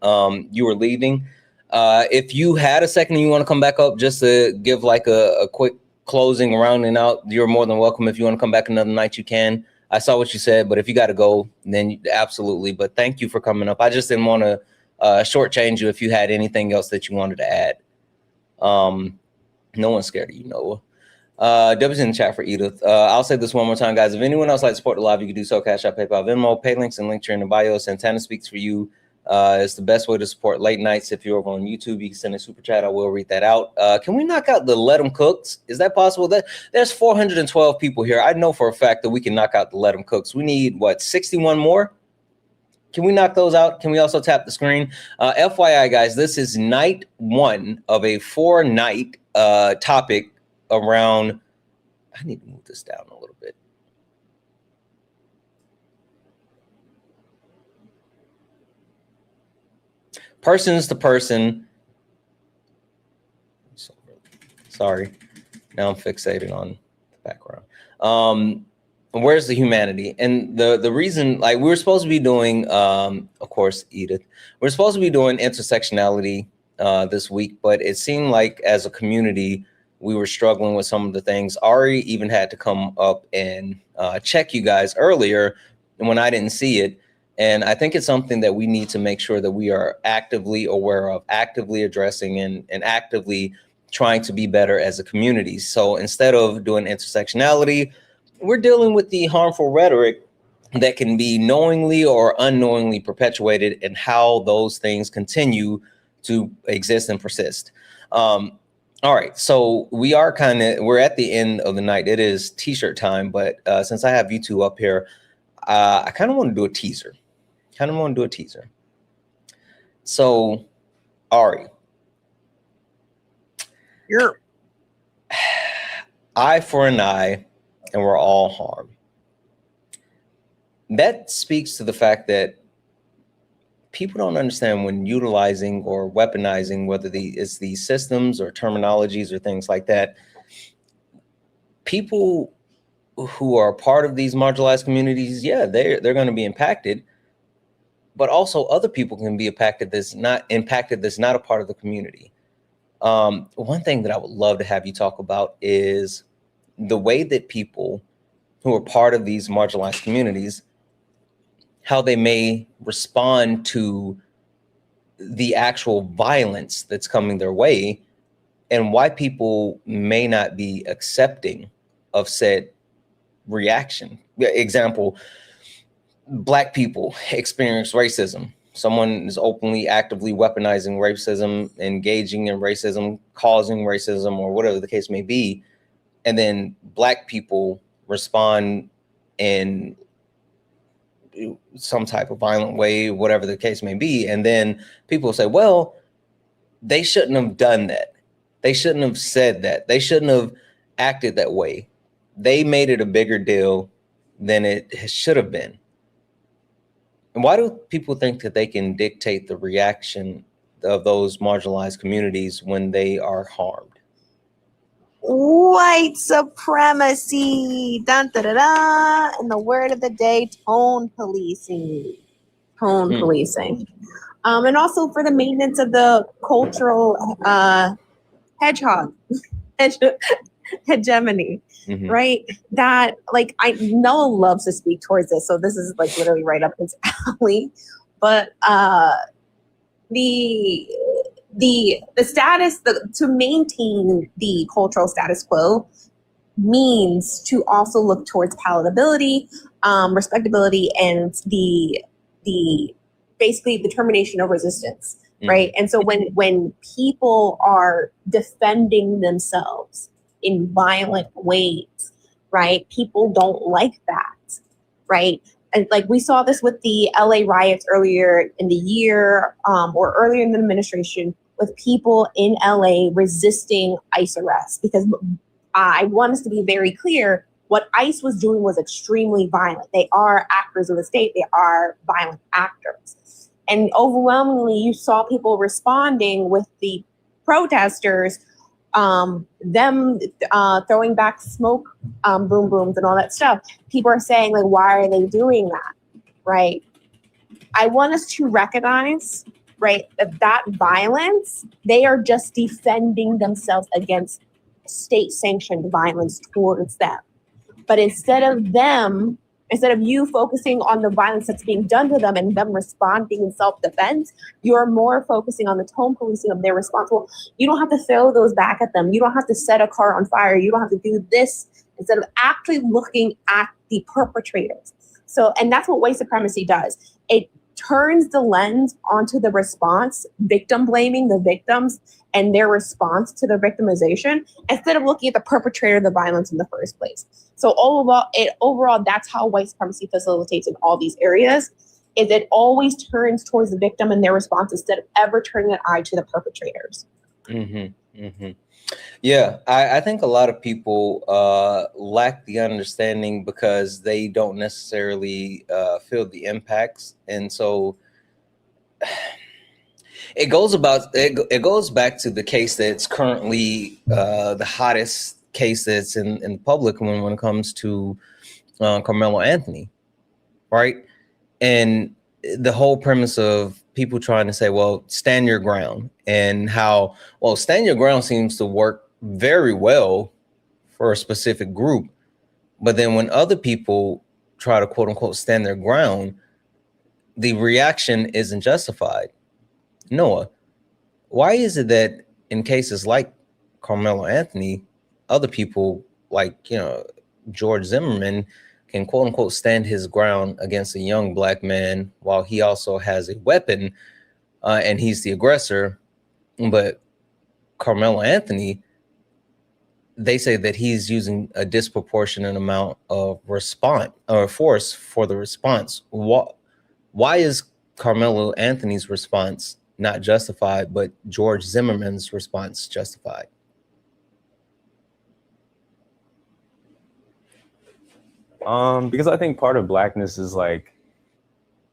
you were leaving. If you had a second and you want to come back up just to give like a quick closing, rounding out, you're more than welcome. If you want to come back another night, you can. I saw what you said, but if you got to go, then absolutely. But thank you for coming up. I just didn't want to shortchange you if you had anything else that you wanted to add. No one's scared of you, Noah. W's in the chat for Edith. I'll say this one more time, guys. If anyone else like to support the live, you can do so. Cash App, PayPal, Venmo, pay links and links are in the bio. Santana Speaks for You. It's the best way to support late nights. If you're over on YouTube, you can send a super chat. I will read that out. Can we knock out the Let 'em Cooks? Is that possible? There's 412 people here. I know for a fact that we can knock out the Let 'em Cooks. We need, what, 61 more? Can we knock those out? Can we also tap the screen? FYI, guys, this is night 1 of a 4-night topic around. I need to move this down a little bit. Persons to person. Sorry, now I'm fixated on the background. Where's the humanity? And the reason, like, we were supposed to be doing, of course, Edith, we're supposed to be doing intersectionality this week, but it seemed like as a community, we were struggling with some of the things. Ari even had to come up and check you guys earlier when I didn't see it. And I think it's something that we need to make sure that we are actively aware of, actively addressing, and actively trying to be better as a community. So instead of doing intersectionality, we're dealing with the harmful rhetoric that can be knowingly or unknowingly perpetuated, and how those things continue to exist and persist. All right, so we're at the end of the night. It is t-shirt time, but since I have you two up here, I kind of want to do a teaser. So, Ari. You're eye for an eye, and we're all harmed. That speaks to the fact that people don't understand when utilizing or weaponizing, whether it's these systems or terminologies or things like that, people who are part of these marginalized communities, yeah, they're going to be impacted, but also other people can be impacted that's not a part of the community. One thing that I would love to have you talk about is the way that people who are part of these marginalized communities, how they may respond to the actual violence that's coming their way, and why people may not be accepting of said reaction. Example, Black people experience racism. Someone is openly, actively weaponizing racism, engaging in racism, causing racism, or whatever the case may be. And then Black people respond in some type of violent way, whatever the case may be. And then people say, well, they shouldn't have done that. They shouldn't have said that. They shouldn't have acted that way. they made it a bigger deal than it should have been. And why do people think that they can dictate the reaction of those marginalized communities when they are harmed? White supremacy. Dun, da, da, da. And the word of the day, tone policing. Tone policing. And also for the maintenance of the cultural hegemony, right? That, like, I Noah loves to speak towards this, so this is like literally right up his alley. But the status, to maintain the cultural status quo means to also look towards palatability, respectability, and the basically the termination of resistance, right? And so when people are defending themselves in violent ways, right, people don't like that, right? And like we saw this with the LA riots earlier in the year, or earlier in the administration, with people in LA resisting ICE arrests, because I want us to be very clear, what ICE was doing was extremely violent. They are actors of the state. They are violent actors. And overwhelmingly, you saw people responding with the protesters, them throwing back smoke boom booms and all that stuff. People are saying, like, why are they doing that, right? I want us to recognize, right, that violence, they are just defending themselves against state-sanctioned violence towards them. But instead of you focusing on the violence that's being done to them and them responding in self-defense, you're more focusing on the tone policing of their response. Well, you don't have to throw those back at them. You don't have to set a car on fire. You don't have to do this, instead of actually looking at the perpetrators. So, and that's what white supremacy does. It turns the lens onto the response, victim blaming the victims and their response to the victimization, instead of looking at the perpetrator of the violence in the first place. So overall, that's how white supremacy facilitates in all these areas, is it always turns towards the victim and their response instead of ever turning an eye to the perpetrators. Yeah, I think a lot of people lack the understanding because they don't necessarily feel the impacts. And so it goes back to the case that's currently the hottest case that's in the public when it comes to Carmelo Anthony, right? And the whole premise of people trying to say, well, stand your ground, and how, well, stand your ground seems to work very well for a specific group. But then when other people try to quote unquote stand their ground, the reaction isn't justified. Noah, why is it that in cases like Carmelo Anthony, other people like, George Zimmerman can quote unquote stand his ground against a young black man while he also has a weapon and he's the aggressor? But Carmelo Anthony, they say that he's using a disproportionate amount of response or force for the response. Why is Carmelo Anthony's response not justified, but George Zimmerman's response justified? Because I think part of blackness is like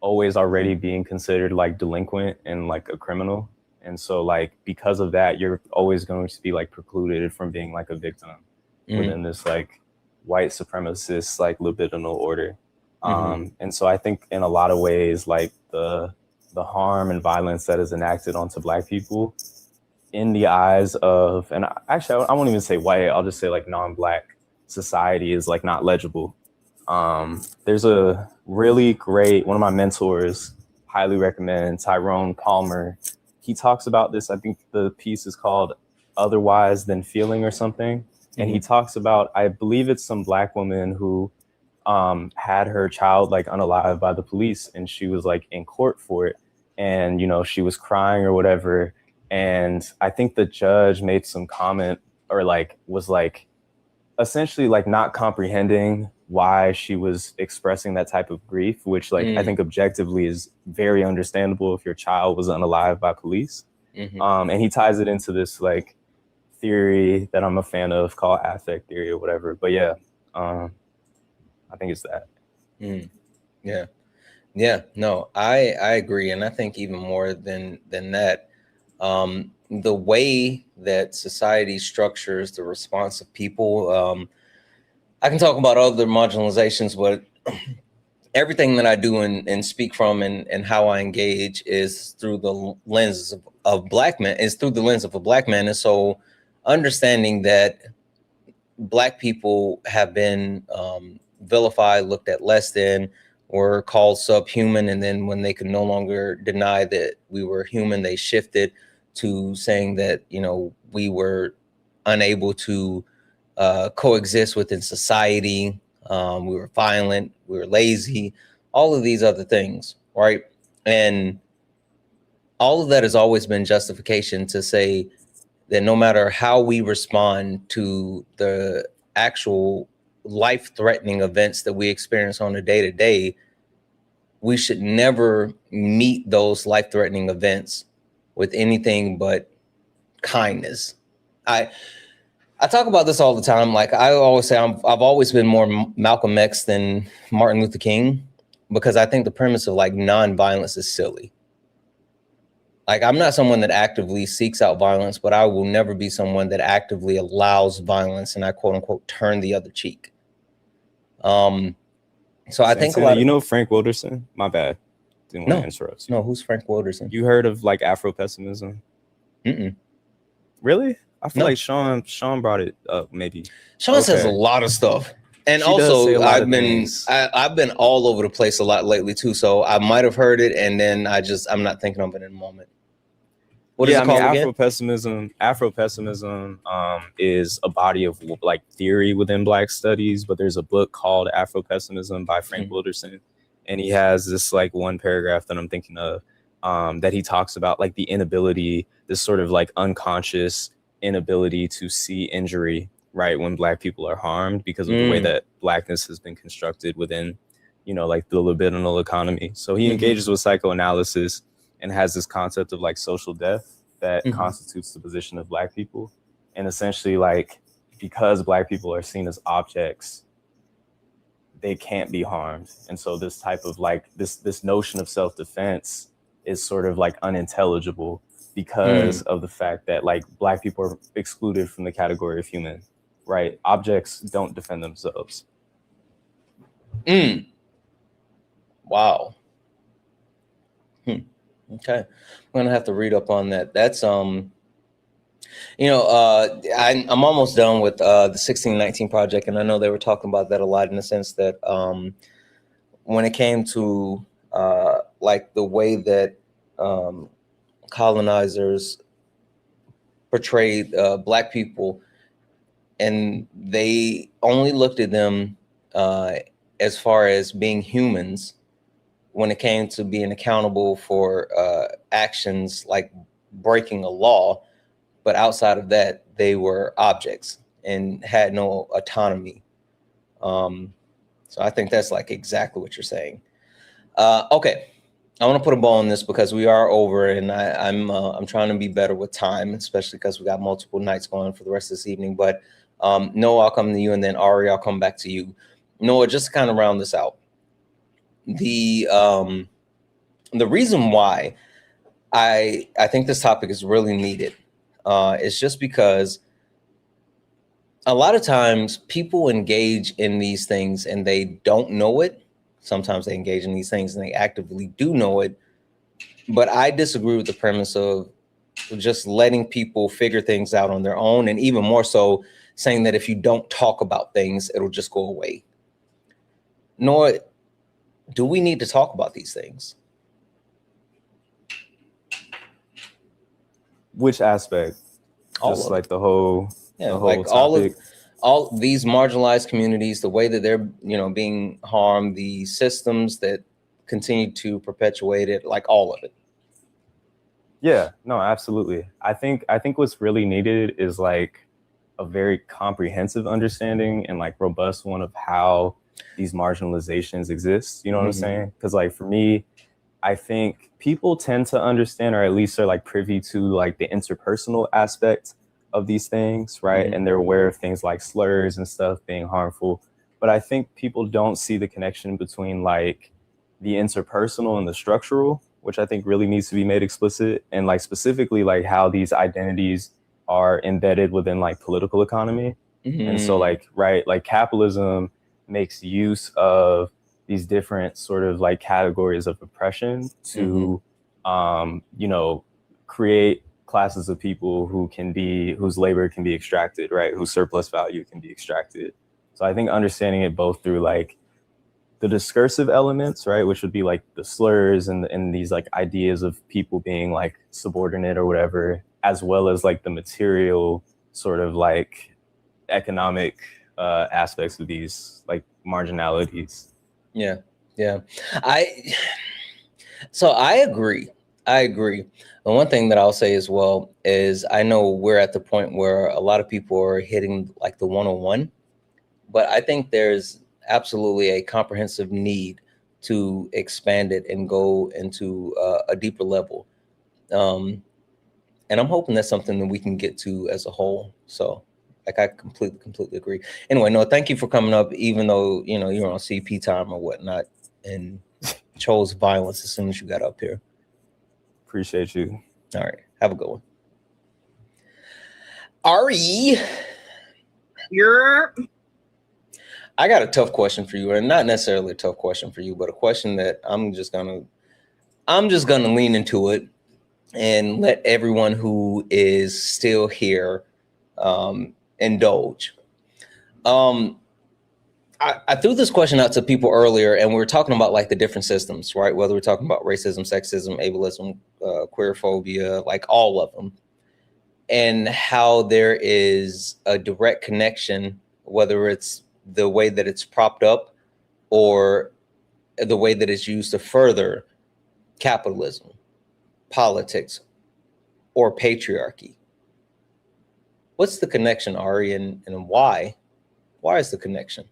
always already being considered like delinquent and like a criminal. And so like, because of that, you're always going to be like precluded from being like a victim within this like white supremacist, like libidinal order. And so I think in a lot of ways, like the harm and violence that is enacted onto black people in the eyes of, and actually I won't even say white, I'll just say like non-black society is like not legible. There's a really great, one of my mentors, highly recommend, Tyrone Palmer. He talks about this. I think the piece is called Otherwise Than Feeling or something. And he talks about, I believe it's some black woman who had her child like unalived by the police, and she was like in court for it. And, she was crying or whatever. And I think the judge made some comment or like was like essentially like not comprehending why she was expressing that type of grief, which like I think objectively is very understandable if your child was unalived by police. And he ties it into this like theory that I'm a fan of called affect theory or whatever. But yeah, I think it's that. Yeah, no, I agree, and I think even more than that, the way that society structures the response of people. I can talk about other marginalizations, but everything that I do and speak from and how I engage is through the lens of Black men. Is through the lens of a Black man, and so understanding that Black people have been vilified, looked at less than, were called subhuman, and then when they could no longer deny that we were human, they shifted to saying that, you know, we were unable to coexist within society. We were violent, we were lazy, all of these other things, right? And all of that has always been justification to say that no matter how we respond to the actual life-threatening events that we experience on a day-to-day, we should never meet those life-threatening events with anything but kindness. I talk about this all the time. Like I always say, I've always been more Malcolm X than Martin Luther King, because I think the premise of like non-violence is silly. Like I'm not someone that actively seeks out violence, but I will never be someone that actively allows violence and I quote unquote turn the other cheek. So I think a lot. You know Frank Wilderson? My bad. Didn't want to interrupt you. No, who's Frank Wilderson? You heard of like Afro-pessimism? Really? I feel like Sean brought it up. Maybe Sean says a lot of stuff, and also I've been all over the place a lot lately too. So I might have heard it, and then I'm not thinking of it in a moment. What is it called again? Afro-pessimism is a body of like theory within Black studies, but there's a book called Afro-pessimism by Frank Wilderson, and he has this like one paragraph that I'm thinking of that he talks about like the inability, this sort of like unconscious inability to see injury, right, when Black people are harmed because of the way that Blackness has been constructed within, you know, like the libidinal economy. So he engages with psychoanalysis and has this concept of like social death that constitutes the position of Black people. And essentially like, because Black people are seen as objects, they can't be harmed. And so this type of like, this notion of self-defense is sort of like unintelligible because of the fact that like Black people are excluded from the category of human, right? Objects don't defend themselves. Wow. Okay, I'm gonna have to read up on that. That's I'm almost done with the 1619 project, and I know they were talking about that a lot in the sense that when it came to like the way that colonizers portrayed Black people, and they only looked at them as far as being humans when it came to being accountable for actions like breaking a law, but outside of that, they were objects and had no autonomy. So I think that's like exactly what you're saying. Okay, I want to put a bow on this because we are over, and I'm trying to be better with time, especially because we got multiple nights going for the rest of this evening. But Noah, I'll come to you, and then Ari, I'll come back to you. Noah, just to kind of round this out. The reason why I think this topic is really needed is just because a lot of times people engage in these things and they don't know it. Sometimes they engage in these things and they actively do know it. But I disagree with the premise of just letting people figure things out on their own, and even more so saying that if you don't talk about things, it'll just go away. Nor do we need to talk about these things? Which aspect? Just like the whole like topic. all these marginalized communities, the way that they're, being harmed, the systems that continue to perpetuate it, like all of it. Yeah, no, absolutely. I think what's really needed is like a very comprehensive understanding and like robust one of how these marginalizations exist. You know what I'm saying? Because like for me, I think people tend to understand, or at least are like privy to like the interpersonal aspect of these things, right? And they're aware of things like slurs and stuff being harmful. but I think people don't see the connection between like the interpersonal and the structural, which I think really needs to be made explicit, and like specifically like how these identities are embedded within like political economy. And so like, right, like capitalism makes use of these different sort of like categories of oppression to, you know, create classes of people whose labor can be extracted, right? Whose surplus value can be extracted. So I think understanding it both through like the discursive elements, right, which would be like the slurs and these like ideas of people being like subordinate or whatever, as well as like the material sort of like economic aspects of these like marginalities. Yeah. So I agree. The one thing that I'll say as well is I know we're at the point where a lot of people are hitting like the 101, but I think there's absolutely a comprehensive need to expand it and go into a deeper level. And I'm hoping that's something that we can get to as a whole. So like I completely agree. Anyway, no, thank you for coming up, even though, you know, you're on CP time or whatnot, and chose violence as soon as you got up here. Appreciate you. All right. Have a good one. Ari. I got a tough question for you, and not necessarily a tough question for you, but a question that I'm just gonna lean into it and let everyone who is still here indulge. I threw this question out to people earlier, and we were talking about like the different systems, right? Whether we're talking about racism, sexism, ableism, queerphobia, like all of them, and how there is a direct connection, whether it's the way that it's propped up or the way that it's used to further capitalism, politics, or patriarchy. What's the connection, Ari, and why? Why is the connection?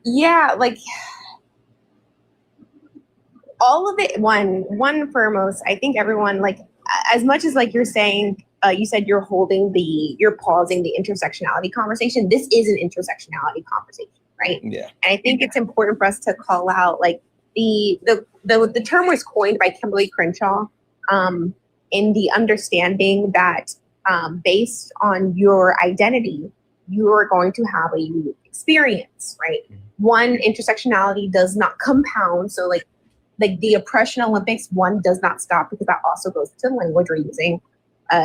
Yeah, like all of it. One foremost, I think everyone, like, as much as like you're saying, you said you're pausing the intersectionality conversation. This is an intersectionality conversation, right? Yeah. And I think it's important for us to call out like the term was coined by Kimberly Crenshaw in the understanding that based on your identity, you are going to have a unique experience, right? One, intersectionality does not compound. So like the oppression Olympics, one does not stop, because that also goes to the language we're using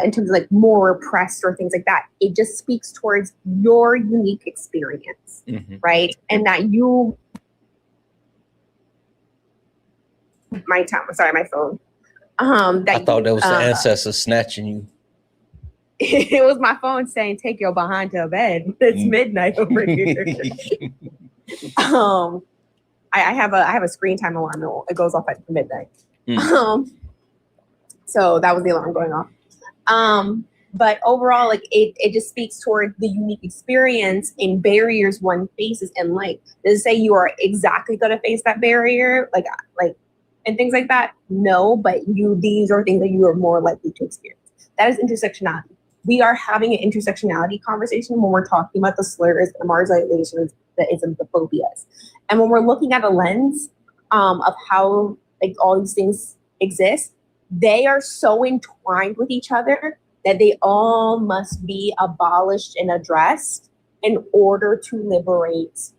in terms of like more oppressed or things like that. It just speaks towards your unique experience, right? And that you, my phone. I thought that was the ancestors snatching you. It was my phone saying, "Take your behind to bed. It's midnight over here." I have a screen time alarm. It goes off at midnight. So that was the alarm going off. But overall, like it just speaks toward the unique experience and barriers one faces in life. Does it say you are exactly going to face that barrier, like and things like that? No, but these are things that you are more likely to experience. That is intersectionality. We are having an intersectionality conversation when we're talking about the slurs, the marginalizations, the isms, the phobias. And when we're looking at a lens of how like all these things exist, they are so entwined with each other that they all must be abolished and addressed in order to liberate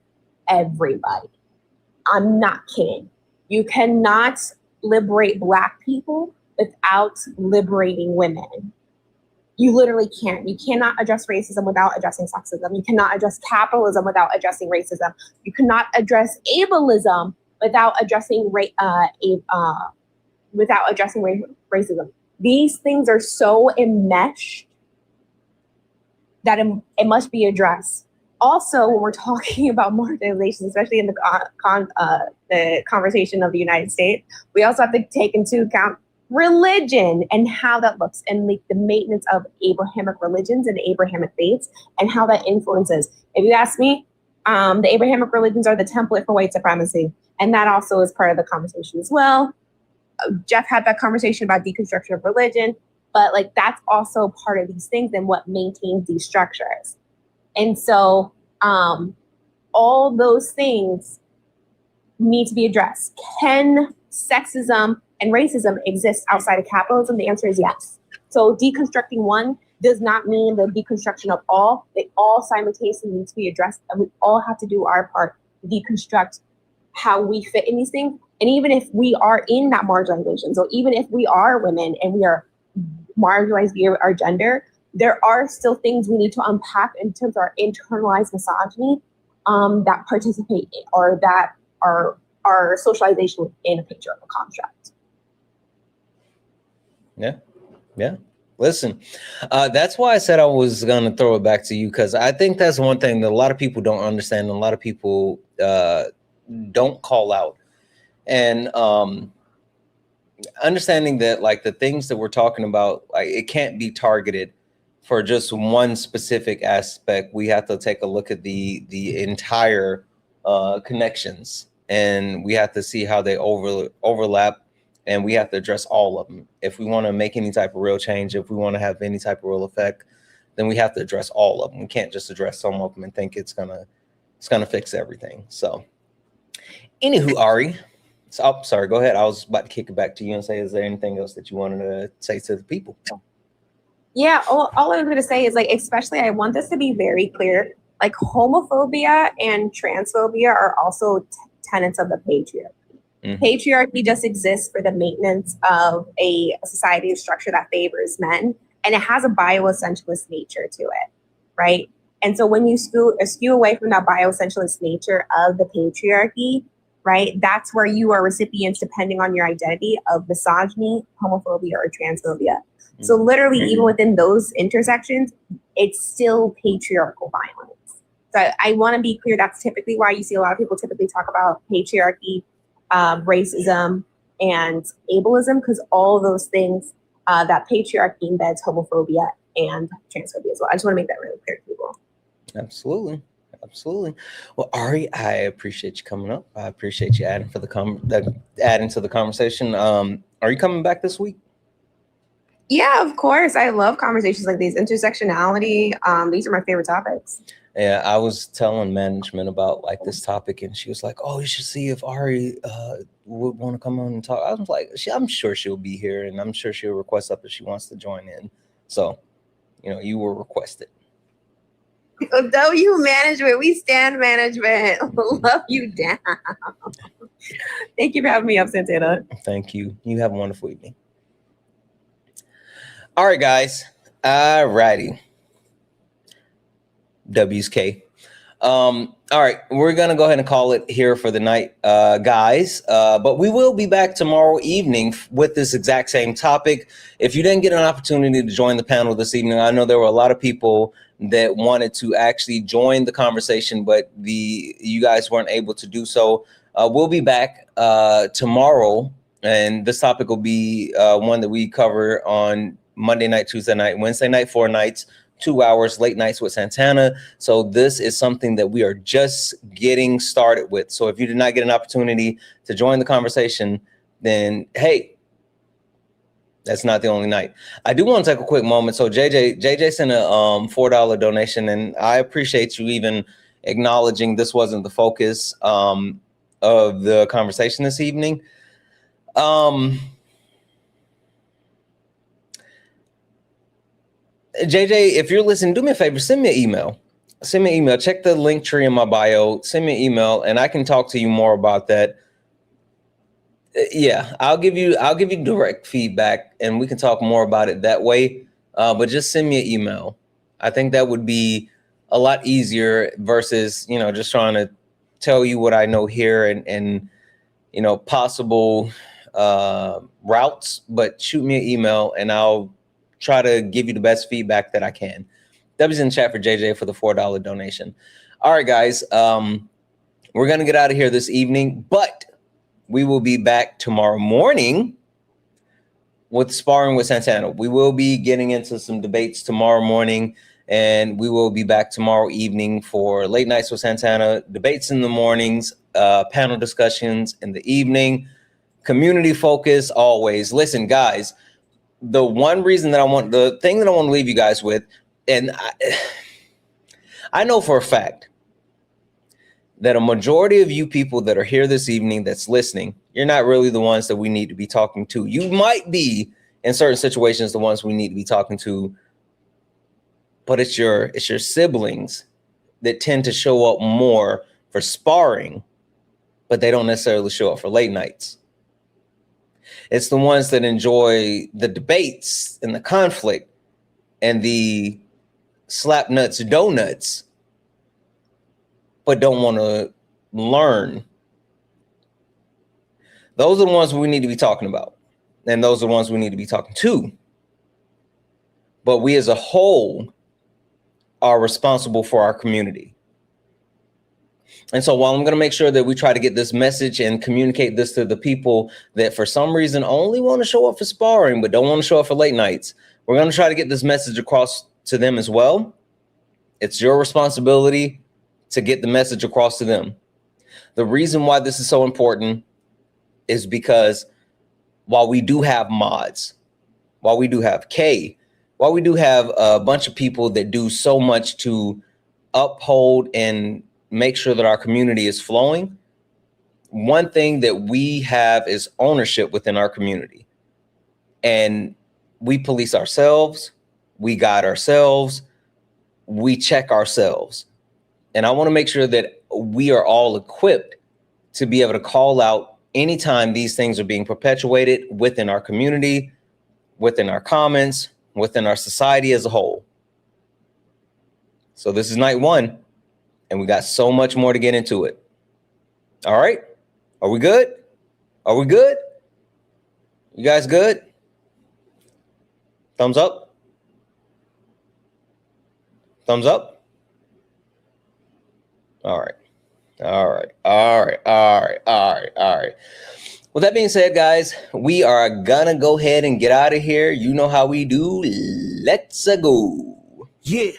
everybody. I'm not kidding. You cannot liberate Black people without liberating women. You literally can't. You cannot address racism without addressing sexism. You cannot address capitalism without addressing racism. You cannot address ableism without addressing racism. These things are so enmeshed that it must be addressed. Also, when we're talking about marginalization, especially in the conversation of the United States, we also have to take into account religion and how that looks, and like the maintenance of Abrahamic religions and Abrahamic faiths and how that influences. If you ask me, the Abrahamic religions are the template for white supremacy, and that also is part of the conversation as well. Jeff had that conversation about deconstruction of religion, but like that's also part of these things and what maintains these structures. And so All those things need to be addressed. Can sexism and racism exist outside of capitalism? The answer is yes. So deconstructing one does not mean the deconstruction of all. They all simultaneously need to be addressed, and we all have to do our part to deconstruct how we fit in these things. And even if we are in that marginalization, so even if we are women and we are marginalized via our gender, there are still things we need to unpack in terms of our internalized misogyny that participate in, or that are our socialization within a patriarchal construct. Yeah. Listen, that's why I said I was going to throw it back to you, because I think that's one thing that a lot of people don't understand, and a lot of people don't call out. And understanding that, like, the things that we're talking about, like, it can't be targeted for just one specific aspect. We have to take a look at the entire connections, and we have to see how they overlap, and we have to address all of them. If we want to make any type of real change, if we want to have any type of real effect, then we have to address all of them. We can't just address some of them and think it's gonna fix everything. So, anywho, Ari, so, sorry, go ahead. I was about to kick it back to you and say, is there anything else that you wanted to say to the people? Yeah, all I was going to say is, like, especially I want this to be very clear, like, homophobia and transphobia are also tenets of the patriarchy. Mm-hmm. Patriarchy just exists for the maintenance of a society structure that favors men, and it has a bioessentialist nature to it, right? And so when you skew away from that bioessentialist nature of the patriarchy, right, that's where you are recipients, depending on your identity, of misogyny, homophobia, or transphobia. So literally, even within those intersections, it's still patriarchal violence. So I want to be clear, that's typically why you see a lot of people typically talk about patriarchy, racism, and ableism, because all those things, that patriarchy embeds homophobia and transphobia as well. I just want to make that really clear to people. Absolutely. Well, Ari, I appreciate you coming up. I appreciate you adding to the conversation. Are you coming back this week? Yeah, of course. I love conversations like these. Intersectionality. These are my favorite topics. Yeah, I was telling management about, like, this topic, and she was like, "Oh, you should see if Ari would want to come on and talk." I was like, "I'm sure she'll be here, and I'm sure she'll request up if she wants to join in." So, you were requested. W management, we stand management. Love you down. Thank you for having me up, Santana. Thank you. You have a wonderful evening. All right, guys. All righty. WSK. All right, we're gonna go ahead and call it here for the night, guys. But we will be back tomorrow evening with this exact same topic. If you didn't get an opportunity to join the panel this evening, I know there were a lot of people that wanted to actually join the conversation, but you guys weren't able to do so. We'll be back tomorrow, and this topic will be one that we cover on Monday night, Tuesday night, Wednesday night, 4 nights, 2 hours, late nights with Santana. So this is something that we are just getting started with. So if you did not get an opportunity to join the conversation, then hey, that's not the only night. I do want to take a quick moment. So JJ sent a $4 donation, and I appreciate you even acknowledging this wasn't the focus of the conversation this evening. JJ, if you're listening, do me a favor, send me an email. Check the link tree in my bio, send me an email, and I can talk to you more about that. Yeah, I'll give you direct feedback, and we can talk more about it that way. But just send me an email. I think that would be a lot easier versus, just trying to tell you what I know here and possible routes. But shoot me an email, and I'll try to give you the best feedback that I can. W's in the chat for JJ for the $4 donation. All right, guys, we're going to get out of here this evening, but we will be back tomorrow morning with Sparring with Santana. We will be getting into some debates tomorrow morning, and we will be back tomorrow evening for Late Nights with Santana, debates in the mornings, panel discussions in the evening, community focus always. Listen, guys, the thing that I want to leave you guys with, and I know for a fact that a majority of you people that are here this evening that's listening, you're not really the ones that we need to be talking to. You might be in certain situations the ones we need to be talking to, but it's your siblings that tend to show up more for sparring, but they don't necessarily show up for late nights. It's the ones that enjoy the debates and the conflict and the slap nuts donuts, but don't want to learn. Those are the ones we need to be talking about. And those are the ones we need to be talking to. But we as a whole are responsible for our community. And so while I'm going to make sure that we try to get this message and communicate this to the people that for some reason only want to show up for sparring, but don't want to show up for late nights, we're going to try to get this message across to them as well. It's your responsibility to get the message across to them. The reason why this is so important is because while we do have mods, while we do have K, while we do have a bunch of people that do so much to uphold and make sure that our community is flowing, one thing that we have is ownership within our community. And we police ourselves, we guide ourselves, we check ourselves. And I want to make sure that we are all equipped to be able to call out anytime these things are being perpetuated within our community, within our comments, within our society as a whole. So this is night one, and we got so much more to get into it. All right. Are we good? Are we good? You guys good? Thumbs up. Thumbs up. All right. All right. All right. All right. All right. All right. With that being said, guys, we are gonna go ahead and get out of here. You know how we do. Let's go. Yeah,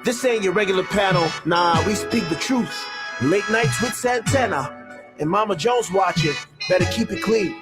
this ain't your regular panel. Nah, we speak the truth. Late nights with Santana and Mama Jones watching. Better keep it clean.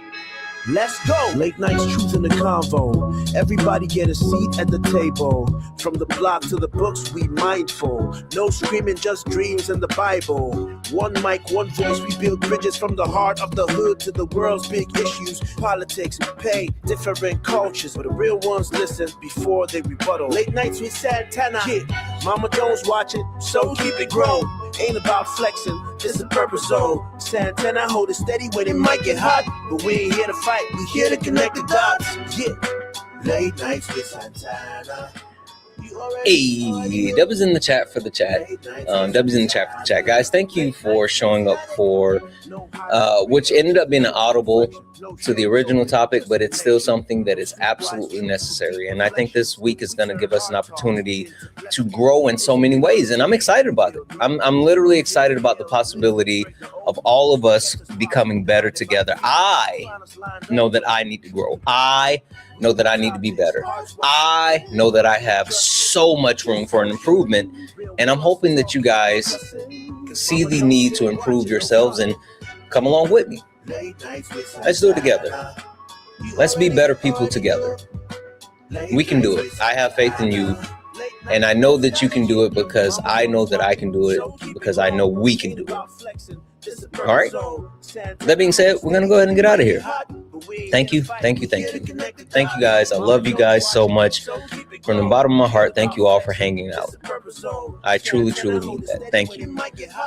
Let's go. Late nights, truth in the convo. Everybody get a seat at the table. From the block to the books, we mindful. No screaming, just dreams and the Bible. One mic, one voice, we build bridges from the heart of the hood to the world's big issues. Politics, pay, different cultures. But the real ones listen before they rebuttal. Late nights with Santana. Yeah, Mama Jones watching, so keep it grown. Ain't about flexing, this is purpose zone. Santana hold it steady when it might get hot. But we ain't here to fight, we here to connect the dots. Yeah, late nights with Santana. Hey, Dub is in the chat for the chat. Dub is in the chat for the chat. Guys, thank you for showing up for, which ended up being an audible to the original topic, but it's still something that is absolutely necessary. And I think this week is going to give us an opportunity to grow in so many ways. And I'm excited about it. I'm literally excited about the possibility of all of us becoming better together. I know that I need to grow. I know that I need to be better. I know that I have so much room for an improvement. And I'm hoping that you guys see the need to improve yourselves and come along with me. Let's do it together. Let's be better people together. We can do it. I have faith in you. And I know that you can do it because I know that I can do it because I know we can do it. All right. That being said, we're going to go ahead and get out of here. Thank you. Thank you. Thank you. Thank you, guys. I love you guys so much. From the bottom of my heart, thank you all for hanging out. I truly, truly mean that. Thank you.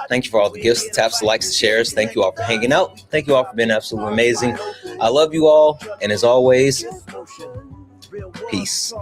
Thank you for all the gifts, the taps, the likes, the shares. Thank you all for hanging out. Thank you all for being absolutely amazing. I love you all. And as always, peace.